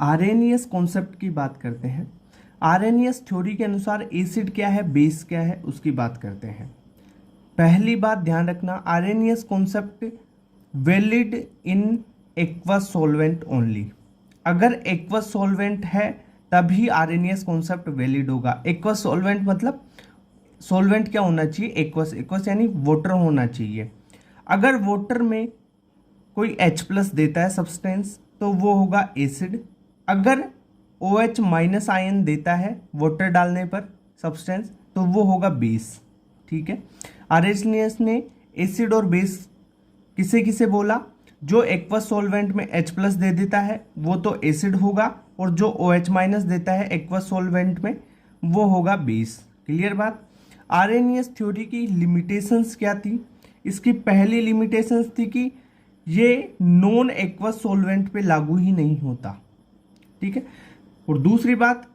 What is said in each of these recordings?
Arrhenius concept की बात करते हैं। आर्हेनियस थ्योरी के अनुसार एसिड क्या है, बेस क्या है, उसकी बात करते हैं। पहली बात ध्यान रखना, Arrhenius concept valid in aqueous solvent only. अगर एक्वस सॉल्वेंट है तभी आर्हेनियस कॉन्सेप्ट वैलिड होगा। एक्वस सॉल्वेंट मतलब सॉल्वेंट क्या होना चाहिए, एक्वस। एक्वस यानी वाटर होना चाहिए। अगर वाटर में कोई H+ देता है सब्सटेंस तो वो होगा एसिड। अगर OH- आयन देता है वाटर डालने पर सब्सटेंस तो वो होगा बेस। ठीक है। आर्हेनियस ने एसिड और बेस किसे किसे बोला? जो एक्वस सॉल्वेंट में H+ दे देता है वो तो एसिड होगा, और जो OH- देता है एक्वस सॉल्वेंट में वो होगा बेस। क्लियर बात। आर्हेनियस थ्योरी की लिमिटेशंस क्या थी? इसकी पहली लिमिटेशंस थी कि ये नॉन एक्वस सॉल्वेंट पे लागू ही नहीं होता। ठीक है। और दूसरी बात,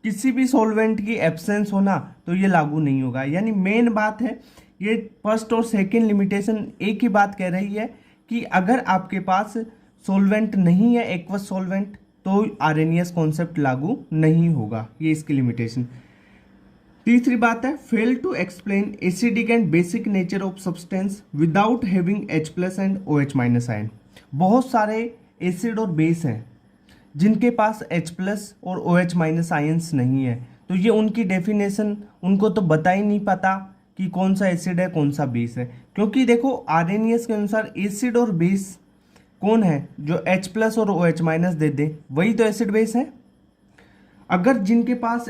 किसी भी सॉल्वेंट की एब्सेंस होना तो ये लागू नहीं होगा। यानी मेन बात है, ये फर्स्ट और सेकंड लिमिटेशन एक ही बात कह रही है कि अगर आपके पास सॉल्वेंट नहीं है, एक्वस सॉल्वेंट, तो आर्हेनियस कॉन्सेप्ट लागू नहीं होगा। ये इसकी लिमिटेशन। तीसरी बात है, fail to explain acidic and basic nature of substance without having H+ and OH- ion. बहुत सारे एसिड और बेस हैं जिनके पास H+ और OH- आयंस नहीं है, तो ये उनकी डेफिनेशन उनको तो बता ही नहीं पाता कि कौन सा एसिड है कौन सा बेस है। क्योंकि देखो आर्हेनियस के अनुसार एसिड और बेस कौन है? जो H+ और OH- दे दे वही तो एसिड बेस है। अगर जिनके पास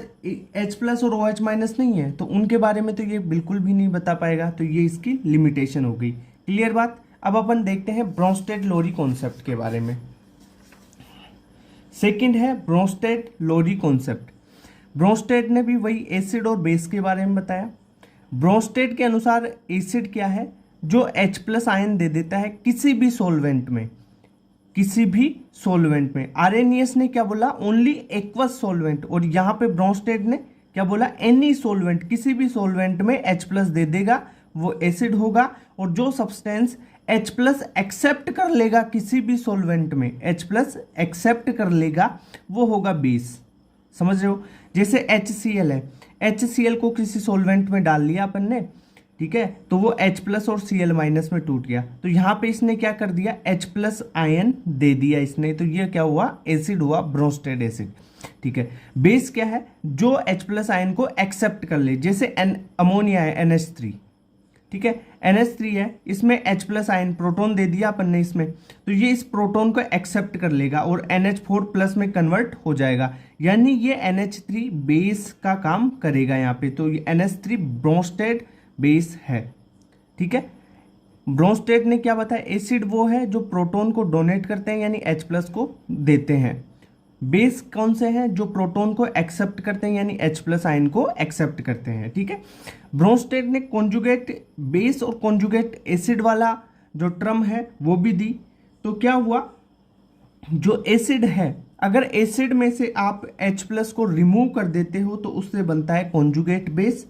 H+ और OH- नहीं है तो उनके बारे में तो ये बिल्कुल भी नहीं बता पाएगा। तो ये इसकी लिमिटेशन हो गई। क्लियर बात। अब अपन देखते हैं ब्रोंस्टेड-लोरी कॉन्सेप्ट के बारे में। सेकंड है ब्रोंस्टेड-लोरी कॉन्सेप्ट। ब्रोंस्टेड ने भी वही एसिड और बेस के बारे में बताया। ब्रोंस्टेड के अनुसार एसिड क्या है? जो H+ आयन दे देता है किसी भी सॉल्वेंट में, किसी भी सॉल्वेंट में। आर्हेनियस ने क्या बोला? Only aqueous solvent. और यहां पे ब्रोंस्टेड ने क्या बोला? एनी सॉल्वेंट, किसी भी सॉल्वेंट में H+ दे देगा वो एसिड होगा। और जो सब्सटेंस H+ एक्सेप्ट कर लेगा किसी भी सॉल्वेंट में, H+ एक्सेप्ट कर लेगा वो होगा बेस। समझ रहे हो? जैसे HCl है, HCl को किसी सॉल्वेंट में डाल लिया अपन ने, ठीक है, तो वो H+ और Cl- में टूट गया। तो यहां पे इसने क्या कर दिया? H+ आयन दे दिया इसने, तो ये क्या हुआ? एसिड हुआ, ब्रोंस्टेड एसिड। ठीक है। बेस क्या है? जो H+ आयन को एक्सेप्ट कर ले। जैसे अमोनिया है NH3, ठीक है, NH3 है, इसमें H+ आयन प्रोटॉन दे दिया अपन ने इसमें, तो ये इस प्रोटॉन को एक्सेप्ट कर लेगा और NH4+ में कन्वर्ट हो जाएगा। यानी ये NH3 बेस का काम करेगा यहाँ पे। तो ये NH3 ब्रोंस्टेड बेस है। ठीक है। ब्रोंस्टेड ने क्या बताया? एसिड वो है जो प्रोटॉन को डोनेट करते हैं यानी H+ को देते हैं। बेस कौन से हैं? जो प्रोटॉन को एक्सेप्ट करते हैं यानी H+ आयन को एक्सेप्ट करते हैं। ठीक है। ब्रोंस्टेड ने कॉन्जुगेट बेस और कॉन्जुगेट एसिड वाला जो टर्म है वो भी दी। तो क्या हुआ? जो एसिड है, अगर एसिड में से आप H+ को रिमूव कर देते हो तो उससे बनता है कॉन्जुगेट बेस।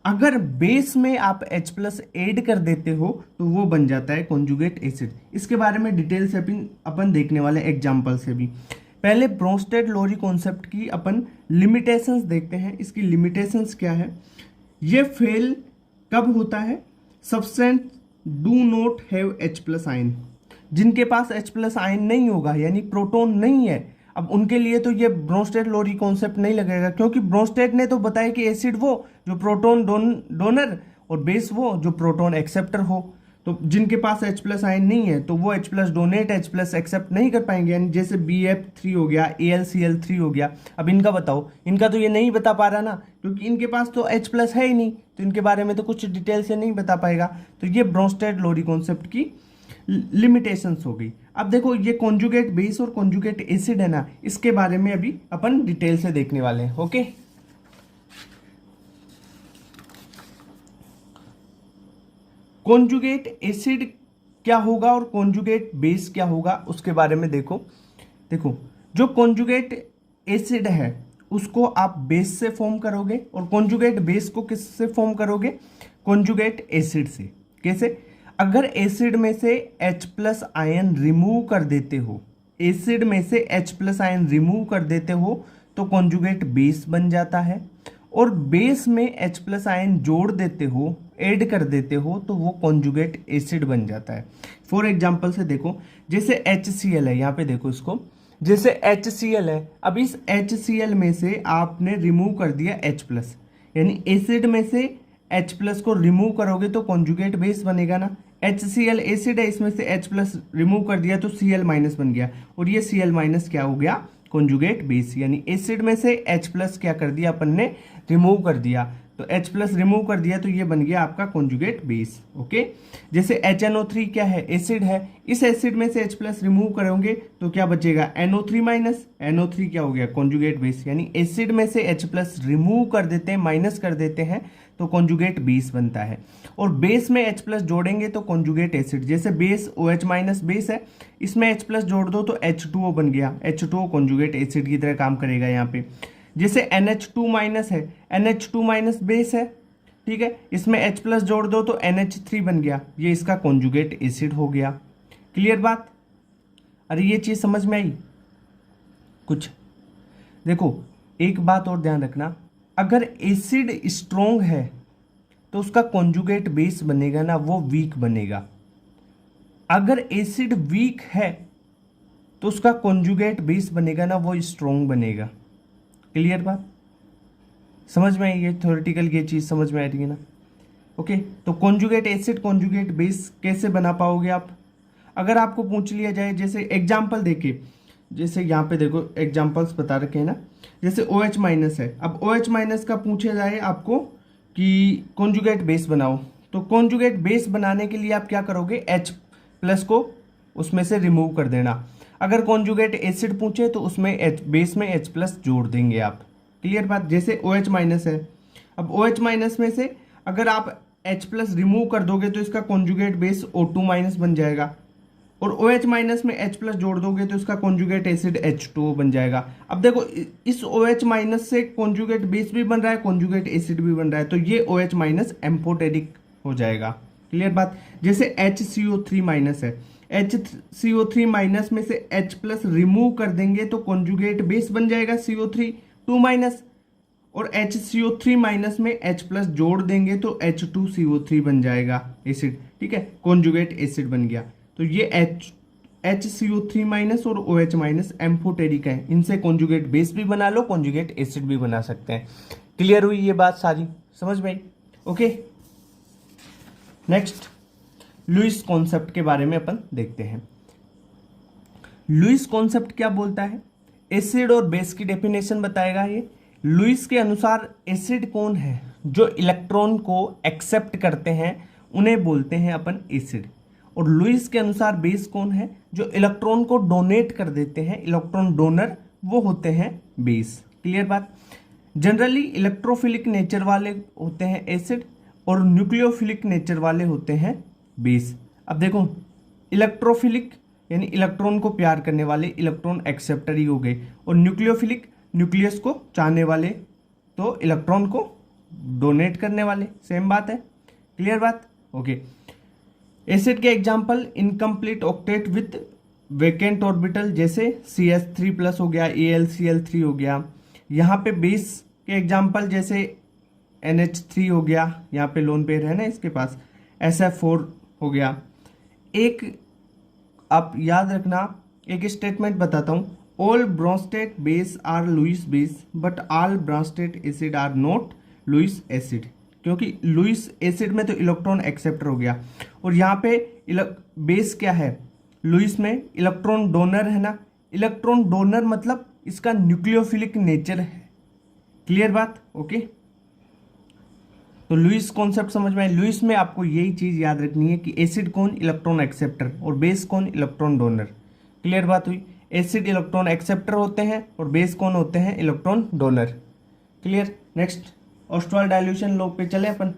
अगर बेस में आप H+ ऐड कर देते हो तो वो बन जाता है कॉन्जुगेट एसिड। इसके बारे में डिटेल से अपन देखने वाले एग्जांपल से भी। पहले ब्रोंस्टेड-लोरी कॉन्सेप्ट की अपन लिमिटेशंस देखते हैं। इसकी लिमिटेशंस क्या है? ये फेल कब होता है? Substance do not have H+ ion. जिनके पास H+ आयन नहीं होगा यानी प्रोटॉन नहीं है, अब उनके लिए तो ये ब्रोंस्टेड-लोरी कॉन्सेप्ट नहीं लगेगा, क्योंकि ब्रोंस्टेड ने तो बताया कि एसिड वो जो प्रोटॉन डोनर और बेस वो जो प्रोटॉन एक्सेप्टर हो। तो जिनके पास H+ आयन नहीं है तो वो H+ डोनेट H+ एक्सेप्ट नहीं कर पाएंगे। यानी जैसे BF3 हो गया, AlCl3 हो गया। अब इनका बताओ, इनका तो ये नहीं बता पा रहा ना, क्योंकि इनके पास तो H+ है ही नहीं, तो इनके बारे में तो कुछ डिटेल से नहीं बता पाएगा। तो ये ब्रोंस्टेड-लोरी कॉन्सेप्ट की लिमिटेशंस हो गई। अब देखो ये कॉन्जुगेट बेस और कॉन्जुगेट एसिड है ना, इसके बारे में अभी अपन डिटेल से देखने वाले हैं। ओके। कॉन्जुगेट एसिड क्या होगा और कॉन्जुगेट बेस क्या होगा उसके बारे में देखो। जो कॉन्जुगेट एसिड है उसको आप बेस से फॉर्म करोगे, और कॉन्जुगेट बेस को किससे फॉर्म करोगे? कॉन्जुगेट एसिड से। कैसे? अगर एसिड में से H+ आयन रिमूव कर देते हो, एसिड में से H प्लस आयन रिमूव कर देते हो तो कॉन्जुगेट बेस बन जाता है, और बेस में H प्लस आयन जोड़ देते हो, ऐड कर देते हो, तो वो कॉन्जुगेट एसिड बन जाता है। फॉर एग्जांपल से देखो, जैसे HCl है, यहाँ पे देखो इसको, जैसे HCl है, अब इस HCl में से आपने रिमूव कर दिया H प्लस, यानी एसिड में से H प्लस को रिमूव करोगे तो कॉन्जुगेट बेस बनेगा ना। HCl एसिड है, इसमें से H प्लस रिमूव कर दिया तो Cl माइनस बन गया, और ये Cl माइनस क्या हो गया, कॉन्जुगेट बेस। यानी एसिड में से H प्लस क्या कर दिया अपन ने, रिमूव कर दिया, तो H प्लस रिमूव कर दिया तो ये बन गया आपका कॉन्जुगेट बेस। ओके, जैसे HNO3 क्या है, एसिड है, इस एसिड में से H प्लस रिमूव करोगे तो क्या बचेगा, NO3 माइनस, NO3 क्या हो गया, कॉन्जुगेट बेस। यानी एसिड में से H प्लस रिमूव कर देते हैं, माइनस कर देते हैं, तो कॉन्जुगेट बेस बनता है। और बेस में H प्लस जोड़ेंगे तो कॉन्जुगेट एसिड, जैसे बेस OH माइनस बेस है, इसमें H प्लस जोड़ दो तो H2O बन गया, H2O कॉन्जुगेट एसिड की तरह काम करेगा यहाँ पे। जैसे NH2 माइनस है, NH2 माइनस बेस है, ठीक है, इसमें H प्लस जोड़ दो तो NH3 बन गया, ये इसका कॉन्जुगेट एसिड हो गया। क्लियर बात? अरे ये चीज़ समझ में आई कुछ? देखो एक बात और ध्यान रखना, अगर एसिड स्ट्रोंग है तो उसका कॉन्जुगेट बेस बनेगा ना, वो वीक बनेगा। अगर एसिड वीक है तो उसका कॉन्जुगेट बेस बनेगा ना, वो स्ट्रोंग बनेगा। क्लियर बात? समझ में आई? ये थ्योरेटिकल ये चीज़ समझ में आ रही है ना? ओके, तो कॉन्जुगेट एसिड कॉन्जुगेट बेस कैसे बना पाओगे आप? अगर आपको पूछ लिया जाए, जैसे एग्जाम्पल देखिए, जैसे यहाँ पे देखो एग्जाम्पल्स बता रखे हैं ना, जैसे OH माइनस है, अब OH माइनस का पूछा जाए आपको कि कॉन्जुगेट बेस बनाओ, तो कॉन्जुगेट बेस बनाने के लिए आप क्या करोगे, H प्लस को उसमें से रिमूव कर देना। अगर कॉन्जुगेट एसिड पूछे तो उसमें बेस में H प्लस जोड़ देंगे आप। क्लियर बात? जैसे OH माइनस है, अब OH माइनस में से अगर आप H प्लस रिमूव कर दोगे तो इसका कॉन्जुगेट बेस O2 माइनस बन जाएगा, और OH माइनस में H प्लस जोड़ दोगे तो इसका कॉन्जुगेट एसिड H2O बन जाएगा। अब देखो इस OH माइनस से कॉन्जुगेट बेस भी बन रहा है, कॉन्जुगेट एसिड भी बन रहा है, तो ये OH माइनस एम्फोटेरिक हो जाएगा। क्लियर बात? जैसे HCO3 माइनस है, HCO3 माइनस में से H प्लस रिमूव कर देंगे तो कॉन्जुगेट बेस बन जाएगा CO3 2 माइनस, और HCO3 माइनस में H प्लस जोड़ देंगे तो H2CO3 बन जाएगा एसिड। ठीक है, कॉन्जुगेट एसिड बन गया। तो ये HCO3 माइनस और OH माइनस एम्फोटेरिक है, इनसे कॉन्जुगेट बेस भी बना लो, कॉन्जुगेट एसिड भी बना सकते हैं। क्लियर हुई ये बात सारी? समझ में आई? ओके, नेक्स्ट लुईस कॉन्सेप्ट के बारे में अपन देखते हैं। लुईस कॉन्सेप्ट क्या बोलता है? एसिड और बेस की डेफिनेशन बताएगा ये। लुईस के अनुसार एसिड कौन है? जो इलेक्ट्रॉन को एक्सेप्ट करते हैं उन्हें बोलते हैं अपन एसिड। और लुईस के अनुसार बेस कौन है? जो इलेक्ट्रॉन को डोनेट कर देते हैं, इलेक्ट्रॉन डोनर, वो होते हैं बेस। क्लियर बात? जनरली इलेक्ट्रोफिलिक नेचर वाले होते हैं एसिड, और न्यूक्लियोफिलिक नेचर वाले होते हैं बेस। अब देखो, इलेक्ट्रोफिलिक यानी इलेक्ट्रॉन को प्यार करने वाले, इलेक्ट्रॉन एक्सेप्टर ही हो गए, और न्यूक्लियोफिलिक न्यूक्लियस को चाहने वाले, तो इलेक्ट्रॉन को डोनेट करने वाले, सेम बात है। क्लियर बात? ओके। एसिड के example incomplete octet with vacant orbital, जैसे CH3 प्लस हो गया, AlCl3 हो गया। यहाँ पे बेस के एग्जाम्पल जैसे NH3 हो गया, यहाँ पे लोन पेयर है ना इसके पास, SF4 हो गया। एक आप याद रखना, एक स्टेटमेंट बताता हूँ, all Bronsted base are Lewis base but all Bronsted acid are not Lewis acid, क्योंकि लुईस एसिड में तो इलेक्ट्रॉन एक्सेप्टर हो गया, और यहाँ पे बेस क्या है, लुईस में इलेक्ट्रॉन डोनर है ना। इलेक्ट्रॉन डोनर मतलब इसका न्यूक्लियोफिलिक नेचर है। क्लियर बात? ओके, तो लुईस कॉन्सेप्ट समझ में आए। लुईस में आपको यही चीज याद रखनी है कि एसिड कौन, इलेक्ट्रॉन एक्सेप्टर, और बेस कौन, इलेक्ट्रॉन डोनर। क्लियर बात हुई? एसिड इलेक्ट्रॉन एक्सेप्टर होते हैं और बेस कौन होते हैं, electron donor. Clear? Next Ostwald dilution law पे चले अपन।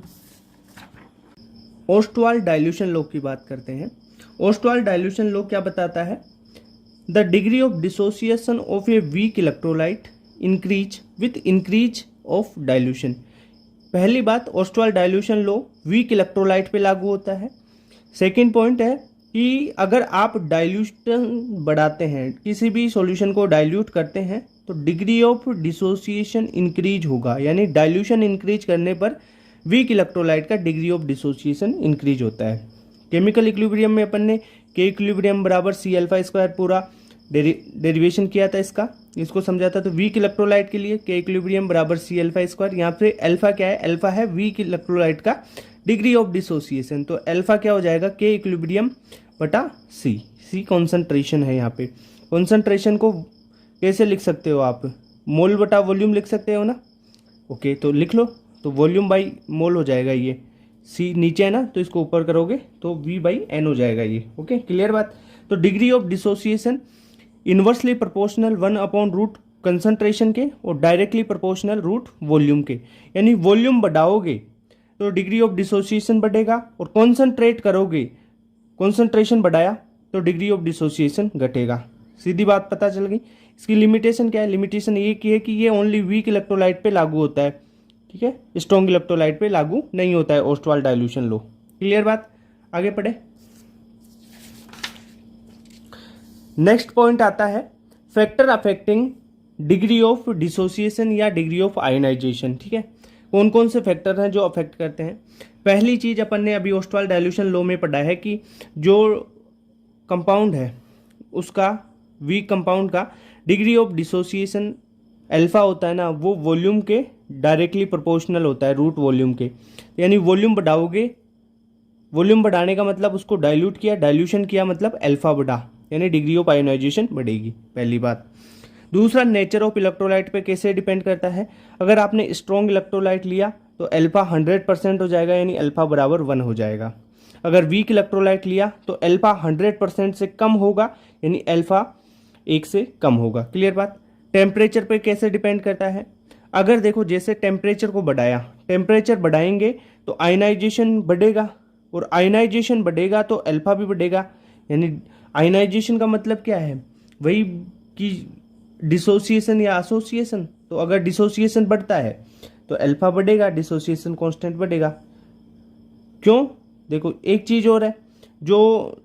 ऑस्टवाल्ड डाइल्यूशन लॉ की बात करते हैं। ऑस्टवाल्ड डाइल्यूशन लॉ क्या बताता है? The degree of dissociation of a weak electrolyte increase with increase of dilution. पहली बात, ऑस्टवाल्ड डाइल्यूशन लॉ वीक इलेक्ट्रोलाइट पे लागू होता है। सेकेंड पॉइंट है कि अगर आप डाइल्यूशन बढ़ाते हैं, किसी भी सॉल्यूशन को डाइल्यूट करते हैं, तो डिग्री ऑफ डिसोसिएशन इंक्रीज होगा, यानी डाइल्यूशन इंक्रीज करने पर वीक इलेक्ट्रोलाइट का डिग्री ऑफ डिसोसिएशन इंक्रीज होता है। केमिकल इक्विलिब्रियम में अपन ने के इक्विलिब्रियम बराबर सी अल्फा स्क्वायर पूरा डेरिवेशन किया था, इसको समझा था। तो वीक इलेक्ट्रोलाइट के लिए के इक्विलिब्रियम बराबर सी अल्फा स्क्वायर, यहाँ पे अल्फा क्या है, अल्फा है वीक इलेक्ट्रोलाइट का डिग्री ऑफ डिसोसिएशन, तो अल्फा क्या हो जाएगा, के इक्विलिब्रियम बटा सी कॉन्सेंट्रेशन है। यहाँ पे कॉन्सेंट्रेशन को कैसे लिख सकते हो आप, मोल बटा वॉल्यूम लिख सकते हो ना। ओके, तो लिख लो, तो वॉल्यूम बाई मोल हो जाएगा, ये सी नीचे है ना, तो इसको ऊपर करोगे तो वी बाई एन हो जाएगा ये। ओके, क्लियर बात। तो degree of dissociation inversely proportional 1/रूट कंसंट्रेशन के और डायरेक्टली प्रोपोर्शनल रूट वॉल्यूम के, यानी वॉल्यूम बढ़ाओगे तो डिग्री ऑफ डिसोसिएशन बढ़ेगा, और कॉन्सेंट्रेट करोगे, कॉन्सेंट्रेशन बढ़ाया तो डिग्री ऑफ डिसोसिएशन घटेगा। सीधी बात पता चल गई। इसकी लिमिटेशन क्या है, लिमिटेशन ये की है कि ये ओनली वीक इलेक्ट्रोलाइट पे लागू होता है, ठीक है, स्ट्रॉन्ग इलेक्ट्रोलाइट पे लागू नहीं होता है ओस्टवाल डाइल्यूशन लो। क्लियर बात, आगे पढ़े। नेक्स्ट पॉइंट आता है factor affecting degree of dissociation या डिग्री ऑफ आयनाइजेशन, ठीक है। कौन कौन से फैक्टर हैं जो अफेक्ट करते हैं। पहली चीज अपन ने अभी ओस्टवाल डाइल्यूशन लो में पढ़ा है कि जो कंपाउंड है उसका, वीक कंपाउंड का डिग्री ऑफ डिसोसिएशन अल्फा होता है ना, वो वॉल्यूम के डायरेक्टली प्रोपोर्शनल होता है रूट वॉल्यूम के, यानी वॉल्यूम बढ़ाओगे, वॉल्यूम बढ़ाने का मतलब उसको डाइल्यूट किया, डाइल्यूशन किया मतलब अल्फा बढ़ा, यानी डिग्री ऑफ आयोनाइजेशन बढ़ेगी, पहली बात। दूसरा, नेचर ऑफ इलेक्ट्रोलाइट पे कैसे डिपेंड करता है। अगर आपने स्ट्रॉन्ग इलेक्ट्रोलाइट लिया तो अल्फा 100% हो जाएगा, यानी अल्फा बराबर 1 हो जाएगा। अगर वीक इलेक्ट्रोलाइट लिया तो अल्फा 100% से कम होगा, यानी अल्फा 1 से कम होगा। क्लियर बात। टेम्परेचर पे कैसे डिपेंड करता है। अगर देखो जैसे टेम्परेचर को बढ़ाया, टेम्परेचर बढ़ाएंगे तो आयनाइजेशन बढ़ेगा, और आयनाइजेशन बढ़ेगा तो अल्फा भी बढ़ेगा। यानी आयनाइजेशन का मतलब क्या है, वही कि डिसोसिएशन या एसोसिएशन। तो अगर डिसोसिएशन बढ़ता है तो अल्फा बढ़ेगा, डिसोसिएशन कांस्टेंट बढ़ेगा। क्यों, देखो एक चीज और है, जो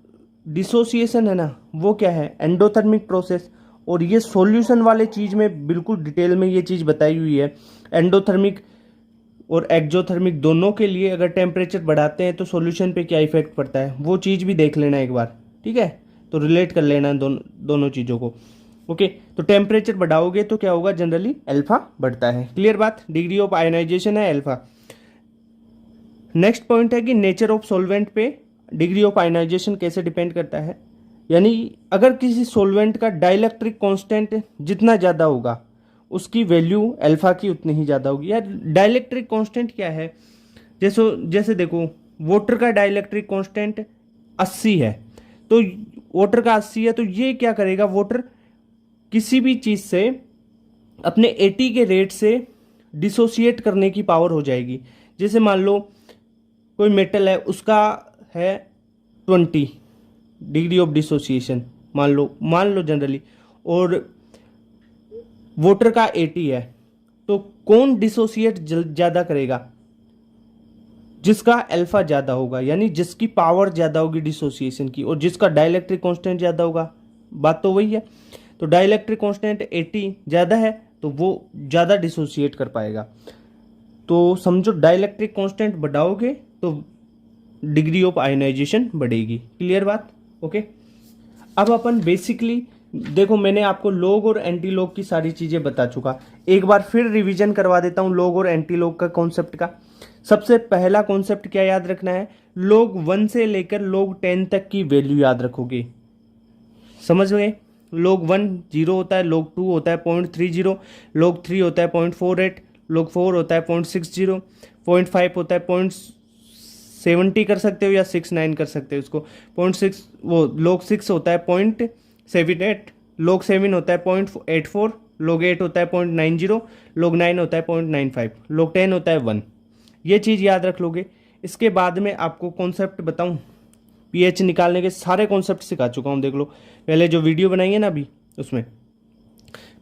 डिसोसिएशन है ना वो क्या है, एंडोथर्मिक प्रोसेस, और ये सॉल्यूशन वाले चीज में बिल्कुल डिटेल में ये चीज बताई हुई है। एंडोथर्मिक और एक्जोथर्मिक दोनों के लिए अगर टेम्परेचर बढ़ाते हैं तो सॉल्यूशन पे क्या इफेक्ट पड़ता है, वो चीज भी देख लेना एक बार, ठीक है। तो रिलेट कर लेना दोनों चीजों को। ओके, तो टेम्परेचर बढ़ाओगे तो क्या होगा, जनरली अल्फा बढ़ता है। क्लियर बात। डिग्री ऑफ आयनाइजेशन है अल्फा। नेक्स्ट पॉइंट है कि नेचर ऑफ सॉल्वेंट पे डिग्री ऑफ आयनाइजेशन कैसे डिपेंड करता है। यानी अगर किसी सॉल्वेंट का डाइलेक्ट्रिक कांस्टेंट जितना ज़्यादा होगा उसकी वैल्यू अल्फा की उतनी ही ज़्यादा होगी। यार डाइलेक्ट्रिक कांस्टेंट क्या है, जैसे देखो वाटर का डाइलेक्ट्रिक कांस्टेंट 80 है, तो वाटर का 80 है, तो ये क्या करेगा, वाटर किसी भी चीज़ से अपने 80 के रेट से डिसोसिएट करने की पावर हो जाएगी। जैसे मान लो कोई मेटल है, उसका है 20 डिग्री ऑफ डिसोसिएशन, मान लो जनरली, और वाटर का 80 है, तो कौन डिसोसिएट ज़्यादा करेगा, जिसका अल्फा ज़्यादा होगा, यानी जिसकी पावर ज़्यादा होगी डिसोसिएशन की, और जिसका डाइलेक्ट्रिक कांस्टेंट ज़्यादा होगा। बात तो वही है। तो डाइलेक्ट्रिक कांस्टेंट 80 ज़्यादा है तो वो ज़्यादा डिसोसिएट कर पाएगा। तो समझो डाइलेक्ट्रिक कांस्टेंट बढ़ाओगे तो डिग्री ऑफ आयनाइजेशन बढ़ेगी। क्लियर बात। ओके, अब अपन बेसिकली देखो, मैंने आपको लॉग और एंटी लॉग की सारी चीज़ें बता चुका, एक बार फिर रिवीजन करवा देता हूँ लॉग और एंटी लॉग का कॉन्सेप्ट का। सबसे पहला कॉन्सेप्ट क्या याद रखना है, log 1 से लेकर log 10 तक की वैल्यू याद रखोगे। समझ गए। log 1 0 होता है, log 2 होता है 0.30, log 3 होता है 0.48, log 4 होता है 0.60, 0.5 होता है 0.70 कर सकते हो या 69 कर सकते हो इसको, 0.6 वो log 6 होता है 0.78, log 7 होता है 0.84, log 8 होता है 0.90, log 9 होता है 0.95, log 10 होता है 1। ये चीज़ याद रख लोगे। इसके बाद में आपको कॉन्सेप्ट बताऊं, पीएच निकालने के सारे कॉन्सेप्ट सिखा चुका हूं, देख लो पहले जो वीडियो बनाई है ना अभी, उसमें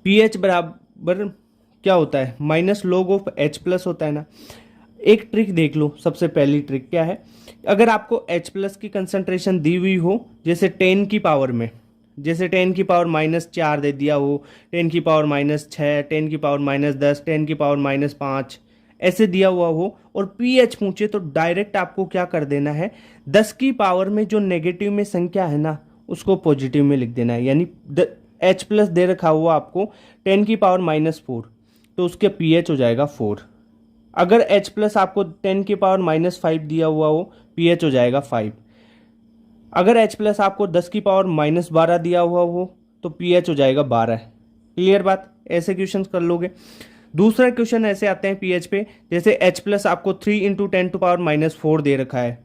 पीएच बराबर क्या होता है, माइनस log ऑफ H+ होता है ना। एक ट्रिक देख लो। सबसे पहली ट्रिक क्या है, अगर आपको H+ की कंसंट्रेशन दी हुई हो, जैसे 10 की पावर में, जैसे 10 की पावर -4 दे दिया हो, 10 की पावर -6, 10 की पावर -10, 10 की पावर -5 ऐसे दिया हुआ हो और pH पूछे, तो डायरेक्ट आपको क्या कर देना है, 10 की पावर में जो नेगेटिव में संख्या है ना उसको पॉजिटिव में लिख देना है। यानी H+ दे रखा हुआ आपको 10 की पावर -4, तो उसके pH हो जाएगा 4। अगर H+ आपको 10 की पावर -5 दिया हुआ हो, pH हो जाएगा 5। अगर H+ आपको 10 की पावर -12 दिया हुआ हो तो pH हो जाएगा 12। क्लियर बात, ऐसे क्वेश्चन कर लोगे। दूसरा क्वेश्चन ऐसे आते हैं pH पे, जैसे H+ आपको 3 × 10⁻⁴ दे रखा है,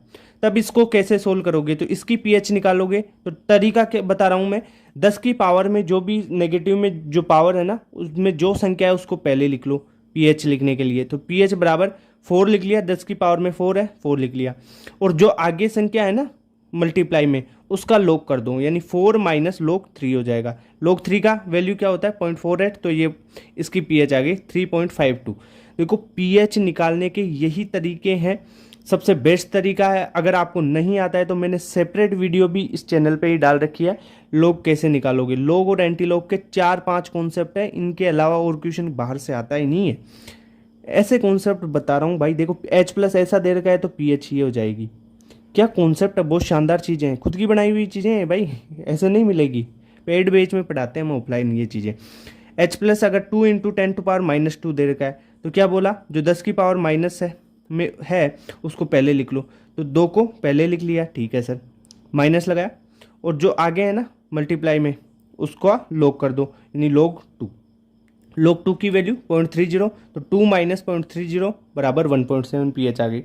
तब इसको कैसे सोल्व करोगे, तो इसकी pH निकालोगे। तो तरीका क्या बता रहा हूँ मैं, 10 की पावर में जो भी नेगेटिव में जो पावर है ना, उसमें जो संख्या है उसको पहले लिख लो pH लिखने के लिए। तो pH बराबर 4 लिख लिया, 10 की पावर में 4 है, 4 लिख लिया। और जो आगे संख्या है ना मल्टीप्लाई में, उसका log कर दो, यानी 4 - log 3 हो जाएगा। log 3 का वैल्यू क्या होता है 0.48, तो ये इसकी pH आ गई 3.52। देखो pH निकालने के यही तरीके हैं, सबसे बेस्ट तरीका है। अगर आपको नहीं आता है तो मैंने सेपरेट वीडियो भी इस चैनल पे ही डाल रखी है, log कैसे निकालोगे। log और एंटी log के 4-5 कॉन्सेप्ट है, इनके अलावा और क्वेश्चन बाहर से आता ही नहीं है। ऐसे कॉन्सेप्ट बता रहा हूँ भाई। देखो H+ ऐसा दे रखा है तो pH ये हो जाएगी। क्या कॉन्सेप्ट है, बहुत शानदार चीज़ें हैं, खुद की बनाई हुई चीज़ें हैं भाई, ऐसे नहीं मिलेगी। पेड बेच में पढ़ाते हैं हम ऑफलाइन ये चीज़ें। H+ अगर 2 × 10⁻⁻² दे रखा है, तो क्या बोला, जो 10 की पावर माइनस है उसको पहले लिख लो। तो 2 को पहले लिख लिया, ठीक है सर, माइनस लगाया, और जो आगे है ना मल्टीप्लाई में उसको log कर दो, यानी log 2। log 2 की वैल्यू 0.30, तो 2 - 0.30 बराबर 1.7 pH आ गई।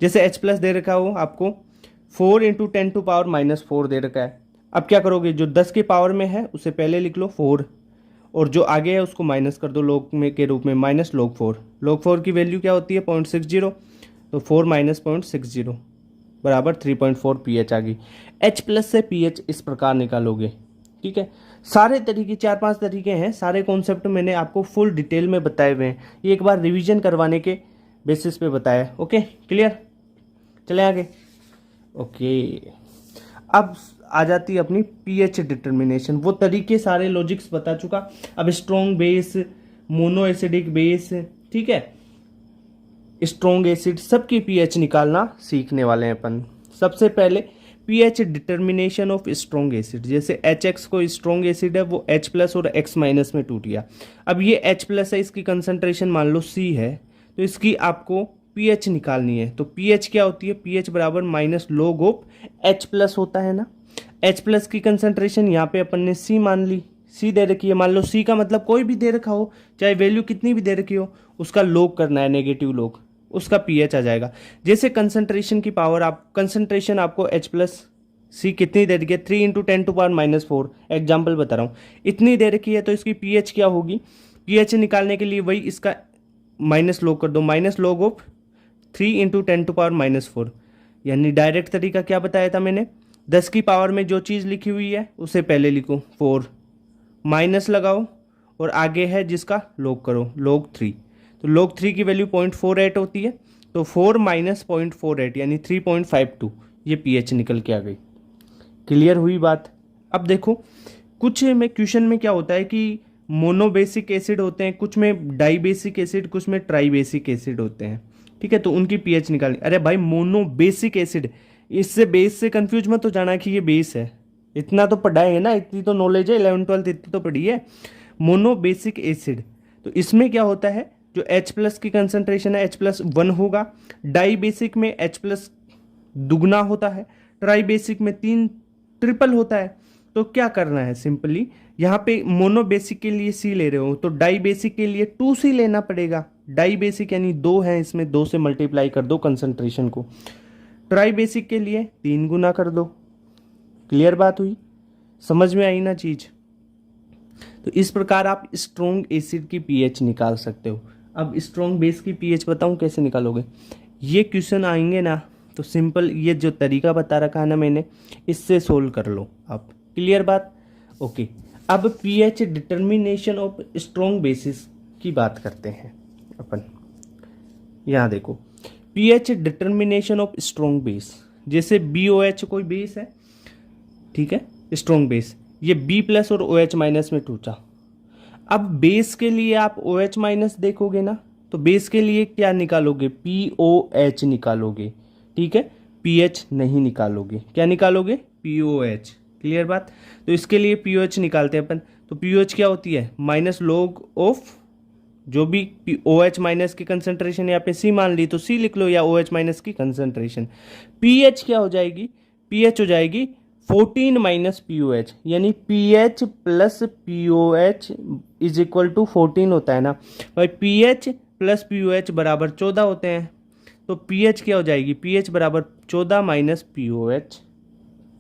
जैसे H+ दे रखा हो आपको 4 × 10⁻⁻4 दे रखा है। अब क्या करोगे, जो 10 की पावर में है उसे पहले लिख लो 4, और जो आगे है उसको माइनस कर दो log में के रूप में, -log 4। log 4 की वैल्यू क्या होती है 0.60, तो 4 - 0.60 बराबर 3.4 pH आ गई। H+ से pH इस प्रकार निकालोगे, ठीक है। सारे तरीके 4-5 तरीके हैं, सारे कॉन्सेप्ट मैंने आपको फुल डिटेल में बताए हुए हैं, ये एक बार रिवीजन करवाने के बेसिस पे बताया। ओके क्लियर, चले आगे। ओके, अब आ जाती है अपनी pH डिटर्मिनेशन। वो तरीके सारे लॉजिक्स बता चुका। अब strong base, mono acidic base, ठीक है, स्ट्रॉन्ग एसिड, सबकी pH निकालना सीखने वाले हैं अपन। सबसे पहले pH determination of strong acid. जैसे HX को स्ट्रॉन्ग एसिड है, वो H+ और X- में टूट गया। अब ये H+ है, इसकी कंसंट्रेशन मान लो C है, तो इसकी आपको pH निकालनी है। तो pH क्या होती है, pH बराबर -log ऑफ H+ होता है ना। H+ की कंसंट्रेशन यहाँ पे अपन ने C मान ली, C दे रखी है, मान लो C का मतलब कोई भी दे रखा हो, चाहे वैल्यू कितनी भी दे रखी हो, उसका log करना है, नेगेटिव log, उसका pH आ जाएगा। जैसे कंसंट्रेशन की पावर, आप कंसंट्रेशन आपको H+ C कितनी दे रखी है 3 × 10⁻⁴, एग्जाम्पल बता रहा हूँ, इतनी दे रखी है, तो इसकी pH क्या होगी। pH निकालने के लिए वही इसका -log कर दो, -log ऑफ 3 × 10⁻⁴, यानी डायरेक्ट तरीका क्या बताया था मैंने, 10 की पावर में जो चीज़ लिखी हुई है उसे पहले लिखो 4, माइनस लगाओ, और आगे है जिसका log करो, log 3। तो log 3 की वैल्यू 0.48 होती है, तो 4 - 0.48 यानी 3.52, ये pH निकल के आ गई। क्लियर हुई बात। अब देखो कुछ में क्वेश्चन में क्या होता है कि मोनोबेसिक एसिड होते हैं, कुछ में डाइबेसिक एसिड, कुछ में ट्राइबेसिक एसिड होते हैं, ठीक है, तो उनकी pH निकालनी। अरे भाई मोनोबेसिक एसिड, इससे बेस से कंफ्यूज मत हो जाना कि ये बेस है, इतना तो पढ़ा है ना, इतनी तो नॉलेज है, 11th-12th इतनी तो पढ़ी है। मोनोबेसिक एसिड, तो इसमें क्या होता है, जो H+ की कंसंट्रेशन है H+ 1 होगा, डाइबेसिक में H+ दुगना होता है, ट्राइबेसिक में 3 ट्रिपल होता है। तो क्या करना है, सिंपली यहाँ पे मोनोबेसिक के लिए C ले रहे हो, तो डाइबेसिक के लिए 2C लेना पड़ेगा। डाइबेसिक यानी 2 है, इसमें 2 से मल्टीप्लाई कर दो कंसंट्रेशन को। ट्राइबेसिक के लिए 3 गुना कर दो। क्लियर बात हुई, समझ में आई ना चीज। तो इस प्रकार आप स्ट्रॉन्ग एसिड की pH निकाल सकते हो। अब स्ट्रॉन्ग बेस की pH बताऊं कैसे निकालोगे, ये क्वेश्चन आएंगे ना, तो सिंपल ये जो तरीका बता रखा है ना मैंने, इससे सोल्व कर लो आप। क्लियर बात, ओके। अब pH determination of strong bases की बात करते हैं अपन। यहाँ देखो pH determination of strong base, जैसे BOH कोई बेस है, ठीक है, स्ट्रॉन्ग बेस, ये B प्लस और OH माइनस में टूटा। अब बेस के लिए आप OH माइनस देखोगे ना, तो बेस के लिए क्या निकालोगे, POH निकालोगे, ठीक है, पीएच नहीं निकालोगे। क्या निकालोगे, POH। क्लियर बात। तो इसके लिए POH निकालते हैं अपन। तो POH क्या होती है, माइनस लॉग ऑफ जो भी OH माइनस की कंसंट्रेशन यहाँ पे C मान ली तो C लिख लो, या OH माइनस की कंसंट्रेशन। पीएच क्या हो जाएगी, पीएच हो जाएगी 14 माइनस POH, यानी pH plus POH is equal to 14 होता है ना भाई। पीएच प्लस POH बराबर 14 होते हैं। तो पीएच क्या हो जाएगी, पीएच बराबर 14 माइनस POH।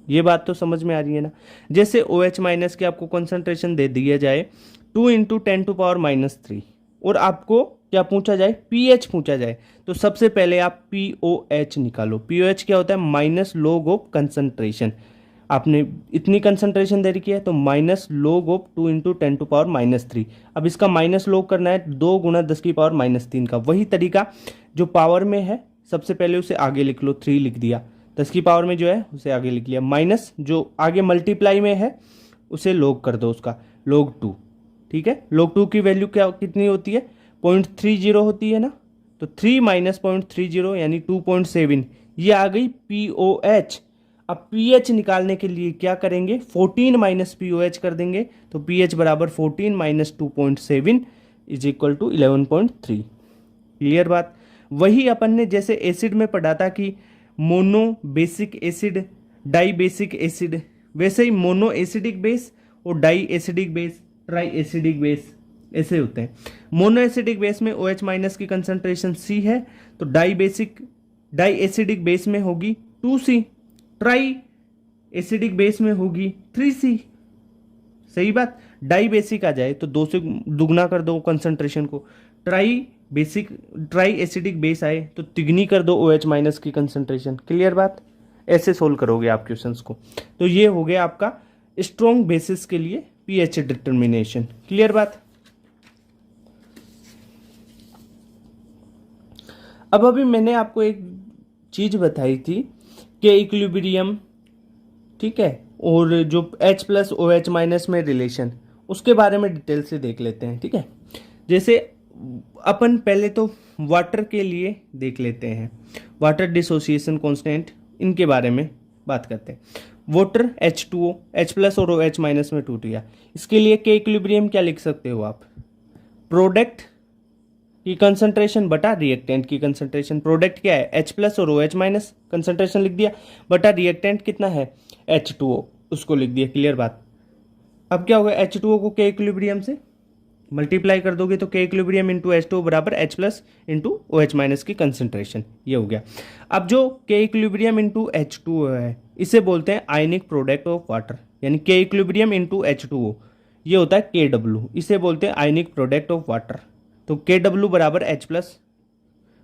ये बात तो समझ में आ रही है ना। जैसे OH माइनस की आपको कंसंट्रेशन दे दिया जाए 2 × 10⁻³ और आपको क्या पूछा जाए, पीएच पूछा जाए, तो सबसे पहले आप POH निकालो। POH क्या होता है, माइनस लॉग ऑफ कंसंट्रेशन। आपने इतनी कंसंट्रेशन दे रखी है तो माइनस लॉग ऑफ 2 × 10⁻³ अब इसका माइनस लॉग करना है 2 × 10⁻³ का। वही तरीका जो पावर में है, सबसे पहले उसे आगे लिख लो, 3 लिख दिया, 10 की पावर में जो है उसे आगे लिख लिया, माइनस जो आगे मल्टीप्लाई में है उसे लॉग कर दो, उसका log 2, ठीक है। log 2 की वैल्यू क्या कितनी होती है, 0.30 होती है ना। तो 3 माइनस 0.30 यानी 2.7, ये आ गई POH। अब पीएच निकालने के लिए क्या करेंगे, 14 माइनस POH कर देंगे, तो पीएच बराबर 14 minus 2.7 is equal to 11.3। Clear बात। वही अपन ने जैसे एसिड में पढ़ा था कि mono basic acid, di basic acid, वैसे ही मोनो एसिडिक बेस और di acidic base, tri acidic base ऐसे होते हैं। मोनो एसिडिक बेस में OH माइनस की कंसंट्रेशन C है, तो डाई एसिडिक बेस में होगी 2C, ट्राई एसिडिक बेस में होगी 3C। सही बात। डाई बेसिक आ जाए तो 2 से दुगना कर दो कंसंट्रेशन को, ट्राई एसिडिक बेस आए तो तिगनी कर दो OH माइनस की कंसंट्रेशन। क्लियर बात। ऐसे सोल्व करोगे आप क्वेश्चंस को। तो ये हो गया आपका स्ट्रॉन्ग बेसिस के लिए पीएच डिटर्मिनेशन। क्लियर बात। अब अभी मैंने आपको एक चीज बताई थी कि इक्विलिब्रियम, ठीक है, और जो H प्लस OH माइनस में रिलेशन, उसके बारे में डिटेल से देख लेते हैं, ठीक है। जैसे अपन पहले तो वाटर के लिए देख लेते हैं, वाटर डिसोसिएशन कांस्टेंट, इनके बारे में बात करते हैं। वाटर H2O, H प्लस और OH माइनस में टूट गया, इसके लिए के इक्विलिब्रियम क्या लिख सकते हो आप, प्रोडक्ट की कंसंट्रेशन बटा रिएक्टेंट की कंसंट्रेशन। प्रोडक्ट क्या है, H प्लस और OH माइनस, कंसंट्रेशन लिख दिया, बटा रिएक्टेंट कितना है H2O, उसको लिख दिया। क्लियर बात। अब क्या होगा, H2O को के इक्विलिब्रियम से मल्टीप्लाई कर दोगे तो के इक्विलिब्रियम इंटू H2O बराबर H plus into OH minus की कंसंट्रेशन, ये हो गया। अब जो के इक्विलिब्रियम इंटू H2O है, इसे बोलते हैं आयनिक प्रोडक्ट ऑफ वाटर, यानी के इक्विलिब्रियम इंटू H2O, ये होता है KW, इसे बोलते हैं आयनिक प्रोडक्ट ऑफ वाटर। तो KW बराबर H प्लस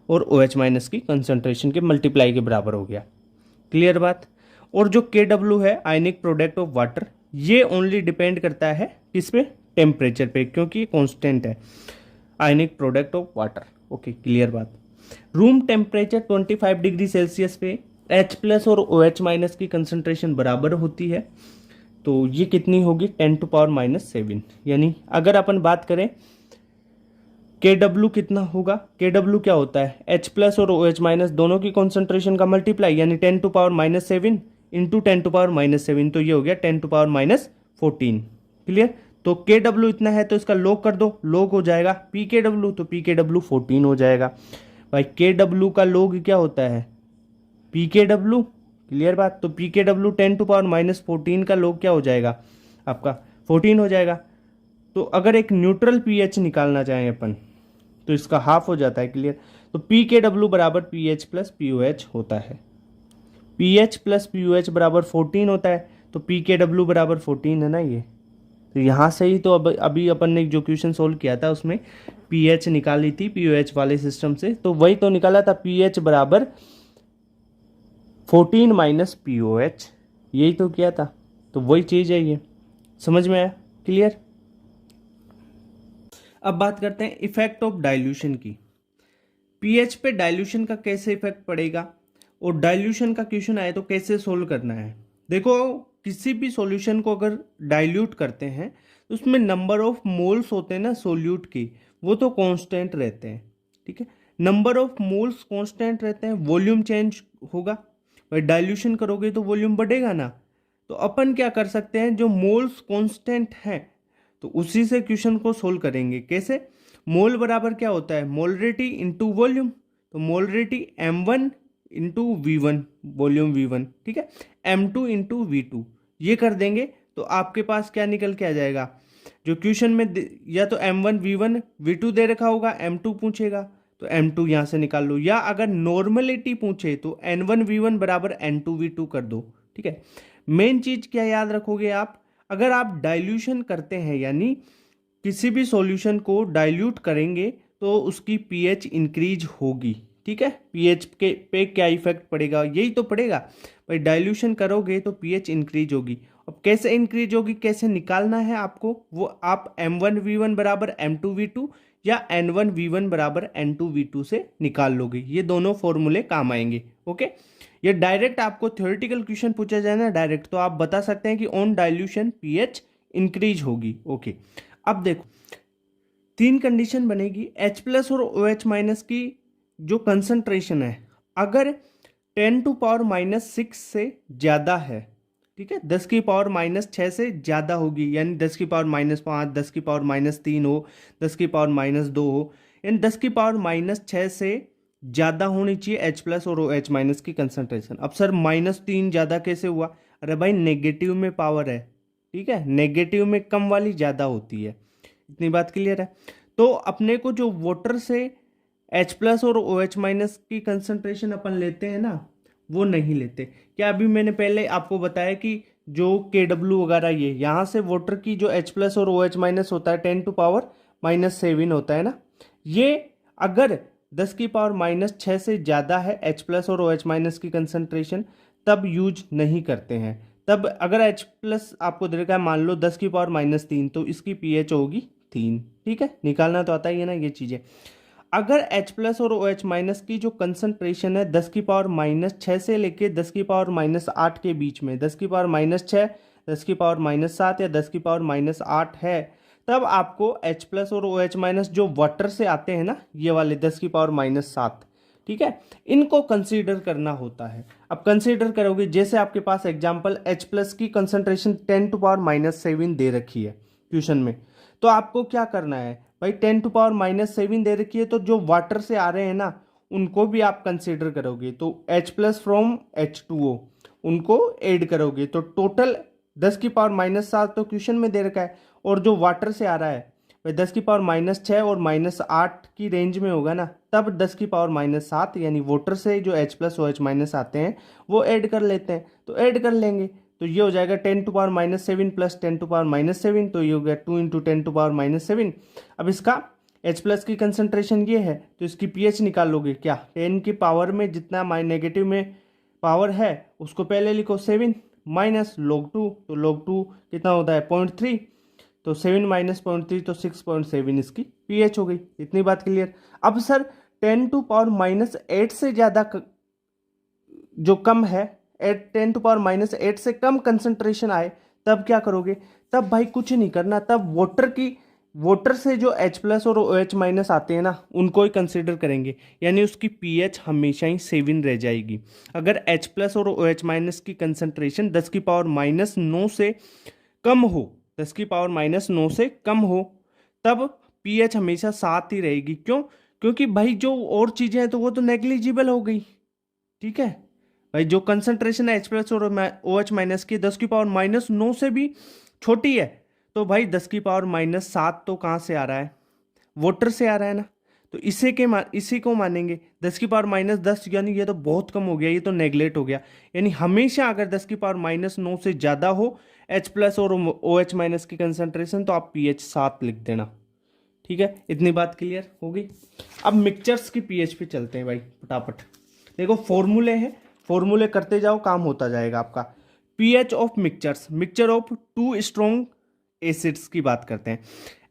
और OH माइनस की कंसंट्रेशन के मल्टीप्लाई के बराबर हो गया। क्लियर बात। और जो KW है आयनिक प्रोडक्ट ऑफ वाटर, ये ओनली डिपेंड करता है किस पे, टेम्परेचर पे, क्योंकि ये कांस्टेंट है ionic product of water. Okay, clear बात। रूम टेम्परेचर 25 डिग्री सेल्सियस पे H प्लस और OH माइनस की कंसंट्रेशन बराबर होती है, तो ये कितनी होगी 10⁻⁷। यानी अगर अपन बात करें KW कितना होगा, KW क्या होता है, H प्लस और OH माइनस दोनों की कॉन्सेंट्रेशन का मल्टीप्लाई, यानी 10⁻⁷ इंटू 10⁻⁷, तो ये हो गया 10⁻⁴। क्लियर। तो KW इतना है तो इसका log कर दो, log हो जाएगा PKW, तो PKW 14 हो जाएगा भाई। KW का log क्या होता है, PKW। क्लियर बात। तो PKW 10⁻⁴ का log क्या हो जाएगा आपका 14 हो जाएगा। तो अगर एक न्यूट्रल pH निकालना चाहें अपन तो इसका हाफ हो जाता है। क्लियर। तो PKW बराबर pH प्लस POH होता है, pH प्लस POH बराबर 14 होता है, तो PKW बराबर 14 है ना ये। तो यहाँ से ही तो अभी अपन ने जो क्वेश्चन सोल्व किया था उसमें pH निकाली थी POH वाले सिस्टम से, तो वही तो निकाला था, pH बराबर 14 माइनस POH, यही तो किया था। तो वही चीज़ है ये, समझ में आया। क्लियर। अब बात करते हैं इफेक्ट ऑफ डाइल्यूशन की। पीएच पे डाइल्यूशन का कैसे इफेक्ट पड़ेगा और डाइल्यूशन का क्वेश्चन आए तो कैसे सोल्व करना है। देखो किसी भी सॉल्यूशन को अगर डाइल्यूट करते हैं तो उसमें नंबर ऑफ मोल्स होते हैं ना सोल्यूट की, वो तो कांस्टेंट रहते हैं, ठीक है। नंबर ऑफ मोल्स कांस्टेंट रहते हैं, वॉल्यूम चेंज होगा, भाई डाइल्यूशन करोगे तो वॉल्यूम बढ़ेगा ना। तो अपन क्या कर सकते हैं, जो मोल्स कांस्टेंट हैं तो उसी से क्वेश्चन को सोल्व करेंगे। कैसे, मोल बराबर क्या होता है, मोलरिटी इंटू वॉल्यूम, तो molarity m1 into V1, volume v1, ठीक है, m2 इंटू वी2, ये कर देंगे तो आपके पास क्या निकल के आ जाएगा, जो क्वेश्चन में या तो m1 v1 v2 दे रखा होगा, m2 पूछेगा तो m2 यहाँ से निकाल लो, या अगर नॉर्मलिटी पूछे तो n1 v1 बराबर n2 v2 कर दो, ठीक है। मेन चीज क्या याद रखोगे आप, अगर आप डाइल्यूशन करते हैं यानी किसी भी सॉल्यूशन को डाइल्यूट करेंगे तो उसकी पीएच इंक्रीज होगी, ठीक है। पीएच के पे क्या इफेक्ट पड़ेगा, यही तो पड़ेगा भाई, डाइल्यूशन करोगे तो पीएच इंक्रीज होगी। अब कैसे इंक्रीज होगी, कैसे निकालना है आपको, वो आप m1 v1 बराबर m2 v2 या n1 v1 बराबर n2 v2 से निकाल लोगे, ये दोनों फॉर्मूले काम आएंगे। ओके, ये डायरेक्ट आपको थ्योरेटिकल क्वेश्चन पूछा जाए ना डायरेक्ट, तो आप बता सकते हैं कि ऑन डाइल्यूशन पीएच इंक्रीज होगी। ओके, अब देखो तीन कंडीशन बनेगी, H प्लस और OH माइनस की जो कंसंट्रेशन है अगर 10⁻⁻6 से ज़्यादा है, ठीक है, 10⁻⁻6 से ज़्यादा होगी, यानी 10⁻⁻5, 10⁻⁻3 हो, 10⁻⁻2 हो, यानी 10⁻⁻6 से ज़्यादा होनी चाहिए H प्लस और OH माइनस की कंसंट्रेशन। अब सर -3 ज़्यादा कैसे हुआ, अरे भाई नेगेटिव में पावर है, ठीक है, नेगेटिव में कम वाली ज़्यादा होती है, इतनी बात क्लियर है। तो अपने को जो वाटर से H प्लस और OH माइनस की कंसंट्रेशन अपन लेते हैं ना, वो नहीं लेते। क्या अभी मैंने पहले आपको बताया कि जो KW वगैरह ये यहाँ से वाटर की जो H प्लस और OH माइनस होता है 10⁻⁻7 होता है ना, ये अगर 10⁻⁻6 से ज़्यादा है H प्लस और OH माइनस की कंसंट्रेशन तब यूज नहीं करते हैं। तब अगर H प्लस आपको दे रखा है मान लो 10⁻3 तो इसकी pH होगी 3, ठीक है, निकालना तो आता ही है ना ये चीज़ें। अगर H प्लस और OH माइनस की जो कंसंट्रेशन है 10⁻6 से लेके 10⁻8 के बीच में, 10⁻6, 10⁻7 या 10⁻8 है, तब आपको H प्लस और OH माइनस जो वाटर से आते हैं ना, ये वाले 10⁻7, ठीक है, इनको कंसीडर करना होता है। अब कंसीडर करोगे, जैसे आपके पास एग्जांपल H प्लस की कंसंट्रेशन 10⁻7 दे रखी है क्वेश्चन में, तो आपको क्या करना है भाई, 10⁻7 दे रखी है तो जो वाटर से आ रहे हैं ना उनको भी आप कंसीडर करोगे, तो H प्लस फ्रॉम H2O उनको ऐड करोगे, तो टोटल 10⁻7 तो क्वेश्चन में दे रखा है, और जो वाटर से आ रहा है भाई 10⁻6 और -8 की रेंज में होगा ना, तब 10⁻7 यानी वाटर से जो H प्लस OH माइनस आते हैं वो ऐड कर लेते हैं, तो ऐड कर लेंगे तो ये हो जाएगा 10⁻7 प्लस 10⁻7, तो ये हो गया 2 इंटू 10⁻7। अब इसका H प्लस की कंसंट्रेशन ये है तो इसकी pH निकाल लोगे, क्या 10 की पावर में जितना नेगेटिव में पावर है उसको पहले लिखो 7 माइनस log 2, तो log 2 कितना होता है 0.3, तो 7 माइनस 0.3 तो 6.7 इसकी pH हो गई, इतनी बात क्लियर। अब सर 10⁻8 से ज़्यादा जो कम है, 10⁻8 से कम कंसंट्रेशन आए तब क्या करोगे, तब भाई कुछ नहीं करना, तब वाटर से जो H प्लस और OH माइनस आते हैं ना उनको ही कंसिडर करेंगे, यानी उसकी pH हमेशा ही 7 रह जाएगी। अगर H प्लस और OH माइनस की कंसंट्रेशन 10⁻9 से कम हो, 10⁻9 से कम हो, तब pH हमेशा 7 ही रहेगी। क्यों, क्योंकि भाई जो और चीज़ें हैं तो वो तो नेग्लिजिबल हो गई, ठीक है भाई, जो कंसंट्रेशन है H प्लस और OH माइनस की 10⁻9 से भी छोटी है, तो भाई 10⁻7 तो कहाँ से आ रहा है, वाटर से आ रहा है ना, तो इसी को मानेंगे। 10⁻10 यानी ये तो बहुत कम हो गया, ये तो नेगलेक्ट हो गया, यानी हमेशा अगर 10⁻9 से ज़्यादा हो H प्लस और OH माइनस की कंसंट्रेशन तो आप pH 7 लिख देना, ठीक है, इतनी बात क्लियर हो गई। अब मिक्सचर्स की pH पे चलते हैं भाई फटाफट। देखो फॉर्मूले हैं, फॉर्मूले करते जाओ काम होता जाएगा आपका। pH of mixtures, mixture of 2 strong acids की बात करते हैं।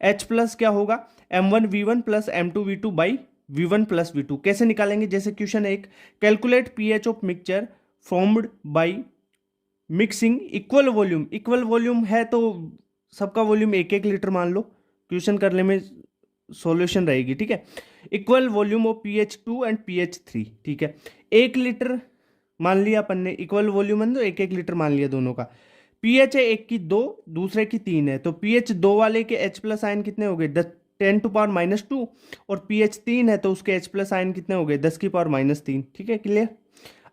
H प्लस क्या होगा, m1v1 plus m2v2 by V1 plus V2 कैसे निकालेंगे? जैसे question 1, calculate pH of mixture formed by mixing equal volume. Equal volume है तो सबका वॉल्यूम 1-1 लीटर मान लो, क्वेश्चन करने में सॉल्यूशन रहेगी, ठीक है। Equal volume of pH2 and pH3, ठीक है। 1 लीटर मान लिया अपन ने, इक्वल वॉल्यूम है तो 1-1 लीटर मान लिया दोनों का। pH है एक की 2, दूसरे की 3 है, तो pH 2 वाले के H प्लस आयन कितने हो गए? 10⁻², और pH 3 है तो उसके H प्लस आयन कितने हो गए? 10⁻3, ठीक है, क्लियर।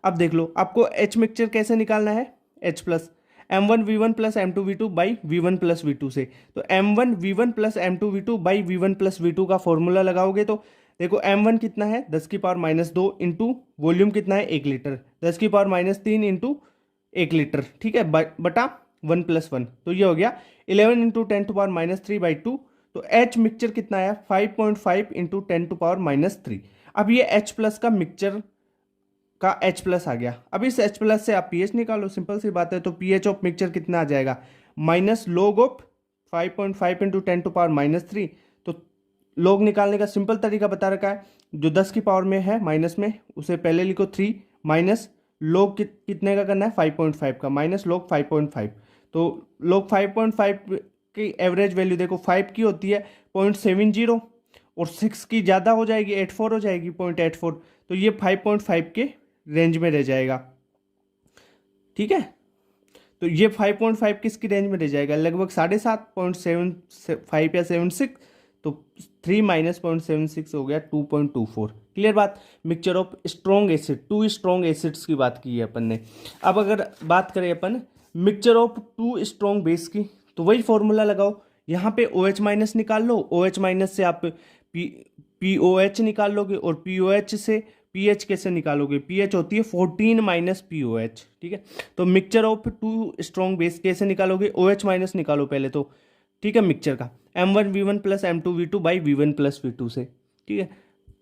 अब देख लो, आपको H मिक्सचर कैसे निकालना है? H plus M1V1 plus M2V2 by V1 plus V2 से। तो M1V1 plus M2V2 by V1 plus V2 का फॉर्मूला लगाओगे तो देखो M1 कितना है? 10⁻² इंटू वॉल्यूम कितना है? 1 लीटर, 10⁻³ इंटू 1 लीटर, ठीक है, बटा 1 प्लस 1, तो ये हो गया 11 इंटू 10⁻³ तो H मिक्सचर कितना है? 5.5 इंटू 10⁻³ अब ये H प्लस का मिक्सचर का H प्लस आ गया। अब इस H प्लस से आप pH निकालो, सिंपल सी बात है। तो pH ऑफ मिक्सचर कितना आ जाएगा? माइनस log ऑफ 5.5 इंटू 10⁻³ तो log निकालने का सिंपल तरीका बता रखा है, जो 10 की पावर में है माइनस में उसे पहले लिखो 3 माइनस log कितने का करना है? 5.5 का, माइनस log 5.5। तो log 5.5 की एवरेज वैल्यू देखो 5 की होती है 0.70 और 6 की ज़्यादा हो जाएगी 84 हो जाएगी 0.84, तो ये 5.5 के रेंज में रह जाएगा, ठीक है। तो ये 5.5 किसकी रेंज में रह जाएगा? लगभग 7.75 या 76, तो 3 माइनस 0.76 हो गया 2.24, क्लियर बात। Mixture of strong acid, 2 strong acids की बात की है अपन ने। अब अगर बात करें अपन मिक्सचर ऑफ 2 स्ट्रॉन्ग बेस की, तो वही फॉर्मूला लगाओ, यहाँ पे OH माइनस निकाल लो, OH माइनस से आप POH निकाल लोगे, और POH से pH कैसे निकालोगे? pH होती है 14 माइनस POH, ठीक है। तो मिक्सचर ऑफ 2 स्ट्रॉन्ग बेस कैसे निकालोगे? OH माइनस निकालो पहले तो, ठीक है, मिक्सचर का M1V1 plus M2V2 by V1 plus V2 से, ठीक है।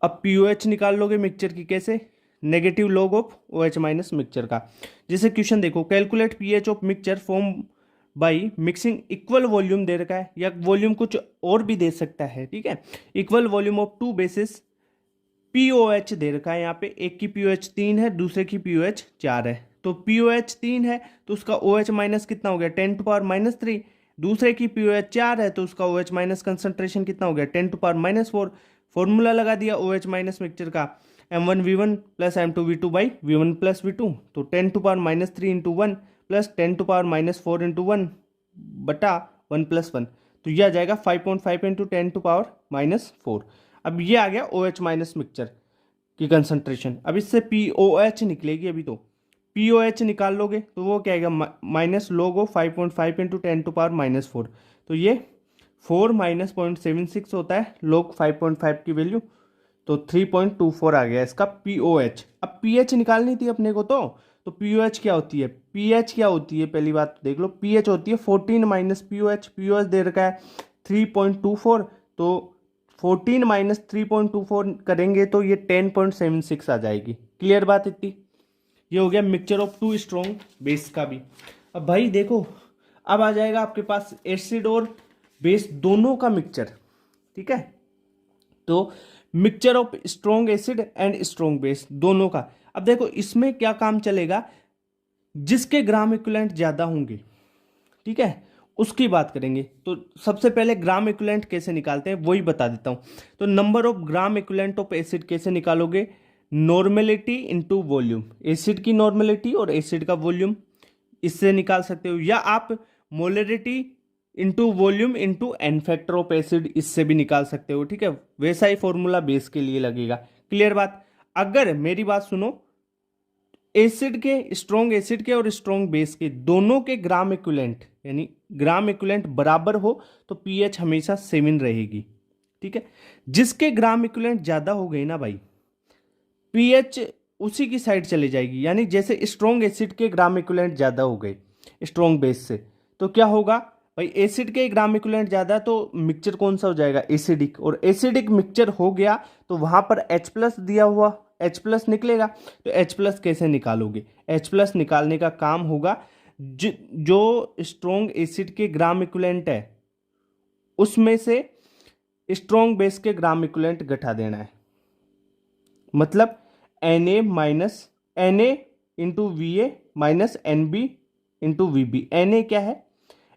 अब POH निकाल लोगे मिक्सचर की, कैसे? Negative log of OH minus mixture का। जैसे क्वेश्चन देखो, calculate pH of mixture form by mixing equal volume दे रखा है, या वॉल्यूम कुछ और भी दे सकता है, ठीक है। Equal volume of 2 basis POH दे रखा है यहाँ पे, एक की POH 3 है, दूसरे की POH 4 है। तो POH 3 है तो उसका OH माइनस कितना हो गया? 10⁻³ दूसरे की POH 4 है तो उसका OH माइनस कंसंट्रेशन कितना हो गया? 10⁻⁴। फॉर्मूला लगा दिया OH माइनस मिक्सचर का, M1V1 plus M2V2 by V1 plus V2, तो 10⁻³ इंटू 1 प्लस 10⁻⁴ इंटू 1 बटा 1 प्लस 1, तो यह आ जाएगा 5.5 इंटू 10⁻⁴। अब ये आ गया OH माइनस मिक्सचर की कंसंट्रेशन। अब इससे POH निकलेगी, अभी तो POH निकाल लोगे तो वो क्या आएगा? माइनस log ऑफ 5.5 इंटू 10⁻⁴, तो ये 4 माइनस 0.76 होता है log 5.5 की वैल्यू, तो 3.24 आ गया इसका POH। अब pH निकालनी थी अपने को, तो POH क्या होती है? pH क्या होती है पहली बात देख लो, pH होती है 14 माइनस POH दे रखा है 3.24, तो 14 माइनस 3.24 करेंगे तो ये 10.76 आ जाएगी, क्लियर बात इतनी। ये हो गया मिक्सचर ऑफ 2 स्ट्रॉन्ग बेस का भी। अब भाई देखो, अब आ जाएगा आपके पास एसिड और बेस दोनों का मिक्सचर, ठीक है। तो mixture of strong acid and strong base दोनों का। अब देखो इसमें क्या काम चलेगा, जिसके ग्राम इक्विवेलेंट ज्यादा होंगे, ठीक है, उसकी बात करेंगे। तो सबसे पहले ग्राम इक्विवेलेंट कैसे निकालते हैं वही बता देता हूं। तो number of gram equivalent of acid कैसे निकालोगे? नॉर्मेलिटी इनटू वॉल्यूम, एसिड की नॉर्मेलिटी और एसिड का वॉल्यूम, इससे निकाल सकते हो, या आप molarity into volume into n factor of acid, इससे भी निकाल सकते हो, ठीक है। वैसा ही फॉर्मूला बेस के लिए लगेगा, क्लियर बात। अगर मेरी बात सुनो, एसिड के, स्ट्रॉन्ग एसिड के और स्ट्रॉन्ग बेस के दोनों के ग्राम इक्विवेलेंट, यानी ग्राम इक्विवेलेंट बराबर हो तो पीएच हमेशा 7 रहेगी, ठीक है। जिसके ग्राम इक्विवेलेंट ज्यादा हो गई ना भाई, पीएच उसी की साइड चली जाएगी। यानी जैसे स्ट्रॉन्ग एसिड के ग्राम इक्विवेलेंट ज्यादा हो गए स्ट्रॉन्ग बेस से, तो क्या होगा भाई, एसिड के ग्राम इक्विवेलेंट ज्यादा, तो मिक्सचर कौन सा हो जाएगा? एसिडिक। और एसिडिक मिक्सचर हो गया तो वहां पर H प्लस दिया हुआ, H प्लस निकलेगा। तो H प्लस कैसे निकालोगे? H प्लस निकालने का काम होगा, जो स्ट्रॉन्ग एसिड के ग्राम इक्विवेलेंट है उसमें से स्ट्रॉन्ग बेस के ग्राम इक्विवेलेंट घटा देना है, मतलब Na minus Na into V A minus N B into V B. Na क्या है?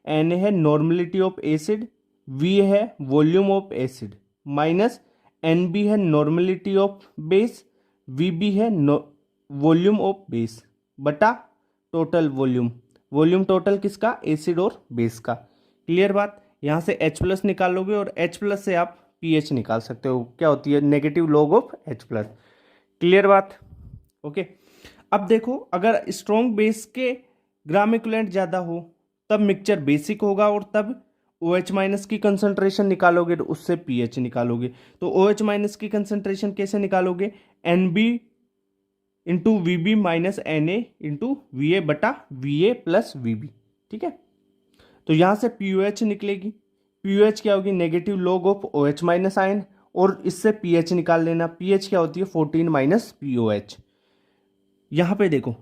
Na है नॉर्मलिटी ऑफ एसिड, V है volume of acid, minus Nb है नॉर्मलिटी ऑफ बेस, Vb है वॉल्यूम ऑफ बेस, बटा टोटल वॉल्यूम। वॉल्यूम टोटल किसका? Acid और base का। क्लियर बात? यहाँ से H प्लस निकालोगे और H प्लस से आप पीएच निकाल सकते हो, क्या होती है? Negative log of H plus. Clear बात? ओके। अब देखो, अगर स्ट्रॉन्ग बेस के ग्राम इक्विवेलेंट ज़्यादा हो तब मिक्सचर बेसिक होगा और तब OH माइनस की कंसंट्रेशन निकालोगे तो उससे पीएच निकालोगे। तो OH माइनस की कंसंट्रेशन कैसे निकालोगे? NB into V B minus Na into V A बटा V A plus V B. ठीक है, तो यहाँ से POH निकलेगी। POH क्या होगी? Negative log of OH minus ion, और इससे पीएच निकाल लेना। पीएच क्या होती है? 14 माइनस POH। यहाँ पे देखो,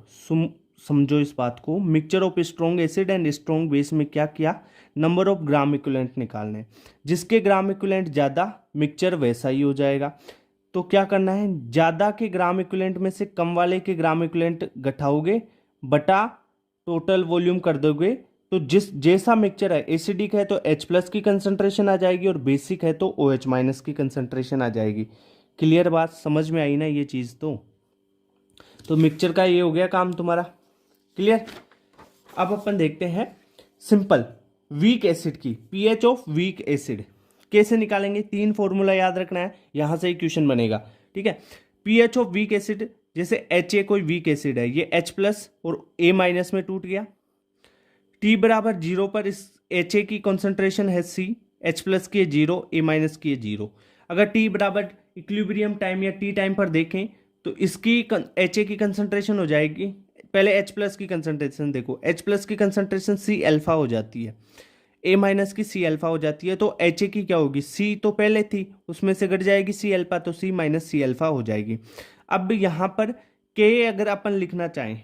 समझो इस बात को। Mixture of strong acid and strong base में क्या किया? नंबर ऑफ ग्राम इक्विवेलेंट निकालने। जिसके ग्राम इक्विवेलेंट ज़्यादा, मिक्सचर वैसा ही हो जाएगा। तो क्या करना है? ज़्यादा के ग्राम इक्विवेलेंट में से कम वाले के ग्राम इक्विवेलेंट घटाओगे, बटा टोटल वॉल्यूम कर दोगे। तो जैसा मिक्सचर है, एसिडिक है तो H प्लस की कंसंट्रेशन आ जाएगी और बेसिक है तो OH माइनस की कंसंट्रेशन आ जाएगी। क्लियर बात? समझ में आई ना ये चीज़? तो मिक्सचर का ये हो गया काम तुम्हारा। क्लियर? अब अपन देखते हैं सिंपल वीक एसिड की पीएच ऑफ वीक एसिड कैसे निकालेंगे। 3 फॉर्मूला याद रखना है, यहां से ही क्वेश्चन बनेगा। ठीक है, पीएच ऑफ वीक एसिड, जैसे HA कोई वीक एसिड है, ये H प्लस और A माइनस में टूट गया। T बराबर 0 पर इस HA की कॉन्सेंट्रेशन है C, H प्लस की 0, A माइनस की 0। अगर T बराबर इक्विलिब्रियम टाइम या T टाइम पर देखें तो इसकी HA की कंसंट्रेशन हो जाएगी, पहले H प्लस की कंसंट्रेशन देखो, H प्लस की कंसंट्रेशन C अल्फा हो जाती है, A माइनस की C अल्फा हो जाती है। तो HA की क्या होगी? C तो पहले थी, उसमें से घट जाएगी C अल्फा, तो C माइनस C अल्फा हो जाएगी। अब यहाँ पर K अगर अपन लिखना चाहें,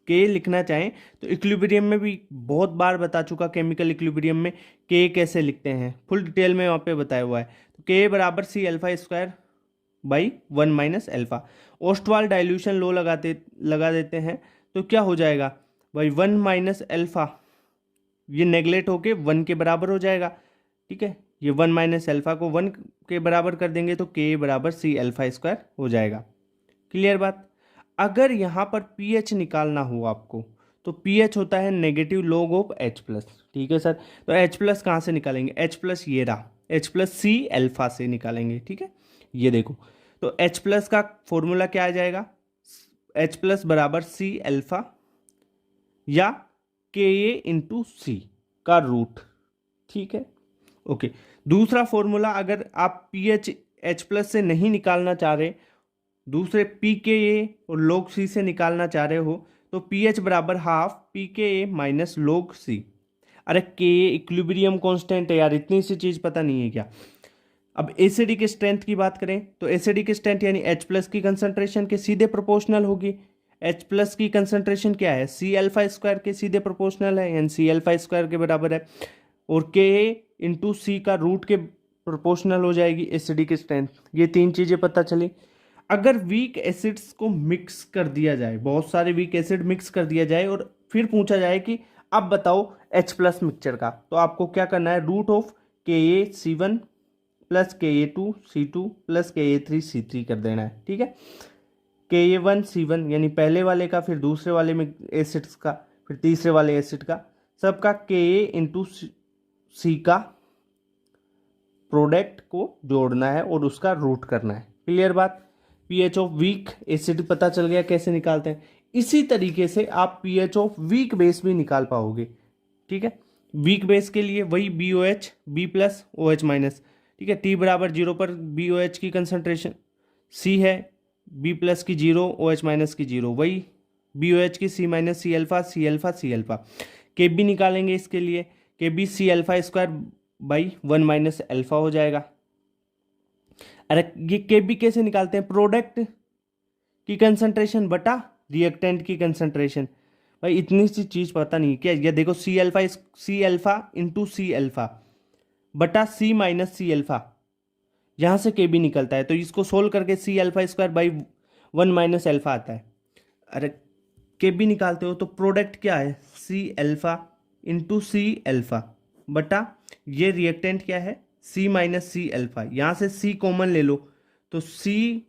K लिखना चाहें तो इक्विलिब्रियम में भी बहुत बार बता चुका, केमिकल इक्विलिब्रियम में K कैसे लिखते हैं फुल डिटेल में वहाँ पे बताया हुआ है। तो K बराबर C alpha square by 1 minus alpha. Ostwald dilution law लगा देते हैं तो क्या हो जाएगा भाई? 1 माइनस अल्फा, ये नेगलेक्ट होके 1 के बराबर हो जाएगा। ठीक है, ये 1 माइनस अल्फा को 1 के बराबर कर देंगे तो K बराबर C अल्फा स्क्वायर हो जाएगा। क्लियर बात? अगर यहाँ पर पीएच निकालना हो आपको तो पीएच होता है negative log of H plus. ठीक है सर, तो H प्लस कहाँ से निकालेंगे? H प्लस ये रहा, H प्लस C अल्फा से निकालेंगे। ठीक है, ये देखो, तो H प्लस का फॉर्मूला क्या आ जाएगा? H प्लस बराबर C अल्फा या Ka इंटू सी का रूट। ठीक है, ओके। दूसरा फॉर्मूला, अगर आप पीएच H प्लस से नहीं निकालना चाह रहे, दूसरे pKa और log C से निकालना चाह रहे हो, तो pH बराबर half pKa minus log C। अरे Ka इक्विलिब्रियम कांस्टेंट है यार, इतनी सी चीज़ पता नहीं है क्या? अब एसिडिक स्ट्रेंथ की बात करें तो एसिडिक स्ट्रेंथ यानी H प्लस की कंसंट्रेशन के सीधे प्रोपोर्शनल होगी। H प्लस की कंसंट्रेशन क्या है? C अल्फा स्क्वायर के सीधे प्रोपोर्शनल है, यानी C अल्फा स्क्वायर के बराबर है, और Ka इंटू सी का रूट के प्रोपोर्शनल हो जाएगी एसिडिक स्ट्रेंथ। ये 3 चीज़ें पता चली। अगर वीक एसिड्स को मिक्स कर दिया जाए, बहुत सारे वीक एसिड मिक्स कर दिया जाए और फिर पूछा जाए कि अब बताओ H प्लस मिक्सचर का, तो आपको क्या करना है? Root of KaC1 plus Ka2C2 plus Ka3C3 कर देना है। ठीक है, Ka1C1 यानी पहले वाले का, फिर दूसरे वाले में एसिड्स का, फिर तीसरे वाले एसिड का, सबका Ka इंटू C का प्रोडक्ट को जोड़ना है और उसका रूट करना है। क्लियर बात? पीएच ऑफ वीक एसिड पता चल गया कैसे निकालते हैं। इसी तरीके से आप पीएच ऑफ वीक बेस भी निकाल पाओगे। ठीक है, वीक बेस के लिए वही BOH B plus OH minus. ठीक है, T बराबर 0 पर BOH की कंसंट्रेशन, C है B प्लस की 0, OH माइनस की 0, वही BOH की C minus C alpha C alpha C alpha. KB निकालेंगे इसके लिए, KB C alpha square by 1 minus alpha हो जाएगा। अरे ये KB कैसे निकालते हैं? प्रोडक्ट की कंसंट्रेशन बटा रिएक्टेंट की कंसंट्रेशन। भाई इतनी सी चीज़ पता नहीं क्या? ये देखो, C alpha into C alpha बटा C माइनस C अल्फा, यहाँ से के बी निकलता है, तो इसको सोल्व करके C alpha square by 1 minus alpha आता है। अरे के बी निकालते हो तो प्रोडक्ट क्या है, C alpha into C alpha बटा ये रिएक्टेंट क्या है, सी माइनस सी अल्फा। यहाँ से सी कॉमन ले लो तो सी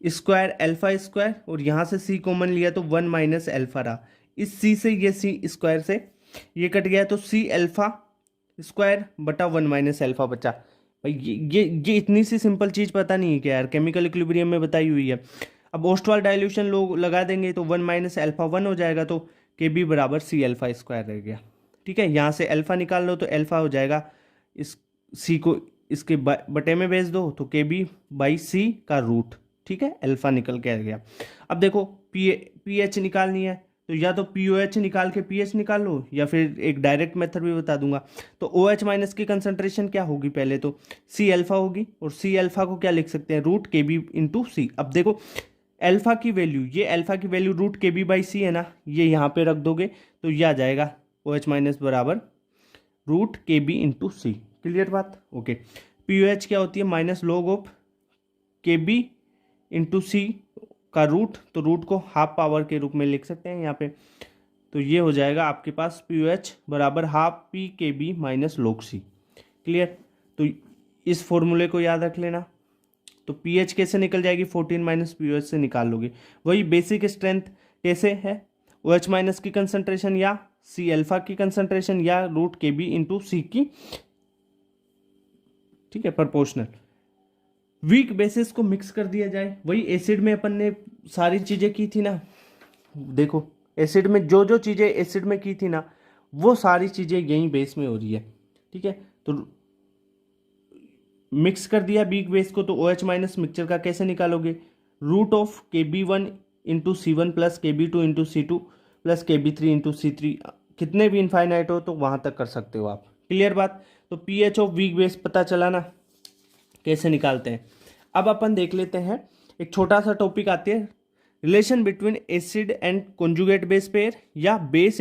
स्क्वायर अल्फा स्क्वायर, और यहाँ से सी कॉमन लिया तो 1 माइनस अल्फा रहा। इस सी से ये सी स्क्वायर से ये कट गया तो सी अल्फा स्क्वायर बटा 1 माइनस अल्फा बचा। भाई ये इतनी सी सिंपल चीज़ पता नहीं है क्या यार, केमिकल इक्विलिब्रियम में बताई हुई है। अब ओस्टवाल डाइल्यूशन लोग लगा देंगे तो 1 माइनस अल्फा 1 हो जाएगा, तो के बी बराबर सी अल्फा स्क्वायर रह गया। ठीक है, यहाँ से अल्फा निकाल लो तो अल्फा हो जाएगा, इस सी को इसके बटे में भेज दो तो के बी बाई सी का रूट। ठीक है, अल्फा निकल के आ गया। अब देखो पी एच निकालनी है तो या तो पी ओ एच निकाल के पी एच निकाल लो, या फिर एक डायरेक्ट मेथड भी बता दूंगा। तो ओ एच माइनस की कंसंट्रेशन क्या होगी, पहले तो सी अल्फा होगी, और सी अल्फा को क्या लिख सकते हैं, रूट के बी इंटू सी। अब देखो अल्फा की वैल्यू, ये अल्फा की वैल्यू रूट के बी बाई सी है ना, ये यहाँ पे रख दोगे तो ये आ जाएगा ओ एच माइनस बराबर रूट के बी इंटू सी। क्लियर बात, ओके। पी ओ एच क्या होती है, minus log of K B into सी का रूट, तो रूट को हाफ पावर के रूप में लिख सकते हैं यहाँ पे। तो ये हो जाएगा आपके पास पी ओ एच बराबर हाफ पी के B minus log c. Clear, तो इस फॉर्मूले को याद रख लेना। तो पी एच कैसे निकल जाएगी, 14 माइनस पी ओ एच से निकाल लोगे। वही बेसिक स्ट्रेंथ कैसे है, ओ एच माइनस की कंसंट्रेशन या सी अल्फा की कंसंट्रेशन या रूट के बी इंटू सी की, ठीक है, प्रोपोर्शनल। वीक बेसिस को मिक्स कर दिया जाए, वही एसिड में अपन ने सारी चीज़ें की थी ना। देखो एसिड में जो जो चीज़ें एसिड में की थी ना, वो सारी चीज़ें यहीं बेस में हो रही है। ठीक है, तो मिक्स कर दिया वीक बेस को, तो ओ एच माइनस मिक्सचर का कैसे निकालोगे, root of K B one into C one plus K B two into C two plus K B three into C three, कितने भी इनफाइनाइट हो तो वहाँ तक कर सकते हो आप। क्लियर बात, तो P H of weak base पता चला ना कैसे निकालते हैं। अब अपन देख लेते हैं, एक छोटा सा टॉपिक आती है, relation between acid and conjugate base pair या बेस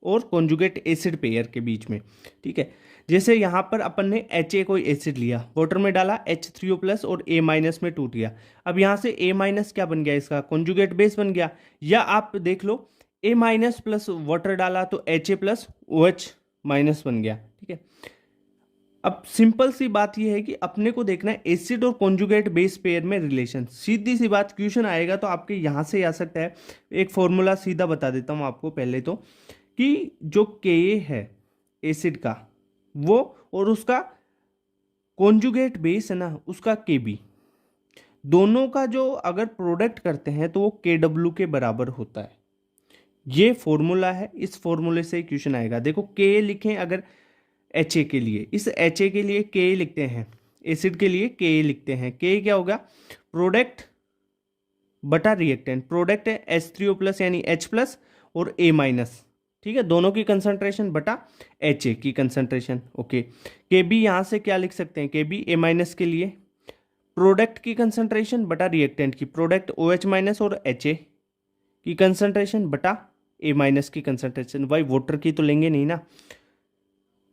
और कॉन्जुगेट एसिड पेयर के बीच में। ठीक है, जैसे यहाँ पर अपन ने एच ए कोई एसिड लिया, वाटर में डाला H3O प्लस और A माइनस में टूट गया। अब यहाँ से A माइनस क्या बन गया, इसका कॉन्जुगेट बेस बन गया। या आप देख लो A माइनस प्लस वाटर डाला तो HA प्लस OH माइनस बन गया। ठीक है, अब सिंपल सी बात यह है कि अपने को देखना है एसिड और कॉन्जुगेट बेस पेयर में रिलेशन। सीधी सी बात, क्वेश्चन आएगा तो आपके यहाँ से आ सकता है। एक फॉर्मूला सीधा बता देता हूँ आपको पहले तो, कि जो के है एसिड का वो और उसका कॉन्जुगेट बेस है ना उसका के बी, दोनों का जो अगर प्रोडक्ट करते हैं तो वो के डब्ल्यू के बराबर होता है। ये फॉर्मूला है, इस फॉर्मूले से क्वेश्चन आएगा। देखो के लिखें अगर एच ए के लिए, इस एच ए के लिए के लिखते हैं, एसिड के लिए के लिखते हैं। के क्या होगा, प्रोडक्ट बटा रिएक्टेंट। प्रोडक्ट है H3O प्लस यानी H प्लस और A माइनस। ठीक है, दोनों की कंसंट्रेशन बटा एच ए की कंसंट्रेशन। ओके, के बी यहाँ से क्या लिख सकते हैं, के बी A माइनस के लिए प्रोडक्ट की कंसंट्रेशन बटा रिएक्टेंट की, प्रोडक्ट OH माइनस और HA की कंसंट्रेशन बटा A माइनस की कंसंट्रेशन। भाई वाटर की तो लेंगे नहीं ना,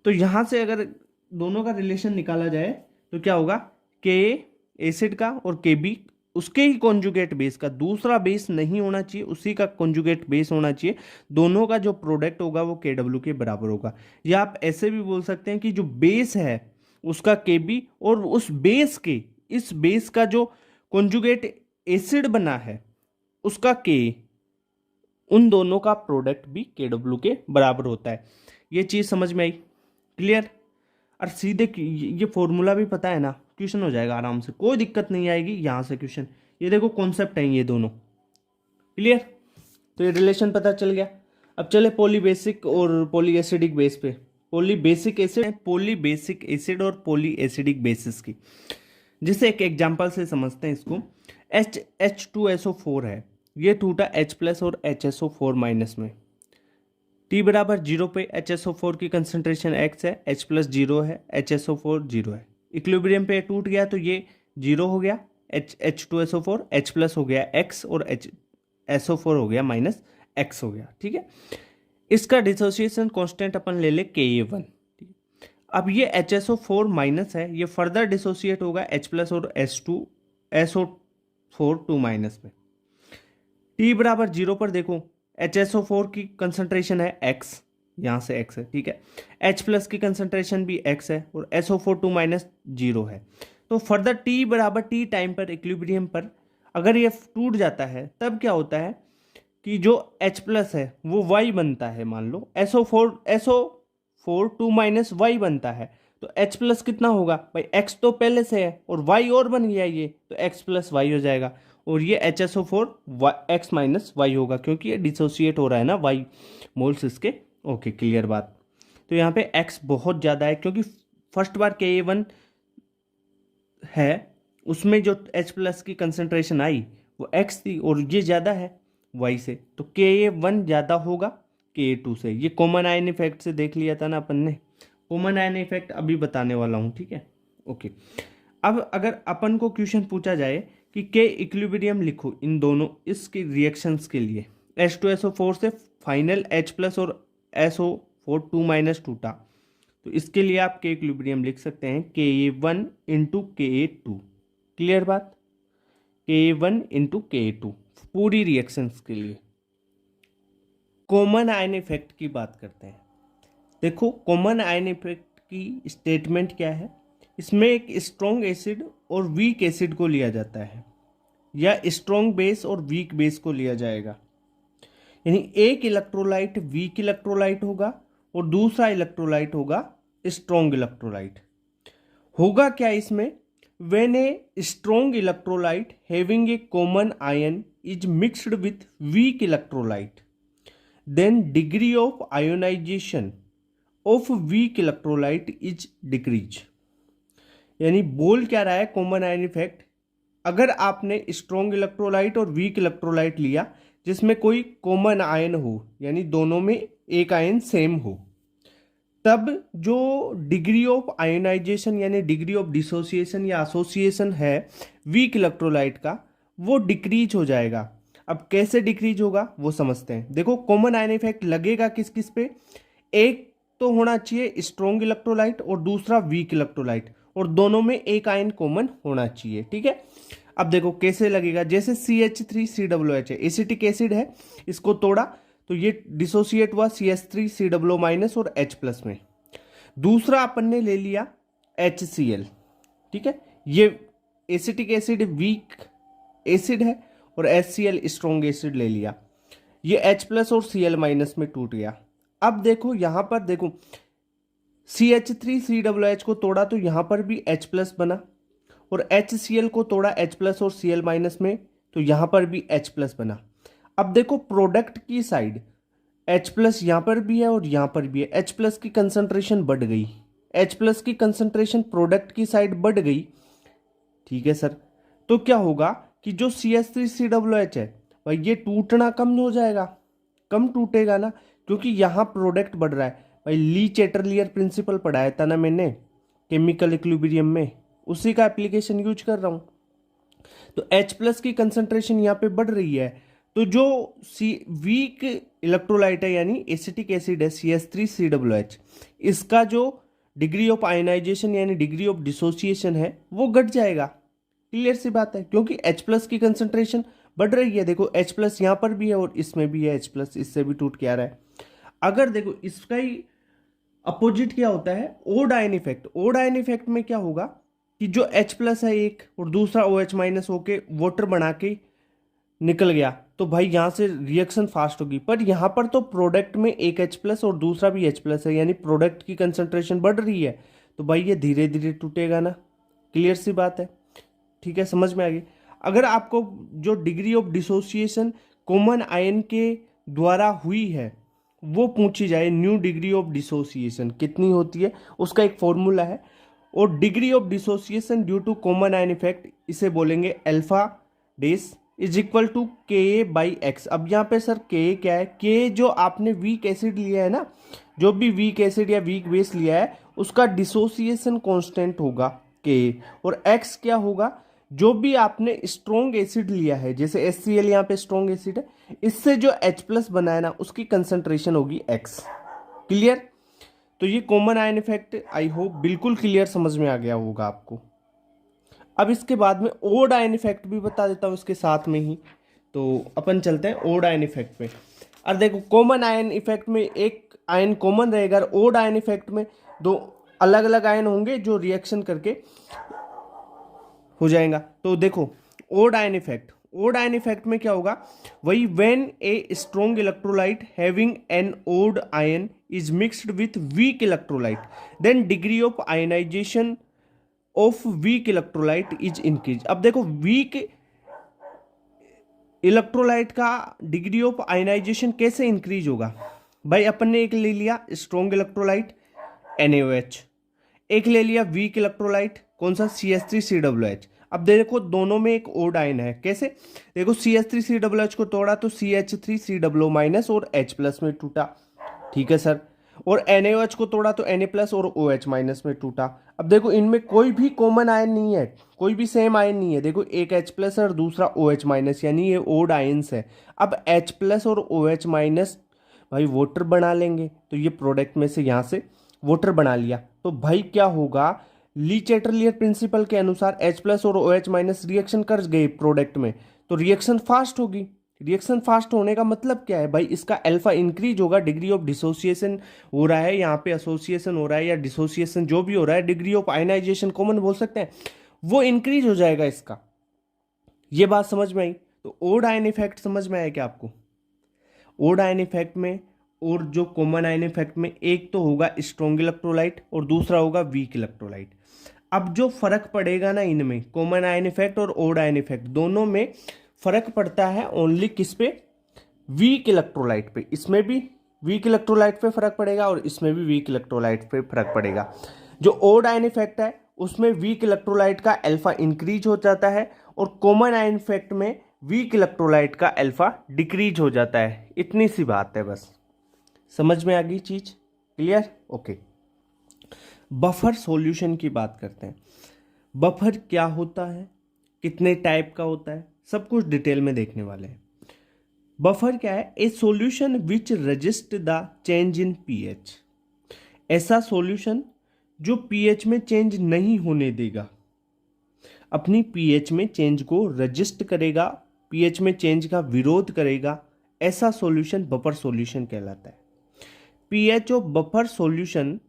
तो यहाँ से अगर दोनों का रिलेशन निकाला जाए तो क्या होगा, के एसिड का और के बी उसके ही कॉन्जुगेट बेस का, दूसरा बेस नहीं होना चाहिए, उसी का कॉन्जुगेट बेस होना चाहिए। दोनों का जो प्रोडक्ट होगा वो के डब्ल्यू के बराबर होगा। या आप ऐसे भी बोल सकते हैं कि जो बेस है उसका के बी और उस बेस के, इस बेस का जो कॉन्जुगेट एसिड बना है उसका के, उन दोनों का प्रोडक्ट भी के डब्ल्यू के बराबर होता है। ये चीज़ समझ में आई, क्लियर। और सीधे ये फॉर्मूला भी पता है ना, क्वेश्चन हो जाएगा आराम से, कोई दिक्कत नहीं आएगी यहाँ से क्वेश्चन। ये देखो कॉन्सेप्ट है ये दोनों, क्लियर। तो ये रिलेशन पता चल गया। अब चले पॉलीबेसिक और पॉली एसिडिक बेस पे। पॉलीबेसिक एसिड, पॉलीबेसिक एसिड और पॉली एसिडिक बेसिस की, जिसे एक एग्जांपल से समझते हैं इसको। H2SO4 है, ये टूटा H प्लस और HSO4 माइनस में। T बराबर 0 पे HSO4 की कंसंट्रेशन X है, H प्लस 0 है, HSO4 0 है। इक्विलिब्रियम पे टूट गया तो ये 0 हो गया, H2SO4, H प्लस हो गया X और SO4 हो गया माइनस X हो गया। ठीक है, इसका डिसोसिएशन कांस्टेंट अपन ले ले Ka1। अब ये HSO4 माइनस है, ये फर्दर डिसोसिएट होगा H प्लस और SO4 2 माइनस में। T बराबर 0 पर देखो HSO4 की कंसंट्रेशन है X, यहाँ से X है, ठीक है। H प्लस की कंसंट्रेशन भी X है और SO4 2 माइनस 0 है। तो फर्दर T बराबर T टाइम पर इक्विलिब्रियम पर अगर ये टूट जाता है तब क्या होता है कि जो H प्लस है वो Y बनता है, मान लो SO4 2 माइनस Y बनता है, तो H प्लस कितना होगा भाई, X तो पहले से है और Y और बन गया ये, तो X प्लस Y हो जाएगा और ये HSO4 X माइनस Y होगा क्योंकि ये डिसोसिएट हो रहा है ना Y मोल्स इसके। ओके, क्लियर बात। तो यहाँ पे X बहुत ज़्यादा है क्योंकि फर्स्ट बार Ka1 है उसमें जो H प्लस की कंसंट्रेशन आई वो X थी और ये ज़्यादा है Y से, तो Ka1 ज़्यादा होगा Ka2 से। ये कॉमन आयन इफेक्ट से देख लिया था ना अपन ने, कॉमन आयन इफेक्ट अभी बताने वाला हूँ, ठीक है। ओके, अब अगर अपन को क्वेश्चन पूछा जाए कि के इक्विलिब्रियम लिखो इन दोनों इसके रिएक्शंस के लिए, H2SO4 से फाइनल H प्लस और SO4 2 माइनस टूटा, तो इसके लिए आप के इक्विलिब्रियम लिख सकते हैं Ka1 इंटू Ka2। क्लियर बात, Ka1 इंटू Ka2 पूरी रिएक्शंस के लिए। कॉमन आयन इफेक्ट की बात करते हैं। देखो कॉमन आयन इफेक्ट की स्टेटमेंट क्या है, इसमें एक स्ट्रॉन्ग एसिड और वीक एसिड को लिया जाता है या स्ट्रॉन्ग बेस और वीक बेस को लिया जाएगा, यानी एक इलेक्ट्रोलाइट वीक इलेक्ट्रोलाइट होगा और दूसरा इलेक्ट्रोलाइट होगा स्ट्रॉन्ग इलेक्ट्रोलाइट। होगा क्या इसमें, when a strong electrolyte having a common ion is mixed with weak electrolyte, then degree of ionization of weak electrolyte is decrease. यानी बोल क्या रहा है कॉमन आयन इफेक्ट, अगर आपने स्ट्रॉन्ग इलेक्ट्रोलाइट और वीक इलेक्ट्रोलाइट लिया जिसमें कोई कॉमन आयन हो, यानी दोनों में एक आयन सेम हो, तब जो डिग्री ऑफ आयोनाइजेशन यानी डिग्री ऑफ डिसोसिएशन या एसोसिएशन है वीक इलेक्ट्रोलाइट का, वो डिक्रीज हो जाएगा। अब कैसे डिक्रीज होगा वो समझते हैं। देखो कॉमन आयन इफेक्ट लगेगा किस किस पे, एक तो होना चाहिए स्ट्रॉन्ग इलेक्ट्रोलाइट और दूसरा वीक इलेक्ट्रोलाइट, और दोनों में एक आयन कॉमन होना चाहिए, ठीक है। अब देखो कैसे लगेगा, जैसे CH3COOH है, एसिटिक एसिड है, इसको तोड़ा तो ये डिसोसिएट हुआ CH3COO माइनस और H प्लस में। दूसरा अपन ने ले लिया HCl, ठीक है, ये एसिटिक एसिड वीक एसिड है और HCl स्ट्रॉन्ग एसिड ले लिया, ये H प्लस और Cl माइनस में टूट गया। अब देखो यहां पर देखो CH3COOH को तोड़ा तो यहां पर भी H प्लस बना और HCl को तोड़ा H प्लस और Cl माइनस में तो यहां पर भी H प्लस बना। अब देखो प्रोडक्ट की साइड H प्लस यहां पर भी है और यहां पर भी है, H प्लस की कंसंट्रेशन बढ़ गई, H प्लस की कंसंट्रेशन प्रोडक्ट की साइड बढ़ गई, ठीक है सर। तो क्या होगा कि जो CH3COOH है भाई ये टूटना कम हो जाएगा, कम टूटेगा ना, क्योंकि यहां प्रोडक्ट बढ़ रहा है। भाई ली चैटरलियर प्रिंसिपल पढ़ाया था ना मैंने केमिकल इक्विलिब्रियम में, उसी का एप्लीकेशन यूज कर रहा हूं। तो H प्लस की कंसंट्रेशन यहाँ पे बढ़ रही है, तो जो वीक इलेक्ट्रोलाइट है यानी एसिटिक एसिड है CH3COOH, इसका जो डिग्री ऑफ आयनाइजेशन यानी डिग्री ऑफ डिसोसिएशन है वो घट जाएगा। क्लियर सी बात है, क्योंकि H प्लस की कंसंट्रेशन बढ़ रही है। देखो H प्लस यहाँ पर भी है और इसमें भी है H प्लस, इससे भी टूट के आ रहा है। अगर देखो इसका ही अपोजिट क्या होता है, odd ion effect. Odd ion effect में क्या होगा कि जो H प्लस है एक और दूसरा OH माइनस होके वाटर बना के निकल गया, तो भाई यहाँ से रिएक्शन फास्ट होगी, पर यहाँ पर तो प्रोडक्ट में एक H प्लस और दूसरा भी H प्लस है, यानी प्रोडक्ट की कंसंट्रेशन बढ़ रही है, तो भाई ये धीरे धीरे टूटेगा ना। क्लियर सी बात है, ठीक है, समझ में आ गई। अगर आपको जो degree of dissociation common ion के द्वारा हुई है वो पूछी जाए, न्यू डिग्री ऑफ डिसोसिएशन कितनी होती है उसका एक फॉर्मूला है, और degree of dissociation due to common ion effect इसे बोलेंगे अल्फा डेस इज इक्वल टू Ka/X। अब यहाँ पे सर Ka क्या है, Ka जो आपने वीक एसिड लिया है ना, जो भी वीक एसिड या वीक बेस लिया है उसका डिसोसिएशन कांस्टेंट होगा Ka, और X क्या होगा, जो भी आपने स्ट्रॉन्ग एसिड लिया है, जैसे HCl यहाँ पे स्ट्रॉन्ग एसिड है, इससे जो H प्लस बना है ना उसकी कंसंट्रेशन होगी X। क्लियर। तो ये common ion effect I hope बिल्कुल क्लियर समझ में आ गया होगा आपको। अब इसके बाद में ओड आयन इफेक्ट भी बता देता हूँ इसके साथ में ही। तो अपन चलते हैं ओड आयन इफेक्ट पे। और देखो कॉमन आयन इफेक्ट में एक आयन कॉमन रहेगा, और ओड आयन इफेक्ट में दो अलग अलग आयन होंगे जो रिएक्शन करके हो जाएगा। तो देखो odd ion effect, odd ion effect में क्या होगा, वही when a strong electrolyte having an odd ion is mixed with weak electrolyte, then degree of ionization of weak electrolyte is increase. अब देखो वीक इलेक्ट्रोलाइट का डिग्री ऑफ आयनाइजेशन कैसे increase होगा भाई, अपन ने एक ले लिया स्ट्रॉन्ग इलेक्ट्रोलाइट NaOH, एक ले लिया वीक इलेक्ट्रोलाइट कौन सा CH3COOH। अब देखो दोनों में एक ओड आयन है, कैसे देखो CH3COOH को तोड़ा तो CH3COO- और H+ में टूटा, ठीक है सर, और NaOH को तोड़ा तो Na+ और OH- में टूटा। अब देखो इनमें कोई भी कॉमन आयन नहीं है, कोई भी सेम आयन नहीं है, देखो एक H+ और दूसरा OH-, यानी ये ओड आयन्स है। अब H+ और OH- भाई वाटर बना लेंगे, तो ये प्रोडक्ट में से यहाँ से वाटर बना लिया, तो भाई क्या होगा, ली चैटरलियर प्रिंसिपल के अनुसार H+ और OH- रिएक्शन कर गए प्रोडक्ट में, तो रिएक्शन फास्ट होगी। रिएक्शन फास्ट होने का मतलब क्या है भाई, इसका अल्फा इंक्रीज होगा, डिग्री ऑफ डिसोसिएशन हो रहा है यहाँ पे, एसोसिएशन हो रहा है या डिसोसिएशन जो भी हो रहा है, डिग्री ऑफ आयनाइजेशन कॉमन बोल सकते हैं, वो इंक्रीज हो जाएगा इसका। ये बात समझ में आई। तो ओड आयन इफेक्ट समझ में आया क्या आपको। ओड आयन इफेक्ट में और जो कॉमन आयन इफेक्ट में एक तो होगा स्ट्रॉन्ग इलेक्ट्रोलाइट और दूसरा होगा वीक इलेक्ट्रोलाइट। अब जो फर्क पड़ेगा ना इनमें, कॉमन आयन इफेक्ट और ओड आयन इफेक्ट दोनों में फर्क पड़ता है ओनली किस पे, वीक इलेक्ट्रोलाइट पे। इसमें भी वीक इलेक्ट्रोलाइट पे फर्क पड़ेगा और इसमें भी वीक इलेक्ट्रोलाइट पे फर्क पड़ेगा। जो ओड आयन इफेक्ट है उसमें वीक इलेक्ट्रोलाइट का अल्फा इंक्रीज हो जाता है, और कॉमन आयन इफेक्ट में वीक इलेक्ट्रोलाइट का अल्फा डिक्रीज हो जाता है। इतनी सी बात है बस, समझ में आ गई चीज, क्लियर, ओके। बफर सॉल्यूशन की बात करते हैं। बफर क्या होता है, कितने टाइप का होता है, सब कुछ डिटेल में देखने वाले हैं। बफर क्या है, ए solution which resist the change in pH, ऐसा सॉल्यूशन जो पीएच में चेंज नहीं होने देगा, अपनी पीएच में चेंज को रजिस्ट करेगा, पीएच में चेंज का विरोध करेगा, ऐसा सॉल्यूशन बफर सॉल्यूशन कहलाता है। PH of buffer solution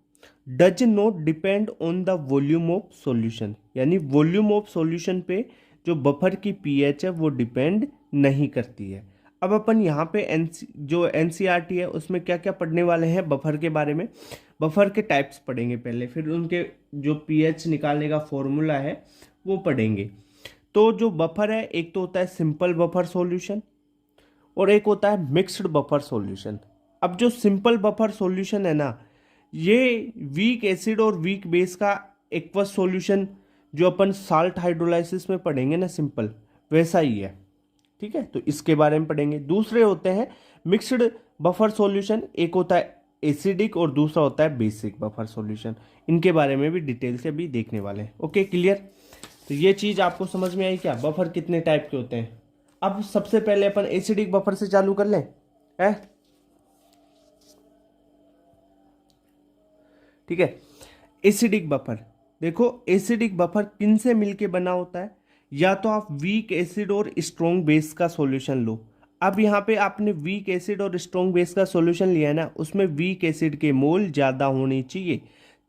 does not depend on the volume of solution, यानी वॉल्यूम ऑफ सॉल्यूशन पे जो बफर की पीएच है वो डिपेंड नहीं करती है। अब अपन यहाँ पे जो एनसीईआरटी है उसमें क्या क्या पढ़ने वाले हैं बफर के बारे में, बफर के टाइप्स पढ़ेंगे पहले, फिर उनके जो पीएच निकालने का फॉर्मूला है वो पढ़ेंगे। तो जो बफर है एक तो होता है सिंपल बफर सॉल्यूशन और एक होता है मिक्स्ड बफर सॉल्यूशन। अब जो सिंपल बफर सॉल्यूशन है ना, ये वीक एसिड और वीक बेस का एक्वस सॉल्यूशन जो अपन साल्ट हाइड्रोलाइसिस में पढ़ेंगे ना सिंपल, वैसा ही है, ठीक है, तो इसके बारे में पढ़ेंगे। दूसरे होते हैं मिक्स्ड बफर सॉल्यूशन, एक होता है एसिडिक और दूसरा होता है बेसिक बफर सॉल्यूशन, इनके बारे में भी डिटेल से अभी देखने वाले हैं। ओके क्लियर, तो ये चीज आपको समझ में आई क्या, बफर कितने टाइप के होते हैं। अब सबसे पहले अपन एसिडिक बफर से चालू कर लें, है ठीक है। एसिडिक बफर, देखो एसिडिक बफर किन से मिलके बना होता है, या तो आप वीक एसिड और स्ट्रॉन्ग बेस का सॉल्यूशन लो। अब यहाँ पे आपने वीक एसिड और स्ट्रॉन्ग बेस का सॉल्यूशन लिया है ना, उसमें वीक एसिड के मोल ज़्यादा होने चाहिए,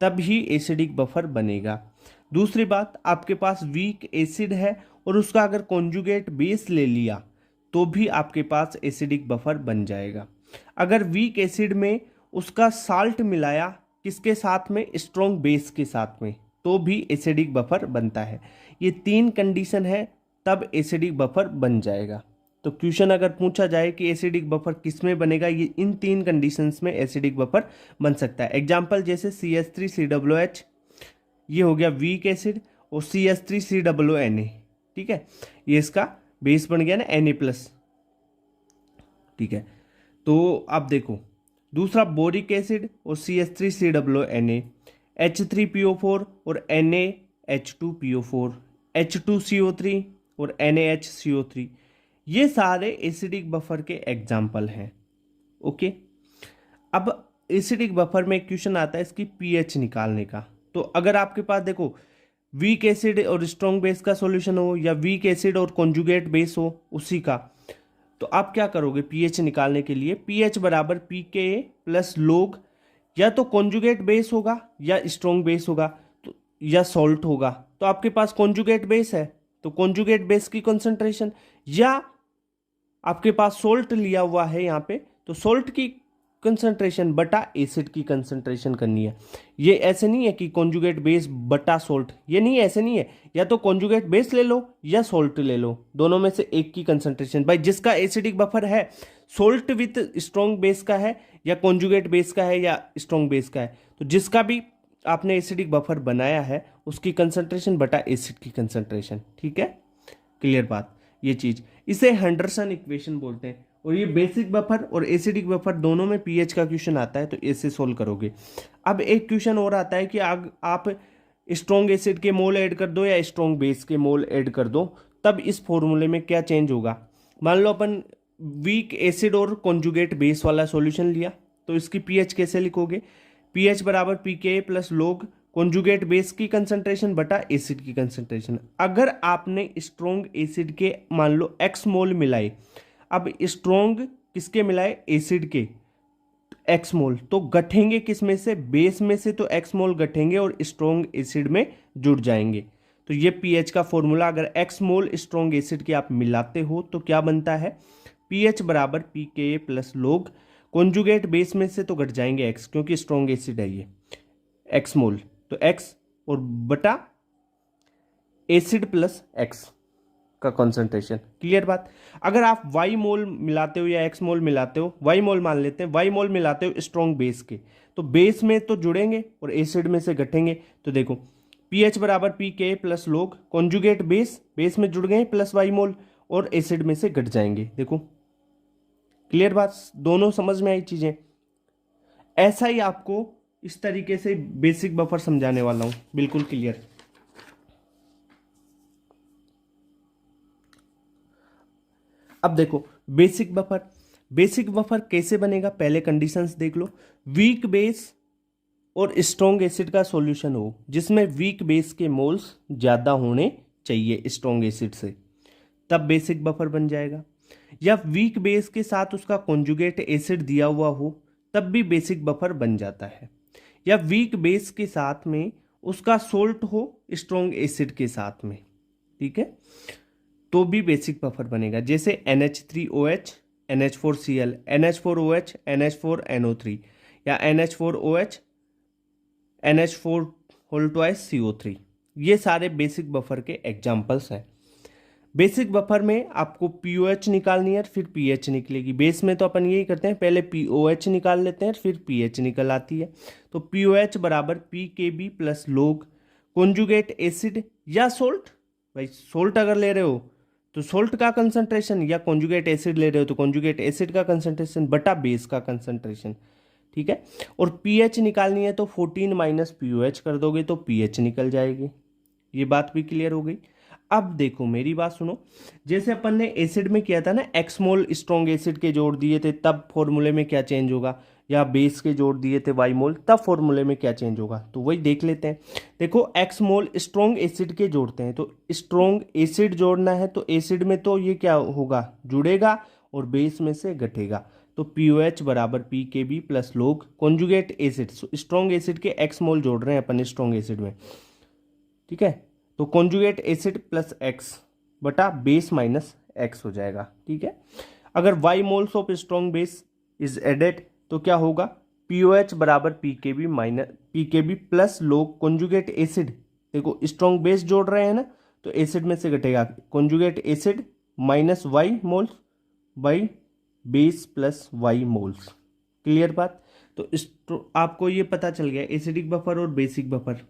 तब ही एसिडिक बफर बनेगा। दूसरी बात, आपके पास वीक एसिड है और उसका अगर कॉन्जुगेट बेस ले लिया तो भी आपके पास एसिडिक बफर बन जाएगा। अगर वीक एसिड में उसका साल्ट मिलाया किसके साथ में, स्ट्रॉन्ग बेस के साथ में, तो भी एसिडिक बफर बनता है। ये तीन कंडीशन है तब एसिडिक बफर बन जाएगा। तो क्वेश्चन अगर पूछा जाए कि एसिडिक बफर किस में बनेगा, ये इन तीन कंडीशंस में एसिडिक बफर बन सकता है। एग्जांपल जैसे CH3COOH, ये हो गया वीक एसिड, और CH3COONA, ठीक है, ये इसका बेस बन गया ना Na+, ठीक है। तो आप देखो दूसरा बोरिक एसिड और CH3COONA, H3PO4 और NaH2PO4, H2CO3 और NaHCO3, ये सारे एसिडिक बफर के एग्जाम्पल हैं। ओके, अब एसिडिक बफर में एक क्वेश्चन आता है इसकी पीएच निकालने का। तो अगर आपके पास देखो वीक एसिड और स्ट्रॉन्ग बेस का सॉल्यूशन हो या वीक एसिड और कॉन्जुगेट बेस हो उसी का, तो आप क्या करोगे पीएच निकालने के लिए, पीएच बराबर पीके प्लस लोग, या तो कॉन्जुगेट बेस होगा या स्ट्रॉन्ग बेस होगा तो या सॉल्ट होगा। तो आपके पास कॉन्जुगेट बेस है तो कॉन्जुगेट बेस की कंसंट्रेशन, या आपके पास सोल्ट लिया हुआ है यहाँ पे तो सोल्ट की कंसंट्रेशन बटा एसिड की कंसंट्रेशन करनी है। ये ऐसे नहीं है कि कॉन्जुगेट बेस बटा सोल्ट, ये नहीं है, ऐसे नहीं है, या तो कॉन्जुगेट बेस ले लो या सोल्ट ले लो, दोनों में से एक की कंसंट्रेशन। भाई जिसका एसिडिक बफर है सोल्ट विथ स्ट्रॉन्ग बेस का है या कॉन्जुगेट बेस का है या स्ट्रॉन्ग बेस का है, तो जिसका भी आपने एसिडिक बफर बनाया है उसकी कंसंट्रेशन बटा एसिड की कंसंट्रेशन। ठीक है, क्लियर बात। ये चीज इसे हेंडरसन इक्वेशन बोलते हैं। और ये बेसिक बफर और एसिडिक बफर दोनों में पीएच का क्वेश्चन आता है तो ऐसे सोल्व करोगे। अब एक क्वेश्चन और आता है कि आप स्ट्रॉन्ग एसिड के मोल ऐड कर दो या स्ट्रॉन्ग बेस के मोल ऐड कर दो, तब इस फॉर्मूले में क्या चेंज होगा। मान लो अपन वीक एसिड और कॉन्जुगेट बेस वाला सॉल्यूशन लिया तो इसकी पीएच कैसे लिखोगे, पीएच बराबर पीके प्लस लोग कॉन्जुगेट बेस की कंसंट्रेशन बटा एसिड की कंसंट्रेशन। अगर आपने स्ट्रॉन्ग एसिड के मान लो एक्स मोल मिलाए, अब स्ट्रॉन्ग किसके मिलाए, एसिड के एक्स मोल, तो गठेंगे किस में से, बेस में से, तो एक्स मोल गठेंगे और स्ट्रॉन्ग एसिड में जुड़ जाएंगे। तो ये पीएच का फॉर्मूला, अगर एक्स मोल स्ट्रॉन्ग एसिड के आप मिलाते हो तो क्या बनता है, पीएच बराबर पीके प्लस लोग कॉन्जुगेट बेस में से तो घट जाएंगे एक्स क्योंकि स्ट्रॉन्ग एसिड है ये, एक्स मोल तो एक्स और बटा एसिड प्लस एक्स का कॉन्सेंट्रेशन। क्लियर बात। अगर आप वाई मोल मिलाते हो या एक्स मोल मिलाते हो, वाई मोल मान लेते हैं, वाई मोल मिलाते हो स्ट्रॉन्ग बेस के, तो बेस में तो जुड़ेंगे और एसिड में से घटेंगे। तो देखो पीएच बराबर पी के plus log conjugate base, base में जुड़ गए प्लस वाई मोल और एसिड में से घट जाएंगे। देखो क्लियर बात, दोनों समझ में आई चीजें। ऐसा ही आपको इस तरीके से बेसिक बफर समझाने वाला हूं, बिल्कुल क्लियर। अब देखो बेसिक बफर, बेसिक बफर कैसे बनेगा, पहले कंडीशंस देख लो। वीक बेस और स्ट्रॉन्ग एसिड का सॉल्यूशन हो जिसमें वीक बेस के मोल्स ज्यादा होने चाहिए स्ट्रॉन्ग एसिड से, तब बेसिक बफर बन जाएगा। या वीक बेस के साथ उसका कॉन्जुगेट एसिड दिया हुआ हो तब भी बेसिक बफर बन जाता है। या वीक बेस के साथ में उसका सोल्ट हो स्ट्रॉन्ग एसिड के साथ में, ठीक है, तो भी बेसिक बफर बनेगा। जैसे NH3OH NH4Cl NH4OH NH4NO3 या NH4OH NH4 whole twice CO3, ये सारे बेसिक बफर के एग्जाम्पल्स हैं। बेसिक बफर में आपको पीओएच निकालनी है फिर पीएच निकलेगी। बेस में तो अपन यही करते हैं, पहले पीओएच निकाल लेते हैं फिर पीएच निकल आती है। तो पीओएच बराबर pKb plus log conjugate acid या सोल्ट, भाई सोल्ट अगर ले रहे हो तो सोल्ट का कंसंट्रेशन, या कॉन्जुगेट एसिड ले रहे हो तो कॉन्जुगेट एसिड का कंसंट्रेशन बटा बेस का कंसंट्रेशन। ठीक है, और पीएच निकालनी है तो 14 माइनस पीओएच कर दोगे तो पीएच निकल जाएगी। ये बात भी क्लियर हो गई। अब देखो मेरी बात सुनो, जैसे अपन ने एसिड में किया था ना, एक्स मोल स्ट्रॉन्ग एसिड के जोड़ दिए थे तब फॉर्मूले में क्या चेंज होगा, या बेस के जोड़ दिए थे वाई मोल तब फॉर्मूले में क्या चेंज होगा, तो वही देख लेते हैं। देखो एक्स मोल स्ट्रॉन्ग एसिड के जोड़ते हैं तो स्ट्रॉन्ग एसिड जोड़ना है तो एसिड में तो ये क्या होगा, जुड़ेगा और बेस में से घटेगा। तो पीओएच बराबर पी के B plus log conjugate acid, strong acid के एक्स मोल जोड़ रहे हैं अपन स्ट्रॉन्ग एसिड में, ठीक है, तो कॉन्जुगेट एसिड प्लस एक्स बटा बेस माइनस एक्स हो जाएगा। ठीक है, अगर y moles of strong base is added तो क्या होगा, पीओएच बराबर pKb minus pKb plus log conjugate acid, देखो स्ट्रॉन्ग बेस जोड़ रहे हैं ना तो एसिड में से घटेगा conjugate acid minus y moles by base plus y moles. Clear बात। तो आपको ये पता चल गया एसिडिक बफर और बेसिक बफर,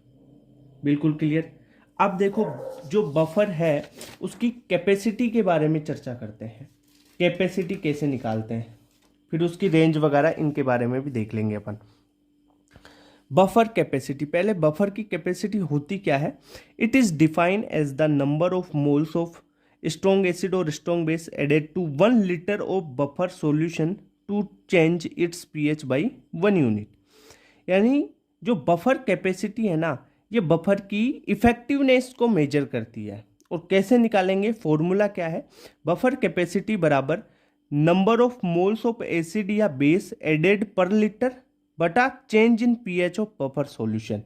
बिल्कुल क्लियर। अब देखो जो बफर है उसकी कैपेसिटी के बारे में चर्चा करते हैं, कैपेसिटी कैसे निकालते हैं, फिर उसकी रेंज वगैरह इनके बारे में भी देख लेंगे अपन। बफर कैपेसिटी, पहले बफर की कैपेसिटी होती क्या है, it is defined as the number of moles of strong acid और strong base added to 1 litre of buffer solution to change its pH by 1 unit. यानी जो बफर कैपेसिटी है ना, ये बफर की इफेक्टिवनेस को मेजर करती है। और कैसे निकालेंगे, फॉर्मूला क्या है, बफर कैपेसिटी बराबर number of moles of acid या बेस एडेड पर लीटर बटा change in pH of buffer solution.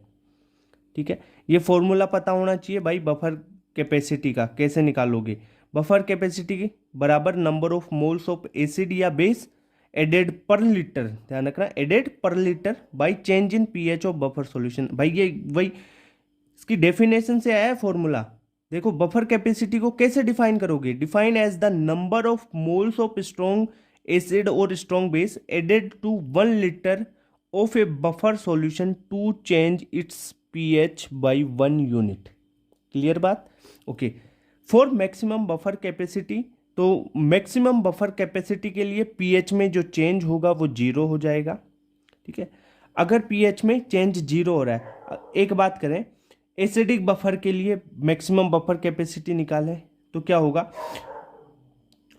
ठीक है, ये फॉर्मूला पता होना चाहिए भाई बफर कैपेसिटी का। कैसे निकालोगे, बफर कैपेसिटी बराबर number of moles of acid या बेस एडेड पर लीटर, ध्यान रखना एडेड पर litre by change in pH of buffer solution. भाई ये वही इसकी डेफिनेशन से आया है फॉर्मूला। देखो बफर कैपेसिटी को कैसे डिफाइन करोगे, define as the number of moles of strong acid और strong base added to 1 litre of a buffer solution to change its pH by 1 unit. Clear बात, okay. For maximum buffer capacity, तो maximum buffer capacity के लिए pH में जो change होगा वो 0 हो जाएगा। ठीक है, अगर पीएच में चेंज 0 हो रहा है, एक बात करें एसिडिक बफर के लिए मैक्सिमम बफर कैपेसिटी निकालें तो क्या होगा,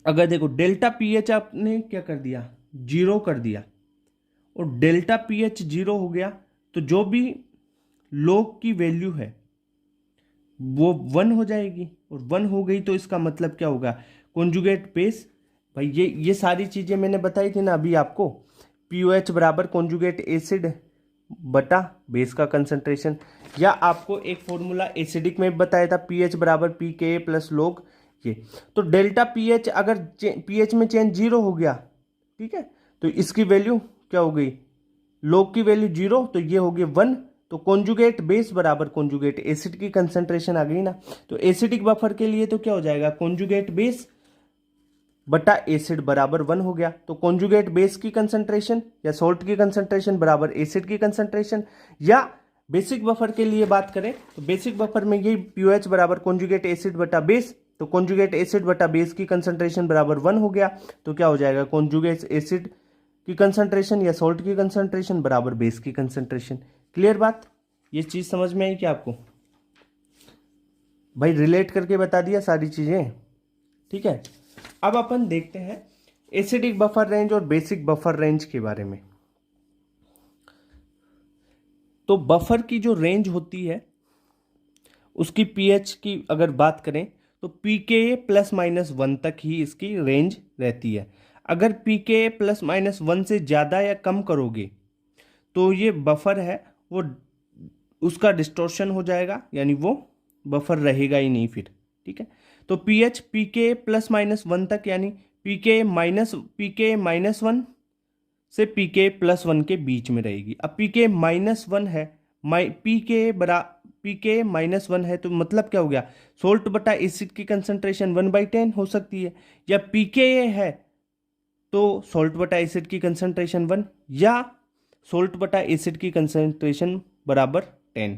अगर देखो डेल्टा पीएच आपने क्या कर दिया, 0 कर दिया, और डेल्टा पीएच 0 हो गया तो जो भी लोग की वैल्यू है वो 1 हो जाएगी, और 1 हो गई तो इसका मतलब क्या होगा, कॉन्जुगेट बेस। भाई ये सारी चीजें मैंने बताई थी ना अभी आपको, पीओएच बराबर कॉन्जुगेट एसिड बटा बेस का कंसंट्रेशन, या आपको एक फॉर्मूला एसिडिक में बताया था पीएच बराबर पी के प्लस लोग ये। तो डेल्टा पीएच अगर पीएच में चेंज 0 हो गया, ठीक है, तो इसकी वैल्यू क्या हो गई, लोग की वैल्यू 0, तो ये हो गई 1, तो कॉन्जुगेट बेस बराबर कॉन्जुगेट एसिड की कंसंट्रेशन आ गई ना। तो एसिडिक बफर के लिए तो क्या हो जाएगा, कॉन्जुगेट बेस बटा एसिड बराबर 1 हो गया। तो कॉन्जुगेट बेस की कंसंट्रेशन या सॉल्ट की कंसंट्रेशन बराबर एसिड की कंसंट्रेशन। या बेसिक बफर के लिए बात करें तो बेसिक बफर में ये पीओएच बराबर कॉन्जुगेट एसिड बटा बेस, तो कॉन्जुगेट एसिड बटा बेस की कंसंट्रेशन बराबर 1 हो गया। तो क्या हो जाएगा, कॉन्जुगेट एसिड की कंसंट्रेशन या सॉल्ट की कंसंट्रेशन बराबर बेस की कंसंट्रेशन। क्लियर बात, ये चीज समझ में आई क्या आपको, भाई रिलेट करके बता दिया सारी चीजें। ठीक है, अब अपन देखते हैं एसिडिक बफर रेंज और बेसिक बफर रेंज के बारे में। तो बफर की जो रेंज होती है उसकी पीएच की अगर बात करें तो पीके प्लस माइनस 1 तक ही इसकी रेंज रहती है। अगर पीके प्लस माइनस 1 से ज़्यादा या कम करोगे तो ये बफर है वो उसका डिस्टॉर्शन हो जाएगा, यानी वो बफर रहेगा ही नहीं फिर। ठीक है, तो पीएच पीके प्लस माइनस 1 तक, यानी पीके माइनस 1 से पीके प्लस 1 के बीच में रहेगी। अब पीके माइनस 1 है, पीके माइनस 1 है तो मतलब क्या हो गया, सोल्ट बटा एसिड की कंसंट्रेशन 1/10 हो सकती है, या पीके है तो सोल्ट बटा एसिड की कंसंट्रेशन 1, या सोल्ट बटा एसिड की कंसंट्रेशन बराबर 10।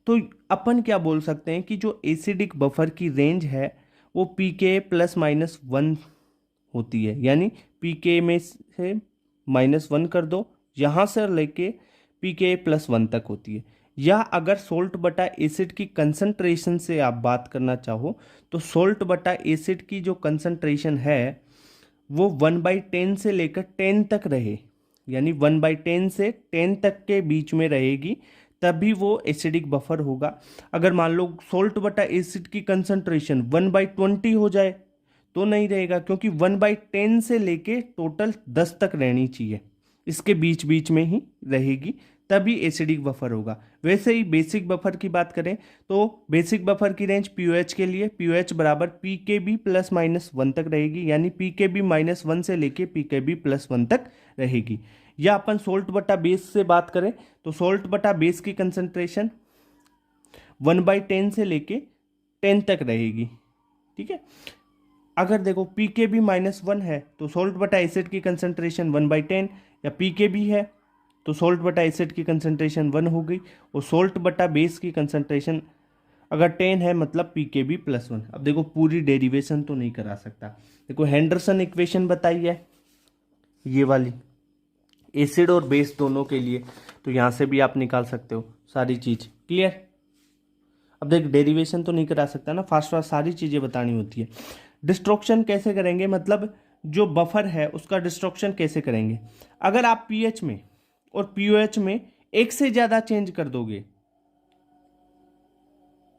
तो अपन क्या बोल सकते हैं कि जो एसिडिक बफर की रेंज है वो पीके प्लस माइनस 1 होती है, यानी पीके में से -1 कर दो, यहाँ से लेके पीके प्लस 1 तक होती है। या अगर सोल्ट बटा एसिड की कंसंट्रेशन से आप बात करना चाहो तो सोल्ट बटा एसिड की जो कंसंट्रेशन है वो 1/10 से लेकर 10 तक रहे, यानी 1/10 से 10 तक के बीच में रहेगी, तभी वो एसिडिक बफर होगा। अगर मान लो सोल्ट बटा एसिड की कंसंट्रेशन 1/20 हो जाए तो नहीं रहेगा, क्योंकि 1/10 से लेके टोटल 10 तक रहनी चाहिए, इसके बीच बीच में ही रहेगी, तभी एसिडिक बफर होगा। वैसे ही बेसिक बफर की बात करें तो बेसिक बफर की रेंज पीओएच के लिए पीओएच बराबर पीकेबी प्लस माइनस 1 तक रहेगी, यानी पीकेबी -1 से लेके पीकेबी प्लस 1 तक रहेगी। या अपन सोल्ट बटा बेस से बात करें तो सोल्ट बटा बेस की कंसंट्रेशन 1/10 से लेके 10 तक रहेगी। ठीक है, अगर देखो पीकेबी -1 है तो सोल्ट बटा एसिड की कंसंट्रेशन 1/10, या पीकेबी है तो सोल्ट बटा एसिड की कंसंट्रेशन 1 हो गई, और सोल्ट बटा बेस की कंसंट्रेशन अगर 10 है मतलब पीकेबी प्लस 1। अब देखो पूरी डेरिवेशन तो नहीं करा सकता, देखो हेंडरसन इक्वेशन बताई है ये वाली एसिड और बेस दोनों के लिए, तो यहाँ से भी आप निकाल सकते हो सारी चीज। क्लियर, अब देख डेरिवेशन तो नहीं करा सकता ना, फास्ट फास्ट सारी चीजें बतानी होती है। डिस्ट्रक्शन कैसे करेंगे, मतलब जो बफर है उसका डिस्ट्रक्शन कैसे करेंगे। अगर आप पीएच में और पीओएच में एक से ज़्यादा चेंज कर दोगे,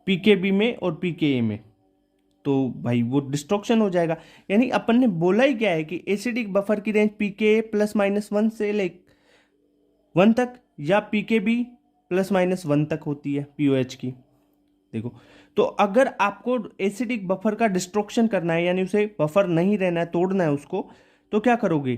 पीकेबी में और पीकेए में, तो भाई वो डिस्ट्रक्शन हो जाएगा। यानी अपन ने बोला ही क्या है कि एसिडिक बफर की रेंज पीके +-1 से ले 1 तक या पीकेबी +-1 तक होती है पीओएच की। देखो, तो अगर आपको एसिडिक बफर का डिस्ट्रक्शन करना है, यानी उसे बफर नहीं रहना है, तोड़ना है उसको, तो क्या करोगे,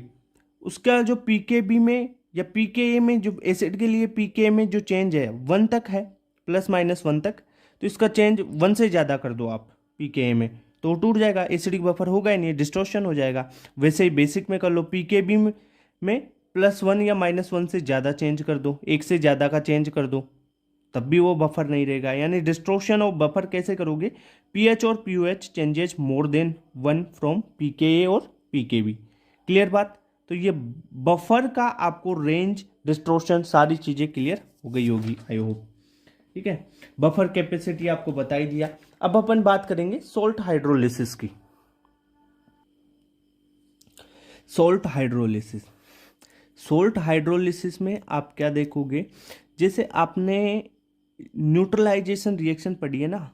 उसका जो पीकेबी में या पीकेए में, जो एसिड के लिए पीके में जो चेंज है 1 तक है, +-1 तक, तो इसका चेंज 1 से ज़्यादा कर दो आप पीकेए में, तो टूट जाएगा, एसिडिक बफर होगा ही नहीं, डिस्टॉर्शन हो जाएगा। वैसे ही बेसिक में कर लो, पीकेबी में +1 या -1 से ज़्यादा चेंज कर दो, एक से ज़्यादा का चेंज कर दो, तब भी वो बफर नहीं रहेगा। यानी डिस्ट्रोशन ऑफ बफर कैसे करोगे, पीएच और pOH changes more than 1 from pKa और पीकेबी। क्लियर बात। तो ये बफर का आपको रेंज, डिस्ट्रोशन, सारी चीज़ें क्लियर हो गई होगी, आई होप। ठीक है, बफर कैपेसिटी आपको बता ही दिया। अब अपन बात करेंगे सोल्ट हाइड्रोलिसिस की। सोल्ट हाइड्रोलिसिस, सोल्ट हाइड्रोलिसिस में आप क्या देखोगे, जैसे आपने न्यूट्रलाइजेशन रिएक्शन पढ़ी है ना,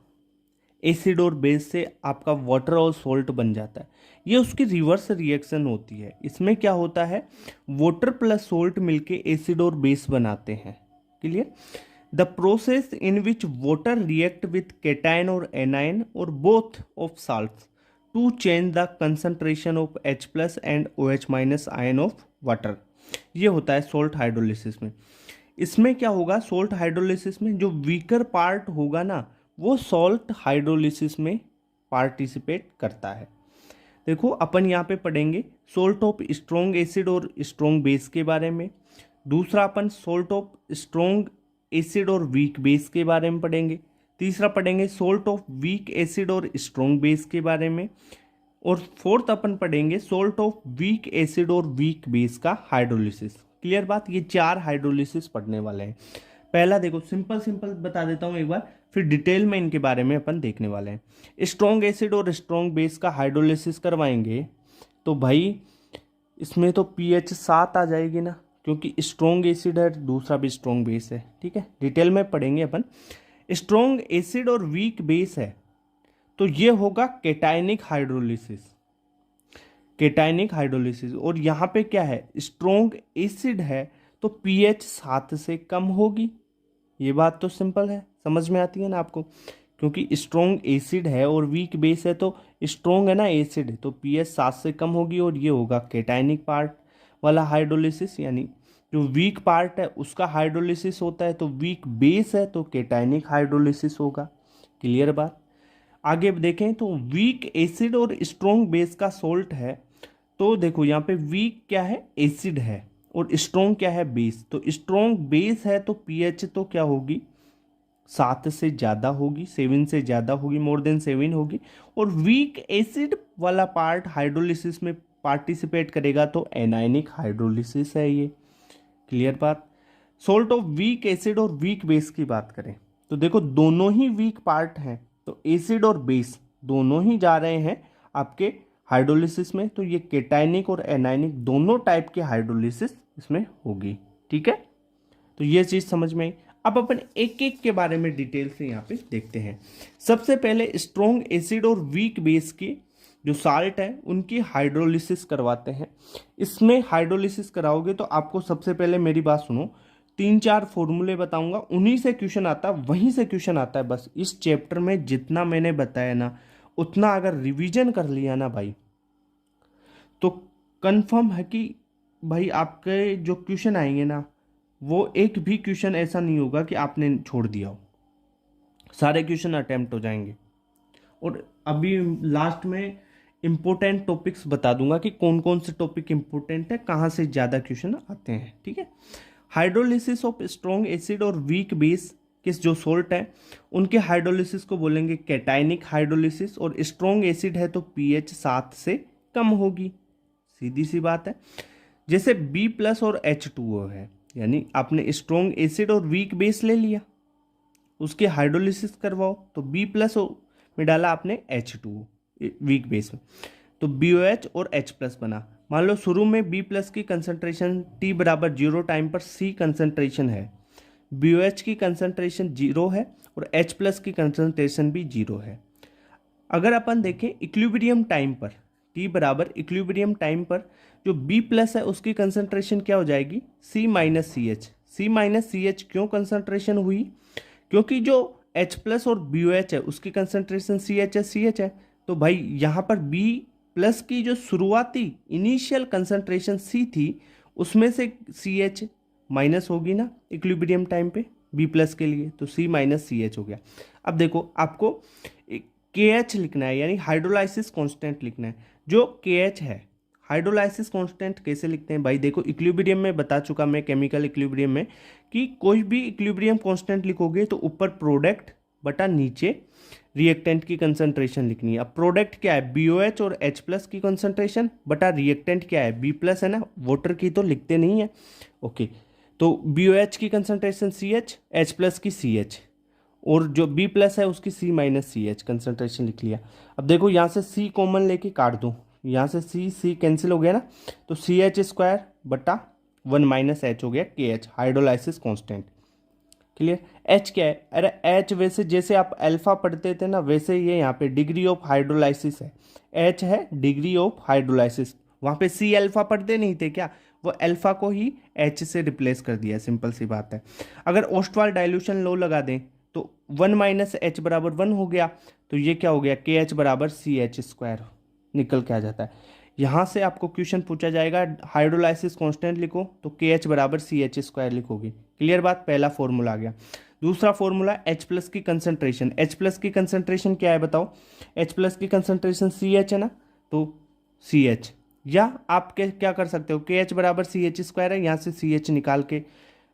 एसिड और बेस से आपका वाटर और सोल्ट बन जाता है, ये उसकी रिवर्स रिएक्शन होती है। इसमें क्या होता है, वाटर प्लस सोल्ट मिलके एसिड और बेस बनाते हैं। Clear. The process in which water react with cation और एनायन और both of salts to change the concentration of H+ and OH- ion of water, ये होता है सोल्ट हाइड्रोलिसिस में। इसमें क्या होगा, सोल्ट हाइड्रोलिसिस में जो वीकर पार्ट होगा ना, वो सोल्ट हाइड्रोलिसिस में पार्टिसिपेट करता है। देखो, अपन यहाँ पे पढ़ेंगे सोल्ट ऑफ स्ट्रॉन्ग एसिड और स्ट्रॉन्ग बेस के बारे में। दूसरा अपन सोल्ट ऑफ स्ट्रॉन्ग एसिड और वीक बेस के बारे में पढ़ेंगे। तीसरा पढ़ेंगे सोल्ट ऑफ वीक एसिड और स्ट्रॉन्ग बेस के बारे में। और फोर्थ अपन पढ़ेंगे सोल्ट ऑफ वीक एसिड और वीक बेस का हाइड्रोलिसिस। क्लियर बात। ये 4 हाइड्रोलिसिस पढ़ने वाले हैं। पहला देखो, सिंपल सिंपल बता देता हूँ एक बार, फिर डिटेल में इनके बारे में अपन देखने वाले हैं। स्ट्रॉन्ग एसिड और स्ट्रॉन्ग बेस का हाइड्रोलिसिस करवाएंगे तो भाई इसमें तो pH 7 आ जाएगी ना, क्योंकि स्ट्रॉन्ग एसिड है, दूसरा भी स्ट्रॉन्ग बेस है। ठीक है, डिटेल में पढ़ेंगे अपन। स्ट्रॉन्ग एसिड और वीक बेस है तो ये होगा केटायनिक हाइड्रोलिसिस, केटायनिक हाइड्रोलिसिस। और यहाँ पे क्या है, स्ट्रॉन्ग एसिड है तो pH 7 से कम होगी। ये बात तो सिंपल है, समझ में आती है ना आपको, क्योंकि स्ट्रॉन्ग एसिड है और वीक बेस है, तो स्ट्रॉन्ग है ना एसिड है, तो pH 7 से कम होगी, और ये होगा केटायनिक पार्ट वाला हाइड्रोलिसिस। यानी जो वीक पार्ट है उसका हाइड्रोलिसिस होता है, तो वीक बेस है तो केटायनिक हाइड्रोलिसिस होगा। क्लियर बात। आगे देखें तो वीक एसिड और स्ट्रॉन्ग बेस का सोल्ट है, तो देखो यहाँ पे वीक क्या है, एसिड है, और स्ट्रॉन्ग क्या है, बेस। तो स्ट्रॉन्ग बेस है तो pH तो क्या होगी, 7 से ज़्यादा होगी, 7 से ज़्यादा होगी, मोर देन 7 होगी। और वीक एसिड वाला पार्ट हाइड्रोलिसिस में पार्टिसिपेट करेगा तो एनायनिक हाइड्रोलिसिस है ये। क्लियर बात। सोल्ट ऑफ वीक एसिड और वीक बेस की बात करें तो देखो, दोनों ही वीक पार्ट हैं, तो एसिड और बेस दोनों ही जा रहे हैं आपके हाइड्रोलिसिस में, तो ये केटायनिक और एनायनिक दोनों टाइप के हाइड्रोलिसिस इसमें होगी। ठीक है, तो ये चीज़ समझ में आई। अब अपन एक एक के बारे में डिटेल से यहाँ पे देखते हैं। सबसे पहले स्ट्रॉन्ग एसिड और वीक बेस की जो साल्ट है उनकी हाइड्रोलिसिस करवाते हैं। इसमें हाइड्रोलिसिस कराओगे तो आपको सबसे पहले मेरी बात सुनो, 3-4 फॉर्मूले बताऊंगा, उन्हीं से क्वेश्चन आता है, वहीं से क्वेश्चन आता है। बस इस चैप्टर में जितना मैंने बताया ना, उतना अगर रिवीजन कर लिया ना भाई, तो कंफर्म है कि भाई आपके जो क्वेश्चन आएंगे ना, वो एक भी क्वेश्चन ऐसा नहीं होगा कि आपने छोड़ दिया हो, सारे क्वेश्चन अटेम्प्ट हो जाएंगे। और अभी लास्ट में इंपॉर्टेंट टॉपिक्स बता दूंगा कि कौन कौन से टॉपिक इंपॉर्टेंट है, कहाँ से ज़्यादा क्वेश्चन आते हैं। ठीक है, हाइड्रोलिसिस ऑफ स्ट्रॉन्ग एसिड और वीक बेस के जो सोल्ट है उनके हाइड्रोलिसिस को बोलेंगे कैटायनिक हाइड्रोलिसिस। और स्ट्रॉन्ग एसिड है तो pH 7 से कम होगी, सीधी सी बात है। जैसे B+ और H2O है, यानी आपने स्ट्रॉन्ग एसिड और वीक बेस ले लिया, उसके हाइड्रोलिसिस करवाओ तो B+ में डाला आपने H2O वीक बेस में, तो BOH और H प्लस बना। मान लो शुरू में B प्लस की कंसंट्रेशन T बराबर 0 टाइम पर C कंसंट्रेशन है, BOH की कंसंट्रेशन 0 है और H प्लस की कंसंट्रेशन भी 0 है। अगर अपन देखें इक्विलिब्रियम टाइम पर, T बराबर इक्विलिब्रियम टाइम पर जो B प्लस है उसकी कंसंट्रेशन क्या हो जाएगी, C minus C H. C minus C H क्यों कंसंट्रेशन हुई, क्योंकि जो H प्लस और BOH है उसकी कंसंट्रेशन CH है। तो भाई यहाँ पर B प्लस की जो शुरुआती इनिशियल कंसंट्रेशन C थी उसमें से CH माइनस होगी ना इक्विलिब्रियम टाइम पे B प्लस के लिए, तो C माइनस CH हो गया। अब देखो आपको KH लिखना है, यानी हाइड्रोलाइसिस कांस्टेंट लिखना है। जो KH है हाइड्रोलाइसिस कांस्टेंट कैसे लिखते हैं भाई, देखो इक्विलिब्रियम में बता चुका मैं, केमिकल इक्विलिब्रियम में, कि कोई भी इक्विलिब्रियम कांस्टेंट लिखोगे तो ऊपर प्रोडक्ट बटा नीचे रिएक्टेंट की कंसंट्रेशन लिखनी है। अब प्रोडक्ट क्या है, BOH और H प्लस की कंसंट्रेशन बटा रिएक्टेंट क्या है, B प्लस है ना, वाटर की तो लिखते नहीं है। ओके, तो BOH की कंसंट्रेशन CH, H प्लस की CH, और जो B प्लस है उसकी C माइनस CH कंसंट्रेशन लिख लिया। अब देखो यहाँ से C कॉमन लेके काट दूँ, यहाँ से C कैंसिल हो गया ना, तो CH स्क्वायर बटा 1 माइनस H हो गया KH, hydrolysis constant. Clear. H क्या है, अरे H वैसे जैसे आप अल्फा पढ़ते थे ना वैसे ये यहाँ पे डिग्री ऑफ हाइड्रोलाइसिस है, H है डिग्री ऑफ हाइड्रोलाइसिस। वहाँ पे C अल्फा पढ़ते नहीं थे क्या, वो अल्फा को ही H से रिप्लेस कर दिया, सिंपल सी बात है। अगर ओस्टवाल डाइल्यूशन लॉ लगा दें तो 1 माइनस H बराबर 1 हो गया, तो ये क्या हो गया, KH बराबर CH स्क्वायर निकल के आ जाता है। यहाँ से आपको क्वेश्चन पूछा जाएगा हाइड्रोलाइसिस कांस्टेंट लिखो, तो KH बराबर CH स्क्वायर लिखोगे। क्लियर बात, पहला फॉर्मूला आ गया। दूसरा फॉर्मूला H प्लस की कंसंट्रेशन, H प्लस की कंसंट्रेशन क्या है बताओ, H प्लस की कंसंट्रेशन CH है ना, तो CH, या आप क्या कर सकते हो, KH बराबर CH स्क्वायर है, यहाँ से CH निकाल के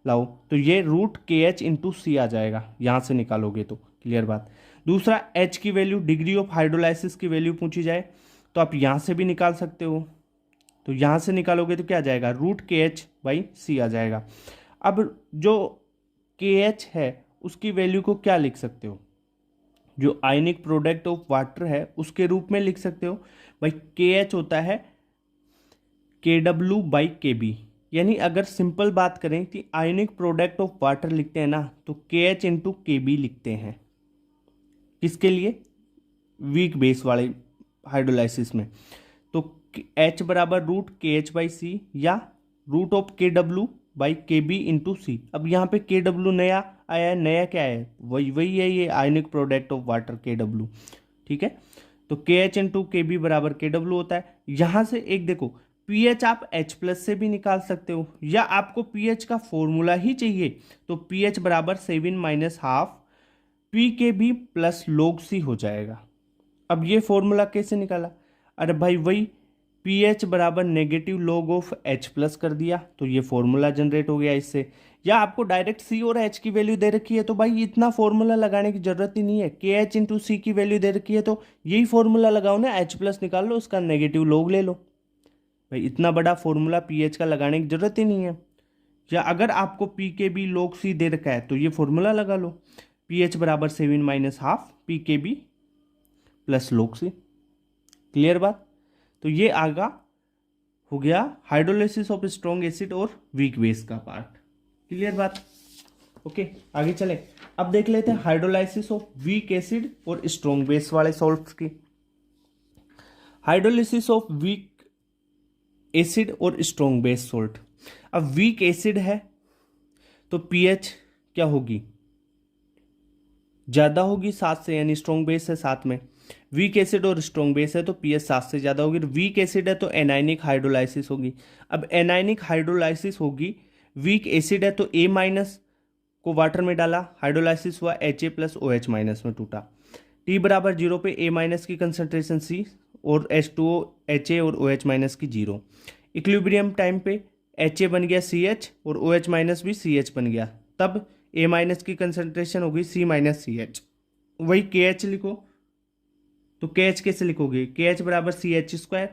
लाओ तो ये रूट KH इंटू C आ जाएगा, यहाँ से निकालोगे तो। क्लियर बात। दूसरा H की वैल्यू, डिग्री ऑफ हाइड्रोलाइसिस की वैल्यू पूछी जाए तो आप यहाँ से भी निकाल सकते हो, तो यहाँ से निकालोगे तो क्या आ जाएगा, रूट KH बाई C आ जाएगा। अब जो KH है उसकी वैल्यू को क्या लिख सकते हो, जो आयनिक प्रोडक्ट ऑफ वाटर है उसके रूप में लिख सकते हो भाई। KH होता है KW बाई KB, यानी अगर सिंपल बात करें कि आयनिक प्रोडक्ट ऑफ वाटर लिखते हैं ना तो KH इंटू KB लिखते हैं, किसके लिए, वीक बेस वाले हाइड्रोलाइसिस में। तो H बराबर रूट KH बाई C या root of KW by KB into C। अब यहाँ पे KW नया आया है, नया क्या है, वही है ये ionic product of water KW। ठीक है, तो KH इंटू KB बराबर KW होता है। यहाँ से एक देखो पीएच आप H प्लस से भी निकाल सकते हो, या आपको पीएच का फॉर्मूला ही चाहिए तो पीएच बराबर 7 minus half PKB plus log C हो जाएगा। अब ये फॉर्मूला कैसे निकाला, अरे भाई वही पीएच बराबर negative log of H plus कर दिया तो ये फॉर्मूला जनरेट हो गया इससे। या आपको डायरेक्ट C और H की वैल्यू दे रखी है तो भाई इतना फॉर्मूला लगाने की जरूरत ही नहीं है, KH इंटू C की वैल्यू दे रखी है तो यही फॉर्मूला लगाओ ना, H प्लस निकाल लो, उसका नेगेटिव log ले लो। भाई इतना बड़ा फॉर्मूला पीएच का लगाने की जरूरत ही नहीं है। या अगर आपको PKB log C दे रखा है तो ये फॉर्मूला लगा लो, पीएच बराबर 7 minus half PKB plus log C। Clear बात। तो ये आगा हो गया हाइड्रोलाइसिस ऑफ स्ट्रॉन्ग एसिड और वीक बेस का पार्ट। क्लियर बात। ओके आगे चले, अब देख लेते हैं हाइड्रोलाइसिस ऑफ वीक एसिड और स्ट्रॉन्ग बेस वाले सॉल्ट्स की। हाइड्रोलाइसिस ऑफ वीक एसिड और स्ट्रॉन्ग बेस सॉल्ट। अब वीक एसिड है तो पीएच क्या होगी, ज़्यादा होगी 7 से, यानी स्ट्रॉन्ग बेस है 7 में। वीक एसिड और स्ट्रॉन्ग बेस है तो पीएच 7 से ज़्यादा होगी। वीक एसिड है तो एनायनिक हाइड्रोलाइसिस होगी। अब एनायनिक हाइड्रोलाइसिस होगी, वीक एसिड है तो A माइनस को वाटर में डाला, हाइड्रोलाइसिस हुआ HA प्लस OH माइनस में टूटा। T बराबर 0 पे A माइनस की कंसंट्रेशन C और H2O HA और OH माइनस की 0। इक्विलिब्रियम टाइम पे HA बन गया CH और OH माइनस भी CH बन गया, तब A माइनस की कंसंट्रेशन होगी C माइनस CH। वही KH लिखो, तो KH कैसे लिखोगे, KH बराबर CH square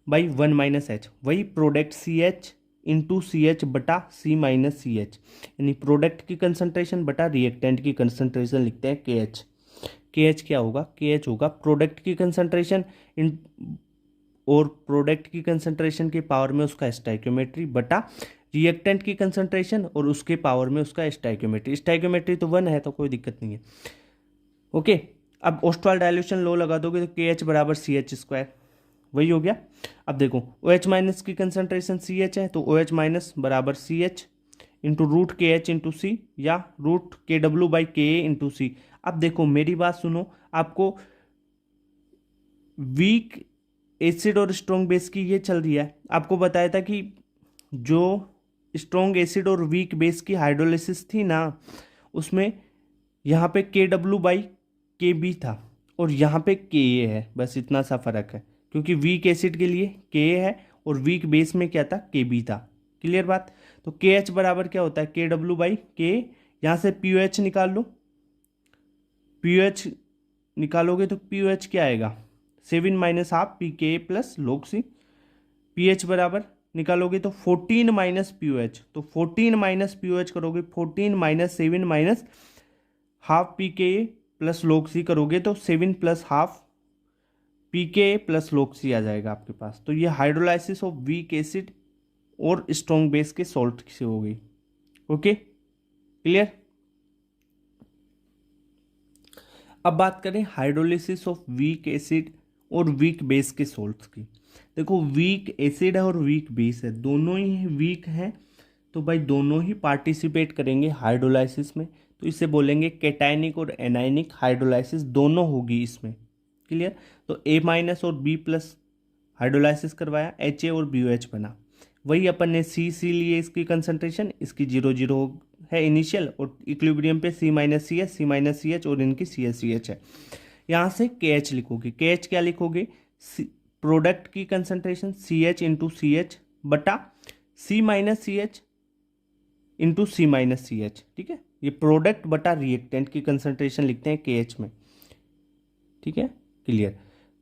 by 1 minus H, वही प्रोडक्ट CH इंटू CH बटा C माइनस CH, यानी प्रोडक्ट की कंसंट्रेशन बटा रिएक्टेंट की कंसंट्रेशन लिखते हैं KH। KH क्या होगा, KH होगा प्रोडक्ट की कंसंट्रेशन और प्रोडक्ट की कंसंट्रेशन के पावर में उसका स्टोइकियोमेट्री बटा रिएक्टेंट की कंसंट्रेशन और उसके पावर में उसका स्टोइकियोमेट्री। स्टोइकियोमेट्री तो 1 है तो कोई दिक्कत नहीं है। ओके, अब ऑस्टवाल डायल्यूशन लो लगा दोगे तो KH बराबर CH², वही हो गया। अब देखो OH माइनस की कंसंट्रेशन CH है तो OH माइनस बराबर CH into root KH into C या रूट KW/KA इंटू सी। अब देखो मेरी बात सुनो, आपको वीक एसिड और स्ट्रॉन्ग बेस की ये चल रही है। आपको बताया था कि जो स्ट्रॉन्ग एसिड और वीक बेस की हाइड्रोलिसिस थी ना, उसमें यहाँ पे KW/KB था और यहाँ पे KA है, बस इतना सा फर्क है, क्योंकि वीक एसिड के लिए KA है और वीक बेस में क्या था, KB था। क्लियर बात। तो KH बराबर क्या होता है, KW/K। यहाँ से POH निकाल लो, POH निकालोगे तो POH क्या आएगा, 7 minus half PKA plus log C। PH बराबर निकालोगे तो 14 माइनस POH, तो 14 माइनस POH करोगे, 14 minus 7 minus half PKA plus log C करोगे तो 7 plus half PKA plus log C आ जाएगा आपके पास। तो ये हाइड्रोलाइसिस ऑफ वीक एसिड और स्ट्रॉन्ग बेस के सॉल्ट से हो गई। Okay, clear. अब बात करें हाइड्रोलिसिस ऑफ वीक एसिड और वीक बेस के सॉल्ट्स की। देखो वीक एसिड है और वीक बेस है, दोनों ही वीक हैं, तो भाई दोनों ही पार्टिसिपेट करेंगे हाइड्रोलाइसिस में, तो इसे बोलेंगे कैटायनिक और एनायनिक हाइड्रोलाइसिस दोनों होगी इसमें। क्लियर। तो A माइनस और B प्लस हाइड्रोलाइसिस करवाया, HA और BOH बना। वही अपन ने C लिए, इसकी कंसंट्रेशन इसकी 0 0 है इनिशियल, और इक्विलिब्रियम पे C माइनस सी एच और इनकी CH है। यहाँ से KH लिखोगे, KH क्या लिखोगे, प्रोडक्ट की कंसंट्रेशन CH इंटू CH बटा C minus CH into C minus CH। ठीक है, ये प्रोडक्ट बटा रिएक्टेंट की कंसंट्रेशन लिखते हैं KH में। ठीक है, क्लियर।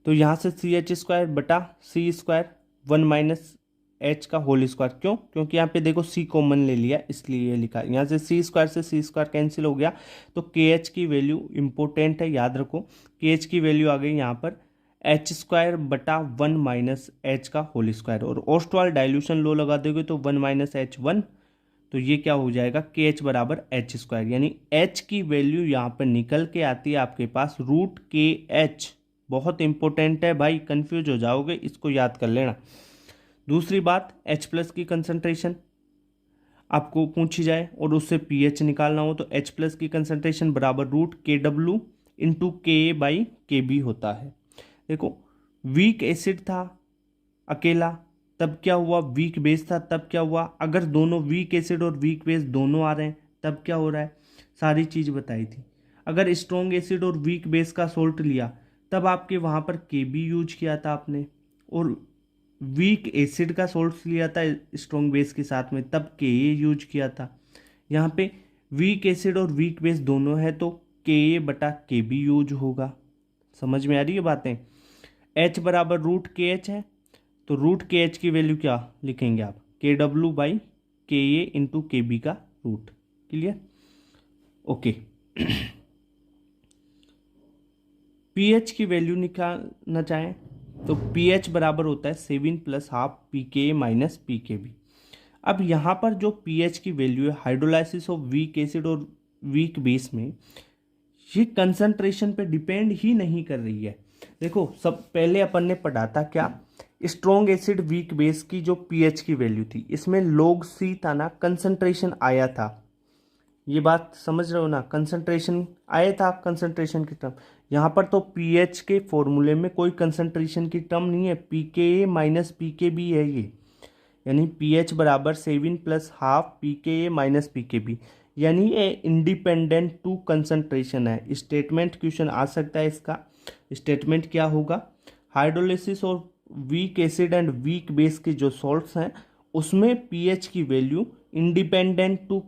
तो यहाँ से CH² बटा C², 1 माइनस H का होल स्क्वायर। क्यों, क्योंकि यहाँ पे देखो C कॉमन ले लिया इसलिए ये लिखा। यहाँ से C² से C² कैंसिल हो गया, तो KH की वैल्यू इंपॉर्टेंट है, याद रखो। KH की वैल्यू आ गई यहाँ पर H² बटा 1 माइनस H का होल स्क्वायर, और ऑस्टवाल डाइल्यूशन लो लगा दोगे तो 1 माइनस H1, तो ये क्या हो जाएगा, KH बराबर H², यानी H की वैल्यू यहाँ पर निकल के आती है आपके पास रूट KH। बहुत इंपॉर्टेंट है भाई, कंफ्यूज हो जाओगे, इसको याद कर लेना। दूसरी बात, H प्लस की कंसंट्रेशन आपको पूछी जाए और उससे pH निकालना हो तो H प्लस की कंसंट्रेशन बराबर रूट KW इंटू KA/KB होता है। देखो वीक एसिड था अकेला, तब क्या हुआ, वीक बेस था तब क्या हुआ, अगर दोनों वीक एसिड और वीक बेस दोनों आ रहे हैं तब क्या हो रहा है, सारी चीज़ बताई थी। अगर स्ट्रॉन्ग एसिड और वीक बेस का सोल्ट लिया तब आपके वहाँ पर KB यूज किया था आपने, और वीक एसिड का सोल्ट लिया था स्ट्रॉन्ग बेस के साथ में तब KA यूज किया था। यहाँ पे वीक एसिड और वीक बेस दोनों है तो KA बटा KB यूज होगा। समझ में आ रही है बातें। H बराबर रूट KH है, तो रूट KH की वैल्यू क्या लिखेंगे आप, KW/KA इंटू KB का रूट। Clear, okay. pH की वैल्यू निकालना चाहें तो pH बराबर होता है 7 plus half PKA minus PKB। अब यहाँ पर जो pH की वैल्यू है हाइड्रोलाइसिस ऑफ वीक एसिड और वीक बेस में, ये कंसंट्रेशन पे डिपेंड ही नहीं कर रही है। देखो सब पहले अपन ने पढ़ा था क्या, स्ट्रॉन्ग एसिड वीक बेस की जो pH की वैल्यू थी, इसमें log C था ना, कंसंट्रेशन आया था। ये बात समझ रहे हो ना, कंसंट्रेशन आया था, कंसंट्रेशन की टर्म। यहाँ पर तो pH के फॉर्मूले में कोई कंसंट्रेशन की टर्म नहीं है, PKA माइनस PKB है ये, यानी pH बराबर 7 plus half PKA minus PKB, यानी ये इंडिपेंडेंट टू कंसंट्रेशन है। स्टेटमेंट क्वेश्चन आ सकता है इसका। स्टेटमेंट क्या होगा, हाइड्रोलिसिस और weak acid and weak base के जो सॉल्ट्स हैं उसमें pH की वैल्यू इंडिपेंडेंट टू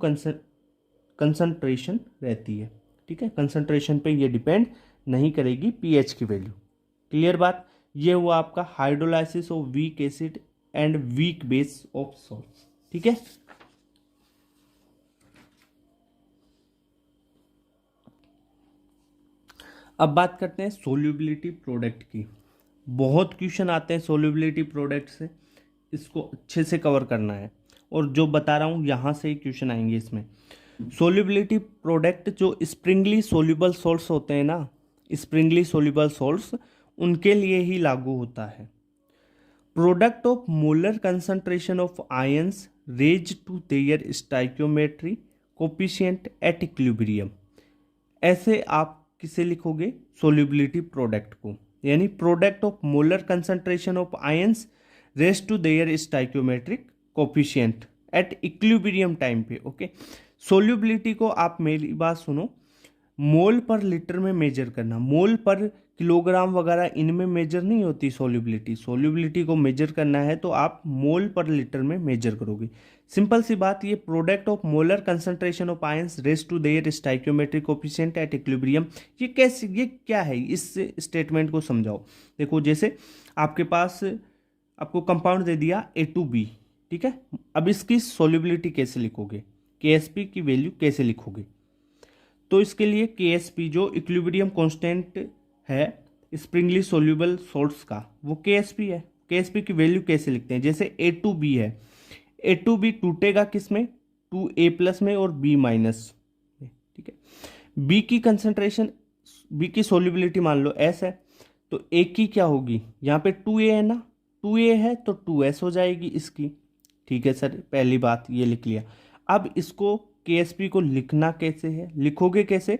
कंसंट्रेशन रहती है। ठीक है, कंसंट्रेशन पे ये डिपेंड नहीं करेगी pH की वैल्यू। क्लियर बात। ये हुआ आपका hydrolysis of weak acid and weak base of salts. ठीक है, अब बात करते हैं सोल्यूबिलिटी प्रोडक्ट की। बहुत क्वेश्चन आते हैं सोल्यूबिलिटी प्रोडक्ट से, इसको अच्छे से कवर करना है। और जो बता रहा हूँ यहाँ से ही क्वेश्चन आएंगे इसमें। सोल्यूबिलिटी प्रोडक्ट जो स्प्रिंगली सोल्यूबल सॉल्ट्स होते हैं ना, स्प्रिंगली सोल्यूबल सॉल्ट्स, उनके लिए ही लागू होता है। Product of molar concentration of ions raise to their stoichiometry coefficient at equilibrium. ऐसे आप किसे लिखोगे? सोल्यूबिलिटी प्रोडक्ट को, यानी product of molar concentration of ions raise to their stoichiometric coefficient at equilibrium time पे। ओके, सोल्यूबिलिटी को आप मेरी बात सुनो, मोल पर लीटर में मेजर करना, मोल पर किलोग्राम वगैरह इनमें मेजर नहीं होती सोल्यूबिलिटी। सोल्यूबिलिटी को मेजर करना है तो आप मोल पर लीटर में मेजर करोगे। सिंपल सी बात, ये product of molar concentration of ions raise to their stoichiometric coefficient at equilibrium, ये कैसे, ये क्या है, इस स्टेटमेंट को समझाओ। देखो, जैसे आपके पास आपको कंपाउंड दे दिया A2B, ठीक है। अब इसकी सोल्यूबिलिटी कैसे लिखोगे, KSP की वैल्यू कैसे लिखोगे? तो इसके लिए KSP जो इक्विलिब्रियम कांस्टेंट है स्प्रिंगली सोल्यूबल सॉल्ट्स का, वो KSP है। KSP की वैल्यू कैसे लिखते हैं? जैसे A2B है, A2B टूटेगा किस में? 2A प्लस में और B माइनस में, ठीक है। B की कंसंट्रेशन, B की सोल्यूबिलिटी मान लो S है, तो A की क्या होगी? यहाँ पे 2A है ना, 2A है तो 2S हो जाएगी इसकी, ठीक है सर। पहली बात ये लिख लिया। अब इसको KSP को लिखना कैसे है, लिखोगे कैसे?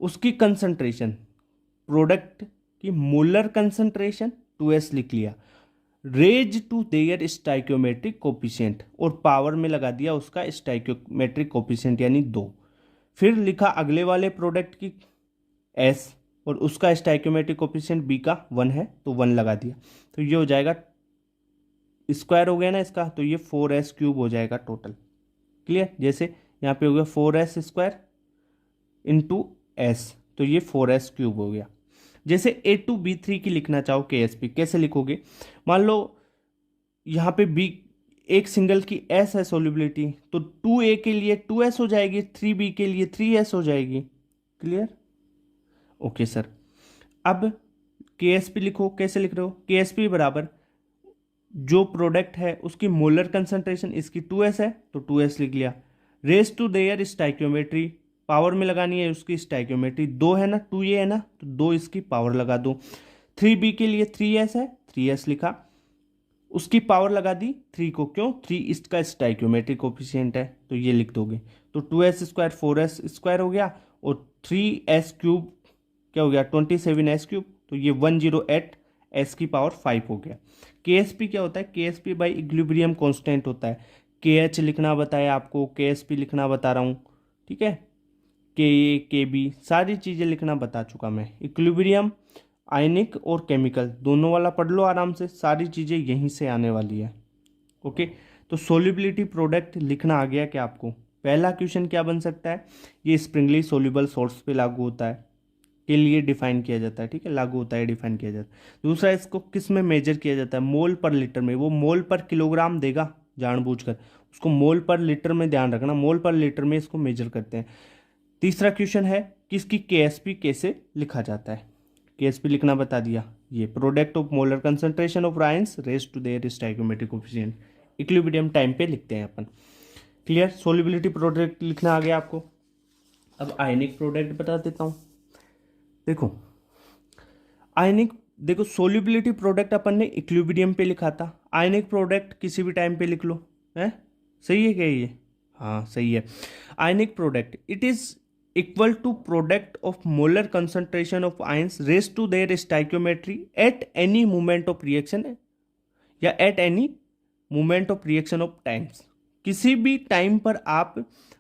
उसकी कंसंट्रेशन, प्रोडक्ट की मोलर कंसंट्रेशन 2S लिख लिया, raise to their stoichiometric coefficient, और पावर में लगा दिया उसका स्टाइक्योमेट्रिक कोफिशिएंट यानी 2। फिर लिखा अगले वाले प्रोडक्ट की S, और उसका स्टाइक्योमेट्रिक कोफिशिएंट B का 1 है तो 1 लगा दिया, तो ये हो जाएगा स्क्वायर हो गया ना इसका, तो ये 4S क्यूब हो जाएगा टोटल। क्लियर? जैसे यहाँ पे हो गया 4S स्क्वायर इंटू S, तो ये 4S क्यूब हो गया। जैसे A2B3 की लिखना चाहो KSP, कैसे लिखोगे? मान लो यहाँ पे B एक सिंगल की S है सोल्यूबिलिटी, तो 2A के लिए 2S हो जाएगी, 3B के लिए 3S हो जाएगी। क्लियर? Okay sir. अब KSP लिखो, कैसे लिख रहे हो? KSP बराबर जो प्रोडक्ट है उसकी मोलर कंसंट्रेशन, इसकी 2S है तो 2S लिख लिया, raise to their stoichiometry, power में लगानी है उसकी स्टाइक्योमेट्री, 2 है ना, 2A है ना, तो 2 इसकी पावर लगा दो। 3B के लिए 3S है, 3S लिखा, उसकी पावर लगा दी 3 को, क्यों? 3 इसका स्टाइक्योमेट्रिक कोफिशिएंट है, तो ये लिख दोगे। तो 2S स्क्वायर 4S स्क्वायर हो गया, और 3S क्यूब क्या हो गया? 27S क्यूब, तो ये 108 S की पावर 5 हो गया। KSP क्या होता है? KSP बाई इक्विलिब्रियम कांस्टेंट होता है। KH लिखना बताया आपको, KSP लिखना बता रहा हूँ, ठीक है। KA KB सारी चीज़ें लिखना बता चुका मैं। इक्विलिब्रियम, आयनिक और केमिकल दोनों वाला पढ़ लो आराम से, सारी चीज़ें यहीं से आने वाली है। ओके, तो सोल्यूबिलिटी प्रोडक्ट लिखना आ गया क्या आपको? पहला क्वेश्चन क्या बन सकता है? ये स्प्रिंगली सोल्यूबल सॉल्ट्स पे लागू होता है, के लिए डिफाइन किया जाता है, ठीक है, लागू होता है, डिफाइन किया जाता है। दूसरा, इसको किस में मेजर किया जाता है? मोल पर लीटर में। वो मोल पर किलोग्राम देगा जानबूझकर, उसको मोल पर लीटर में ध्यान रखना, मोल पर लीटर में इसको मेजर करते हैं। तीसरा क्वेश्चन है कि इसकी KSP कैसे लिखा जाता है? KSP लिखना बता दिया, ये product of molar concentration of ions raise to their stoichiometric coefficient, equilibrium time पे लिखते हैं अपन। क्लियर? सोल्यूबिलिटी प्रोडक्ट लिखना आ गया आपको। अब आयनिक प्रोडक्ट बता देता हूँ। देखो आयनिक, देखो सोल्यूबिलिटी प्रोडक्ट अपन ने इक्विलिब्रियम पे लिखा था, आयनिक प्रोडक्ट किसी भी टाइम पे लिख लो, है? सही है क्या ये? हाँ सही है। Ionic product, it is equal to product of molar concentration of ions raise to their stoichiometry at any moment of reaction, या at any moment of reaction of times. किसी भी टाइम पर आप,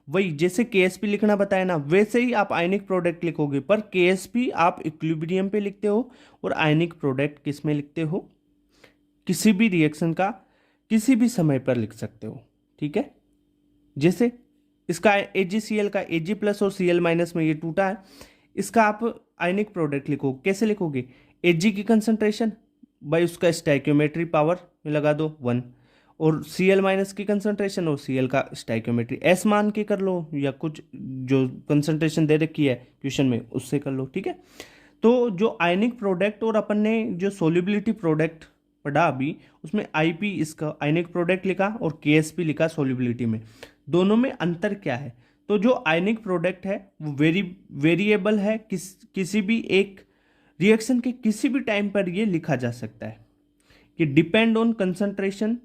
वही जैसे KSP लिखना बताया ना, वैसे ही आप आयनिक प्रोडक्ट लिखोगे, पर KSP आप इक्विलिब्रियम पे लिखते हो और आयनिक प्रोडक्ट किस में लिखते हो? किसी भी रिएक्शन का किसी भी समय पर लिख सकते हो, ठीक है। जैसे इसका AgCl का Ag प्लस और Cl माइनस में ये टूटा है, इसका आप आयनिक प्रोडक्ट लिखो, कैसे लिखोगे? Ag की कंसंट्रेशन बाई उसका स्टाइक्योमेट्री पावर में लगा दो 1, और Cl माइनस की कंसंट्रेशन और Cl का स्टाइक्योमेट्री S मान के कर लो, या कुछ जो कंसंट्रेशन दे रखी है क्वेश्चन में उससे कर लो, ठीक है। तो जो आयनिक प्रोडक्ट और अपन ने जो सोल्युबिलिटी प्रोडक्ट पढ़ा अभी, उसमें आईपी इसका आयनिक प्रोडक्ट लिखा और केएसपी लिखा सोल्युबिलिटी में, दोनों में अंतर क्या है? तो जो आयनिक प्रोडक्ट है वो वेरिएबल है, किसी भी एक रिएक्शन के किसी भी टाइम पर ये लिखा जा सकता है कि depend on concentration,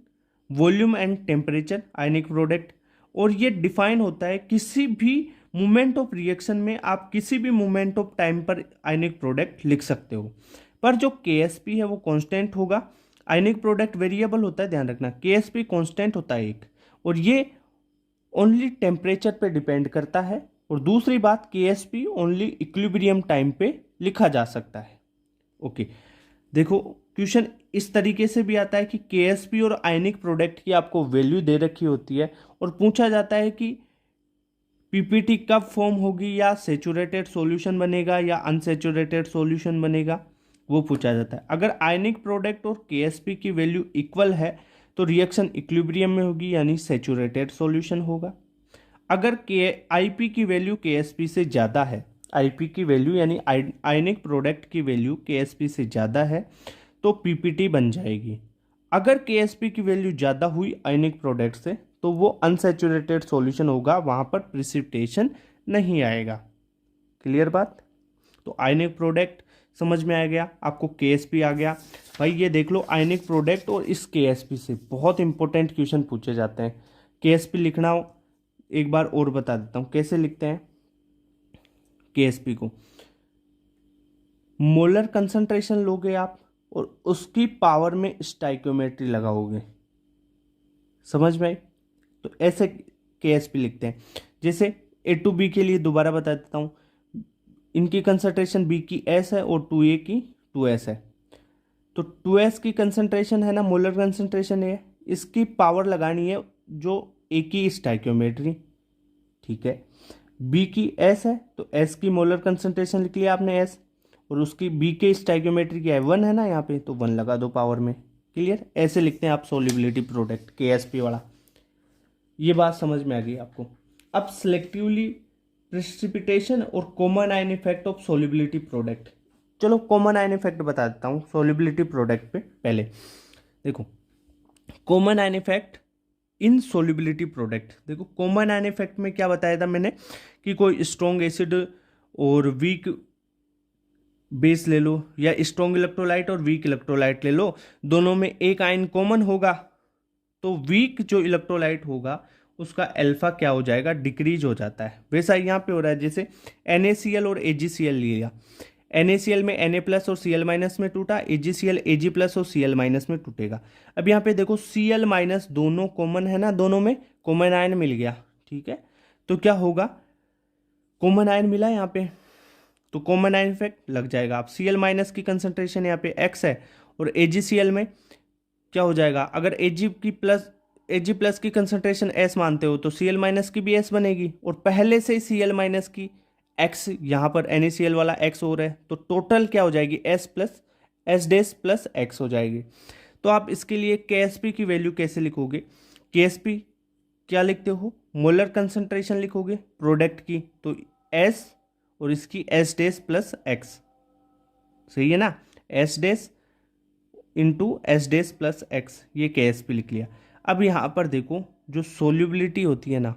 volume and temperature ionic product. और ये डिफाइन होता है किसी भी मोमेंट ऑफ रिएक्शन में, आप किसी भी मोमेंट ऑफ टाइम पर आयनिक प्रोडक्ट लिख सकते हो। पर जो केएसपी है वो कांस्टेंट होगा, आयनिक प्रोडक्ट वेरिएबल होता है, ध्यान रखना, केएसपी कांस्टेंट होता है एक, और ये ओनली टेम्परेचर पे डिपेंड करता है। और दूसरी बात, केएसपी ओनली इक्विलिब्रियम टाइम पे लिखा जा सकता है। ओके, देखो क्वेश्चन इस तरीके से भी आता है कि केएसपी और आयनिक प्रोडक्ट की आपको वैल्यू दे रखी होती है और पूछा जाता है कि पीपीटी कब फॉर्म होगी, या सेचुरेटेड सॉल्यूशन बनेगा या अनसेचुरेटेड सॉल्यूशन बनेगा, वो पूछा जाता है। अगर आयनिक प्रोडक्ट और केएसपी की वैल्यू इक्वल है तो रिएक्शन इक्विलिब्रियम में होगी, यानी सेचुरेटेड सॉल्यूशन होगा। अगर के आईपी की वैल्यू केएसपी से ज़्यादा है, आईपी की वैल्यू यानी आयनिक प्रोडक्ट की वैल्यू केएसपी से ज़्यादा है तो पीपीटी बन जाएगी। अगर केएसपी की वैल्यू ज़्यादा हुई आयनिक प्रोडक्ट से तो वो अनसैचुरेटेड सॉल्यूशन होगा, वहाँ पर प्रिसिपिटेशन नहीं आएगा। क्लियर बात? तो आयनिक प्रोडक्ट समझ में आ गया, आपको केएसपी आ गया। भाई ये देख लो, आयनिक प्रोडक्ट और इस केएसपी से बहुत इंपॉर्टेंट क्वेश्चन पूछे जाते हैं। केएसपी लिखना हो एक बार और बता देता हूँ कैसे लिखते हैं केएसपी को। मोलर कंसंट्रेशन लोगे आप और उसकी पावर में स्टाइक्योमेट्री लगाओगे, समझ में आई? तो ऐसे केएसपी लिखते हैं। जैसे ए टू बी के लिए दोबारा बता देता हूँ, इनकी कंसंट्रेशन बी की एस है और 2A की 2S है। तो 2S की कंसंट्रेशन है ना, मोलर कंसंट्रेशन है, इसकी पावर लगानी है जो ए की स्टाइक्योमेट्री, ठीक है। बी की एस है तो एस की मोलर कंसंट्रेशन लिख लिया आपने एस, और उसकी बी के स्टाइक्योमेट्री क्या है 1 है ना यहाँ पे, तो 1 लगा दो पावर में। क्लियर? ऐसे लिखते हैं आप सोल्युबिलिटी प्रोडक्ट केएसपी वाला। ये बात समझ में आ गई आपको। अब सिलेक्टिवली प्रेसिपिटेशन और common ion effect of solubility product. चलो कॉमन आयन इफेक्ट बता देता हूँ सोल्युबिलिटी प्रोडक्ट पे। पहले देखो common ion effect in solubility product. देखो कॉमन आयन इफेक्ट में क्या बताया था मैंने कि कोई स्ट्रॉन्ग एसिड और वीक बेस ले लो, या स्ट्रॉन्ग इलेक्ट्रोलाइट और वीक इलेक्ट्रोलाइट ले लो, दोनों में एक आयन कॉमन होगा, तो वीक जो इलेक्ट्रोलाइट होगा उसका अल्फा क्या हो जाएगा, डिक्रीज हो जाता है। वैसा यहाँ पे हो रहा है, जैसे NaCl और AgCl लिया, NaCl में Na प्लस और Cl माइनस में टूटा, AgCl Ag प्लस और Cl माइनस में टूटेगा। अब यहाँ पे देखो Cl माइनस दोनों कॉमन है ना, दोनों में कॉमन आयन मिल गया, ठीक है। तो क्या होगा, कॉमन आयन मिला यहाँ पे तो कॉमन आयन इफेक्ट लग जाएगा। अब Cl माइनस की कंसंट्रेशन यहाँ पे x है और AgCl में क्या हो जाएगा, अगर Ag प्लस की कंसंट्रेशन S मानते हो तो Cl माइनस की भी S बनेगी, और पहले से Cl माइनस की X, यहाँ पर NaCl वाला X हो रहा है, तो टोटल क्या हो जाएगी S डैश प्लस X हो जाएगी। तो आप इसके लिए KSP की वैल्यू कैसे लिखोगे, KSP क्या लिखते हो, मोलर कंसंट्रेशन लिखोगे प्रोडक्ट की, तो S और इसकी S डैश प्लस X, सही है ना, S dash into S dash plus X, ये KSP लिख लिया। अब यहाँ पर देखो जो सोल्यूबिलिटी होती है ना,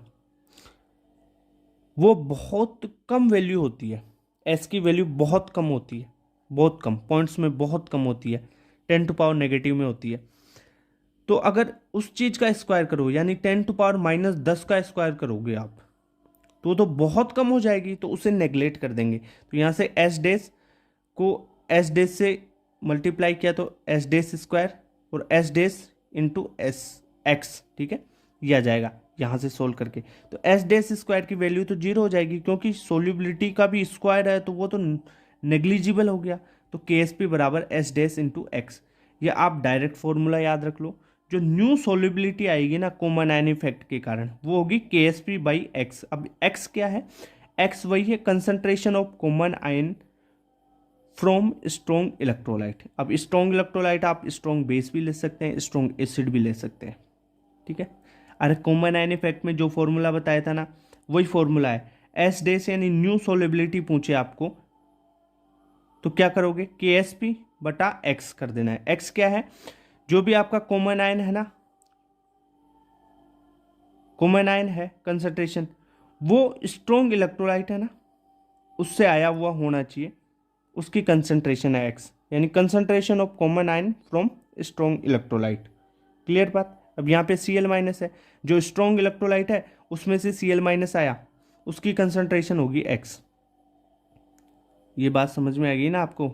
वो बहुत कम वैल्यू होती है, S की वैल्यू बहुत कम होती है, बहुत कम पॉइंट्स में बहुत कम होती है, 10 टू पावर नेगेटिव में होती है। तो अगर उस चीज़ का स्क्वायर करो, यानी 10 टू पावर माइनस 10 का स्क्वायर करोगे आप, तो बहुत कम हो जाएगी, तो उसे नेगलेक्ट कर देंगे। तो यहाँ से S डैश को S डैश से मल्टीप्लाई किया तो S डैश स्क्वायर और S डैश इंटू X, ठीक है, ये आ जाएगा यहाँ से सोल्व करके। तो S डैश स्क्वायर की वैल्यू तो 0 हो जाएगी, क्योंकि सोल्यूबिलिटी का भी स्क्वायर है तो वो तो नेग्लिजिबल हो गया। तो KSP बराबर S डैश इंटू X। ये आप डायरेक्ट फॉर्मूला याद रख लो। जो न्यू सोल्यूबिलिटी आएगी ना कॉमन आयन इफेक्ट के कारण, वो होगी KSP बाई X। अब X क्या है, X वही है concentration of common ion from strong electrolyte. अब स्ट्रॉन्ग इलेक्ट्रोलाइट आप स्ट्रॉन्ग बेस भी ले सकते हैं, स्ट्रॉन्ग एसिड भी ले सकते हैं, ठीक है। अरे कॉमन आयन इफेक्ट में जो फॉर्मूला बताया था ना, वही फॉर्मूला है। S डैश यानी न्यू सोल्युबिलिटी पूछे आपको तो क्या करोगे, KsP बटा x कर देना है। x क्या है, जो भी आपका कॉमन आयन है ना, कॉमन आयन है कंसंट्रेशन, वो स्ट्रॉन्ग इलेक्ट्रोलाइट है ना, उससे आया हुआ होना चाहिए, उसकी कंसंट्रेशन है x, यानी concentration of common ion from strong electrolyte. Clear बात। अब यहाँ पे Cl माइनस है, जो स्ट्रॉन्ग इलेक्ट्रोलाइट है उसमें से Cl माइनस आया, उसकी कंसंट्रेशन होगी x। ये बात समझ में आ गई ना आपको,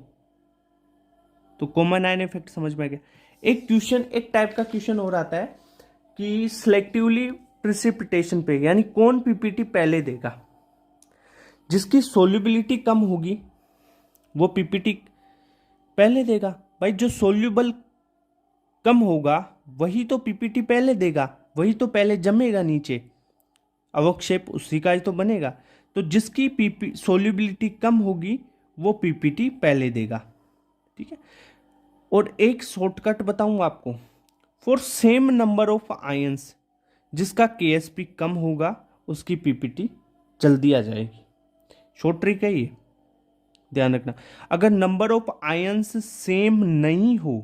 तो कॉमन आयन इफेक्ट समझ में आ गया। एक क्वेश्चन, एक टाइप का क्वेश्चन और आता है कि सिलेक्टिवली प्रिसिपिटेशन पे, यानी कौन पीपीटी पहले देगा, जिसकी सोल्यूबिलिटी कम होगी वो पीपीटी पहले देगा। भाई जो सोल्यूबल कम होगा वही तो पीपीटी पहले देगा, वही तो पहले जमेगा नीचे, अवक्षेप उसी का ही तो बनेगा। तो जिसकी पीपी सोल्यूबिलिटी कम होगी वो पीपीटी पहले देगा, ठीक है। और एक शॉर्टकट बताऊंगा आपको, for same number of ions, जिसका KsP कम होगा उसकी पीपीटी जल्दी आ जाएगी। शॉर्ट ट्रिक है ये, ध्यान रखना। अगर नंबर ऑफ आयंस सेम नहीं हो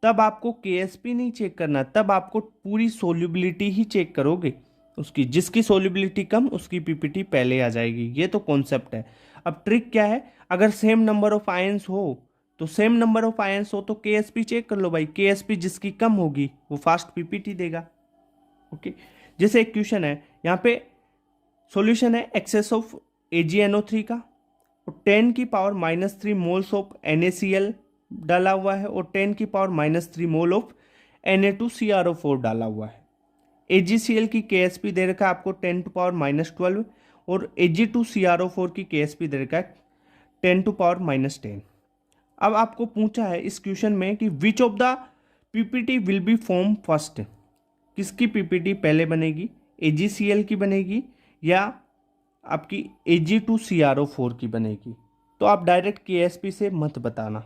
तब आपको KsP नहीं चेक करना, तब आपको पूरी सोल्यूबिलिटी ही चेक करोगे उसकी। जिसकी सोल्यूबिलिटी कम उसकी पीपीटी पहले आ जाएगी, ये तो कॉन्सेप्ट है। अब ट्रिक क्या है, अगर सेम नंबर ऑफ आयंस हो तो सेम नंबर ऑफ आयंस हो तो KsP चेक कर लो भाई, KsP जिसकी कम होगी वो फास्ट पीपीटी देगा। ओके, जैसे एक क्वेश्चन है, यहाँ पे सॉल्यूशन है एक्सेस ऑफ AgNO3 का, और 10 की पावर -3 मोल्स ऑफ NaCl डाला हुआ है, और 10 की पावर -3 मोल ऑफ Na2CrO4 डाला हुआ है। AgCl की KsP दे रखा है आपको 10 टू पावर -12, और Ag2CrO4 की KsP दे रखा है 10 टू पावर -10। अब आपको पूछा है इस क्वेश्चन में कि which of the PPT will be form first, किसकी पीपीटी पहले बनेगी, AgCl की बनेगी या आपकी Ag2CrO4 की बनेगी। तो आप डायरेक्ट KsP से मत बताना,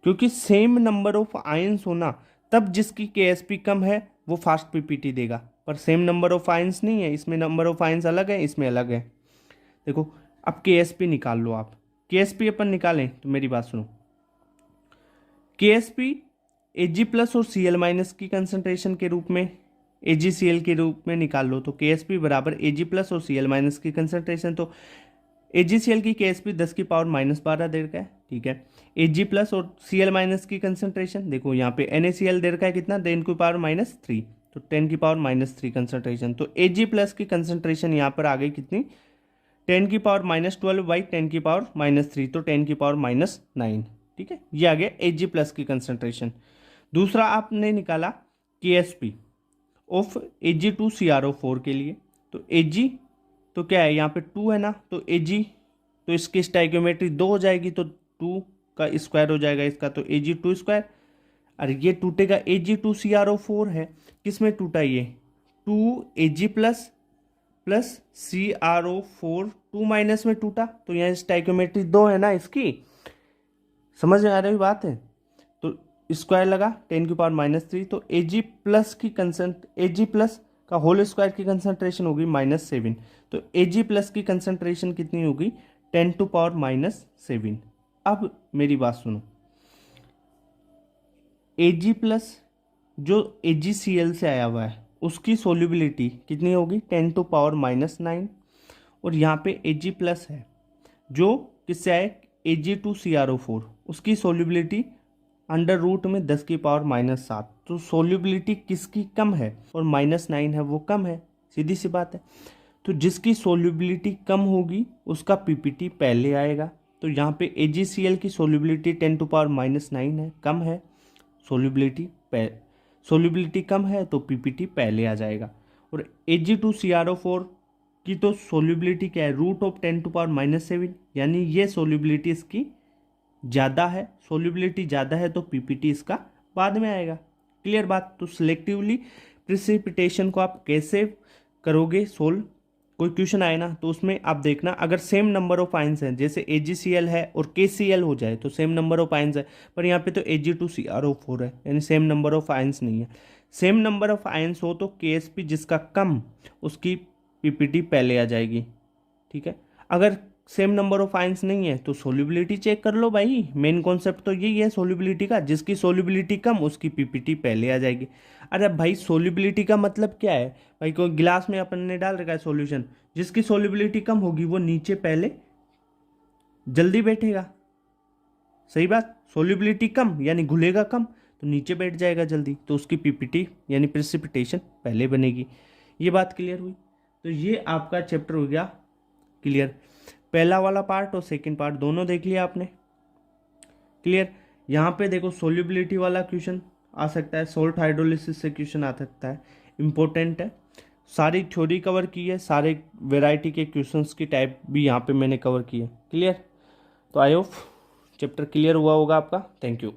क्योंकि सेम नंबर ऑफ आयंस होना तब जिसकी KsP कम है वो फास्ट पीपीटी देगा, पर सेम नंबर ऑफ आयंस नहीं है, इसमें नंबर ऑफ आयंस अलग है, इसमें अलग है। देखो अब KsP निकाल लो आप, KsP अपन निकालें तो मेरी बात सुनो, KsP Ag प्लस और Cl माइनस की कंसंट्रेशन के रूप में, AgCl के रूप में निकाल लो, तो KsP बराबर Ag प्लस और Cl माइनस की कंसंट्रेशन, तो AgCl की KsP 10 की पावर -12 दे रखा है, ठीक है। Ag प्लस और Cl माइनस की कंसंट्रेशन देखो यहाँ पे NaCl दे रखा है कितना, 10 की पावर -3, तो 10 की पावर -3 कंसंट्रेशन, तो Ag प्लस की कंसंट्रेशन यहाँ पर आ गई कितनी, 10 की पावर -12 बाई 10 की पावर -3, तो 10 की पावर -9, ठीक है। ये आ गया Ag प्लस की कंसंट्रेशन। दूसरा आपने निकाला KsP ऑफ Ag2CrO4 के लिए, तो Ag तो क्या है यहाँ पे 2 है ना, तो Ag तो इसकी स्टाइकियोमेट्री 2 हो जाएगी, तो 2 का स्क्वायर हो जाएगा इसका, तो Ag2 स्क्वायर। अरे ये टूटेगा, Ag2CrO4 है, किस में टूटा ये, 2Ag प्लस CrO4 2 माइनस में टूटा, तो यहाँ स्टाइकियोमेट्री 2 है ना इसकी, समझ में आ रही बात है। तो स्क्वायर लगा 10 की पावर -3, तो Ag प्लस की Ag प्लस का होल स्क्वायर की कंसंट्रेशन होगी -7, तो Ag प्लस की कंसंट्रेशन कितनी होगी 10 टू पावर -7। अब मेरी बात सुनो, Ag प्लस जो AgCl से आया हुआ है उसकी सोल्यूबिलिटी कितनी होगी 10 टू पावर -9, और यहाँ पे Ag प्लस है जो किससे आए Ag2CrO4, उसकी सोल्यूबिलिटी अंडर रूट में 10 की पावर -7, तो सोल्यूबिलिटी किसकी कम है, और -9 है वो कम है, सीधी सी बात है। तो जिसकी सोल्यूबिलिटी कम होगी उसका पीपीटी पहले आएगा, तो यहाँ पे AgCl की सोल्यूबिलिटी 10 टू पावर -9 है, कम है, सोल्यूबिलिटी कम है तो पीपीटी पहले आ जाएगा। और Ag2CrO4 की तो सोल्यूबिलिटी क्या है, रूट ऑफ 10 टू पावर -7, यानी ये सोल्यूबिलिटी इसकी ज़्यादा है, सोल्यूबिलिटी ज़्यादा है तो पीपीटी इसका बाद में आएगा। क्लियर बात। तो सिलेक्टिवली प्रिसिपिटेशन को आप कैसे करोगे सोल्व, कोई क्वेश्चन आए ना तो उसमें आप देखना, अगर सेम नंबर ऑफ आयंस हैं, जैसे AgCl है और KCl हो जाए तो सेम नंबर ऑफ आयंस है, पर यहाँ पे तो Ag2CrO4 है, यानी सेम नंबर ऑफ आयंस नहीं है। सेम नंबर ऑफ आयंस हो तो KsP जिसका कम उसकी पीपीटी पहले आ जाएगी, ठीक है। अगर सेम नंबर ऑफ आयंस नहीं है तो सोल्यूबिलिटी चेक कर लो भाई। मेन कॉन्सेप्ट तो यही है सोल्यूबिलिटी का, जिसकी सोल्यूबिलिटी कम उसकी पीपीटी पहले आ जाएगी। अरे भाई सोल्यूबिलिटी का मतलब क्या है भाई, कोई गिलास में अपन ने डाल रखा है सॉल्यूशन, जिसकी सोल्यूबिलिटी कम होगी वो नीचे पहले जल्दी बैठेगा। सही बात, सोल्यूबिलिटी कम यानी घुलेगा कम तो नीचे बैठ जाएगा जल्दी, तो उसकी पीपीटी यानी प्रेसिपिटेशन पहले बनेगी। ये बात क्लियर हुई। तो ये आपका चैप्टर हो गया क्लियर। पहला वाला पार्ट और सेकंड पार्ट दोनों देख लिया आपने, क्लियर। यहाँ पे देखो सोल्यूबिलिटी वाला क्वेश्चन आ सकता है, सोल्ट हाइड्रोलिसिस से क्वेश्चन आ सकता है, इंपॉर्टेंट है। सारी थ्योरी कवर की है, सारे वेराइटी के क्वेश्चंस की टाइप भी यहाँ पे मैंने कवर की है, क्लियर। तो आई होप चैप्टर क्लियर हुआ होगा आपका। Thank you.